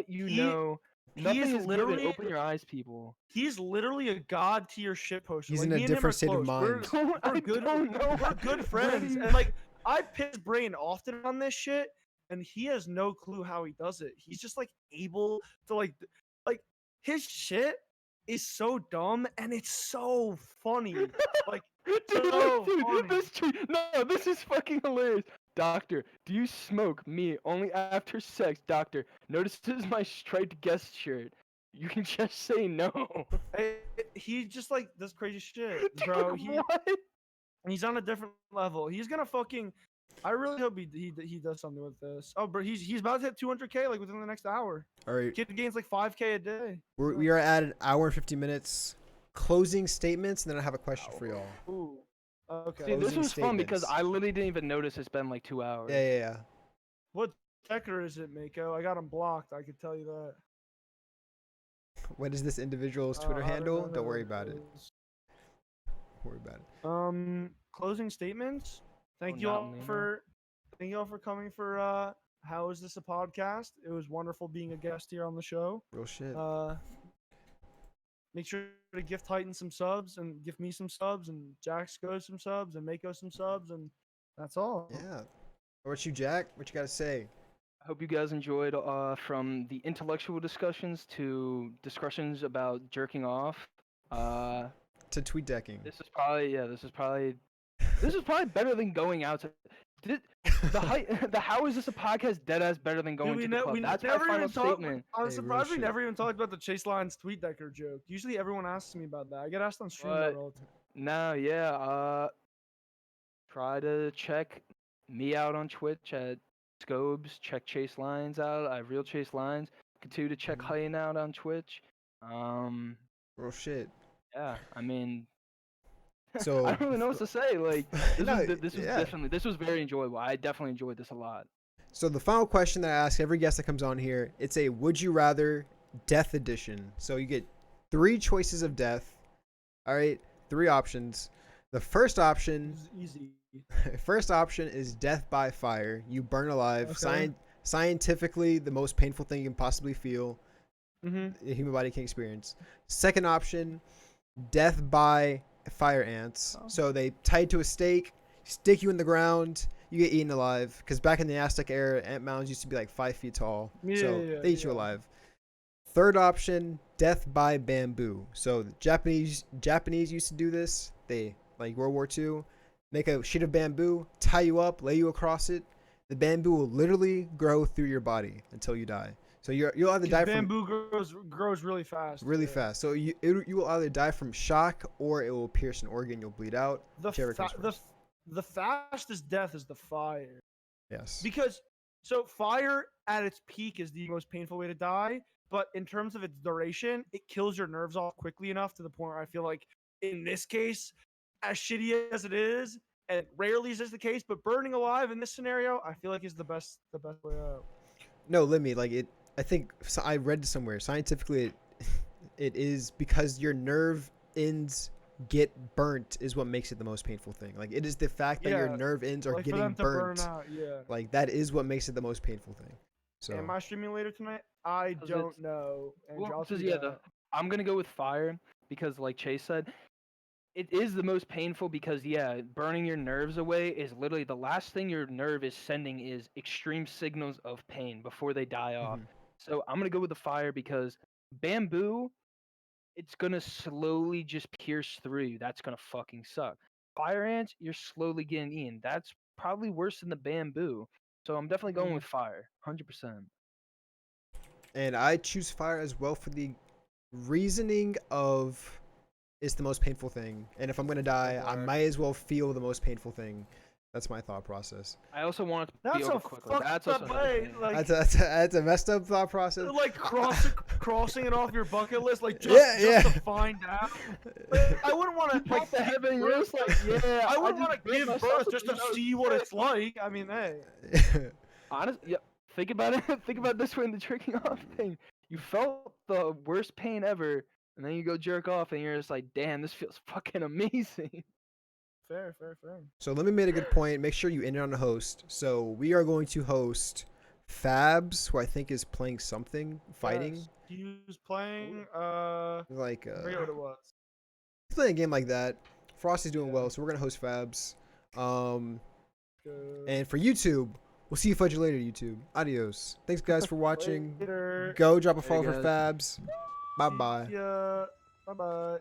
you He- know. he Nothing is is given. literally- Open your eyes, people. He's literally a god tier shit poster. He's like, in a me and him different are state of close. mind. We're I good. don't know. We're good friends. Where do And like, I piss brain often on this shit, and he has no clue how he does it. He's just like able to like his shit is so dumb and it's so funny. Like, Dude, so dude, funny. this tweet. No, this is fucking hilarious. Doctor, do you smoke? Me, only after sex. Doctor, notices my striped guest shirt. You can just say no. He just like does crazy shit, Dude, bro. what? He's on a different level. He's gonna fucking. I really hope he does something with this. Oh, bro, he's about to hit 200K like within the next hour. All right. Kid gains like 5K a day. We are at an hour and 50 minutes. Closing statements, and then I have a question for y'all. Ooh. Okay. See, this Closing was fun because statements. I literally didn't even notice it's been like 2 hours. Yeah. What decker is it, Mako? I got him blocked. I could tell you that. What is this individual's Twitter I don't handle? know Don't who worry about it. is. Don't worry about it. Closing statements. Thank Oh, you not all me, no. for coming for How Is This a Podcast? It was wonderful being a guest here on the show. Real shit. Make sure to gift Titan some subs and give me some subs and Jax goes some subs and Mako some subs and that's all. Yeah. What about you, Jack? What you got to say? I hope you guys enjoyed from the intellectual discussions to discussions about jerking off. To tweet decking. This is probably better than going out to the How Is This a Podcast deadass better than going Dude, to the club. That's my final statement. I'm Hey, surprised real we shit. never even talked about the Chase Lines tweet decker joke. Usually everyone asks me about that. I get asked on stream What? all the time. No, yeah. Try to check me out on Twitch at Scobes. Check Chase Lines out. I Real Chase Lines. Continue to check Hyun out on Twitch. Real shit. Yeah. I mean, So I don't really know what to say. Like, No, this was yeah. this was very enjoyable. I definitely enjoyed this a lot. So the final question that I ask every guest that comes on here, it's a would you rather death edition. So you get 3 choices of death. All right, 3 options. The first option, It's easy. first option is death by fire. You burn alive. Okay. Scientifically, the most painful thing you can possibly feel. Mm-hmm. The human body can experience. Second option, death by fire ants. Oh. So they tie you to a stake, stick you in the ground, you get eaten alive. Because back in the Aztec era, ant mounds used to be like 5 feet tall. So they eat you alive. Third option, death by bamboo. So the Japanese used to do this. They like World War II, make a sheet of bamboo, tie you up, lay you across it. the bamboo will literally grow through your body until you die. So you'll either die from Bamboo grows really fast. really yeah. fast. So you will either die from shock or it will pierce an organ. You'll bleed out. The Whichever comes first. the fastest death is the fire. Yes. Because so fire at its peak is the most painful way to die, but in terms of its duration, it kills your nerves off quickly enough to the point where I feel like in this case, as shitty as it is, and rarely is this the case, but burning alive in this scenario, I feel like is the best way out. No, let me like it. I think I read somewhere scientifically it is because your nerve ends get burnt is what makes it the most painful thing. Like it is the fact that your Yeah, nerve ends are Like for getting them to burn burnt. out, yeah. Like that is what makes it the most painful thing. So Am I streaming later tonight? I 'Cause don't it's- know. Andrew, Well, I'll because see yeah, that. I'm gonna go with fire because, like Chase said, it is the most painful because yeah, burning your nerves away is literally the last thing your nerve is sending is extreme signals of pain before they die off. Mhm. So I'm gonna go with the fire because bamboo, it's gonna slowly just pierce through you. That's gonna fucking suck. Fire ants, you're slowly getting eaten. That's probably worse than the bamboo. So I'm definitely going with fire, 100%. and I choose fire as well for the reasoning of it's the most painful thing. And if I'm gonna die, I Fire. might as well feel the most painful thing. That's my thought process. I also want it to be That's over a quickly. fucked That's up also another way. thing. Like, That's a messed up thought process. like crossing it off your bucket list, like Yeah. just to find out. Like, I wouldn't want to Pop like the heaven, you're birth- just like, yeah. I wouldn't just want to bit give myself birth in just the to nose. see what it's like. I mean, hey. Honest, yeah. Think about it. Think about this way in the jerking off thing. You felt the worst pain ever, and then you go jerk off, and you're just like, damn, this feels fucking amazing. Fair. So let me make a good point. Make sure you end it on the host. So we are going to host Fabs, who I think is playing something, fighting. Yes. He was playing. Like I forget what it was. he's playing a game like that. Frosty's doing Yeah. well, so we're gonna host Fabs. Good. And for YouTube, we'll see you fudge later, YouTube. Adios. Thanks guys for watching. Later. Go drop a Hey, follow for guys. Fabs. Bye bye. Yeah. Bye bye.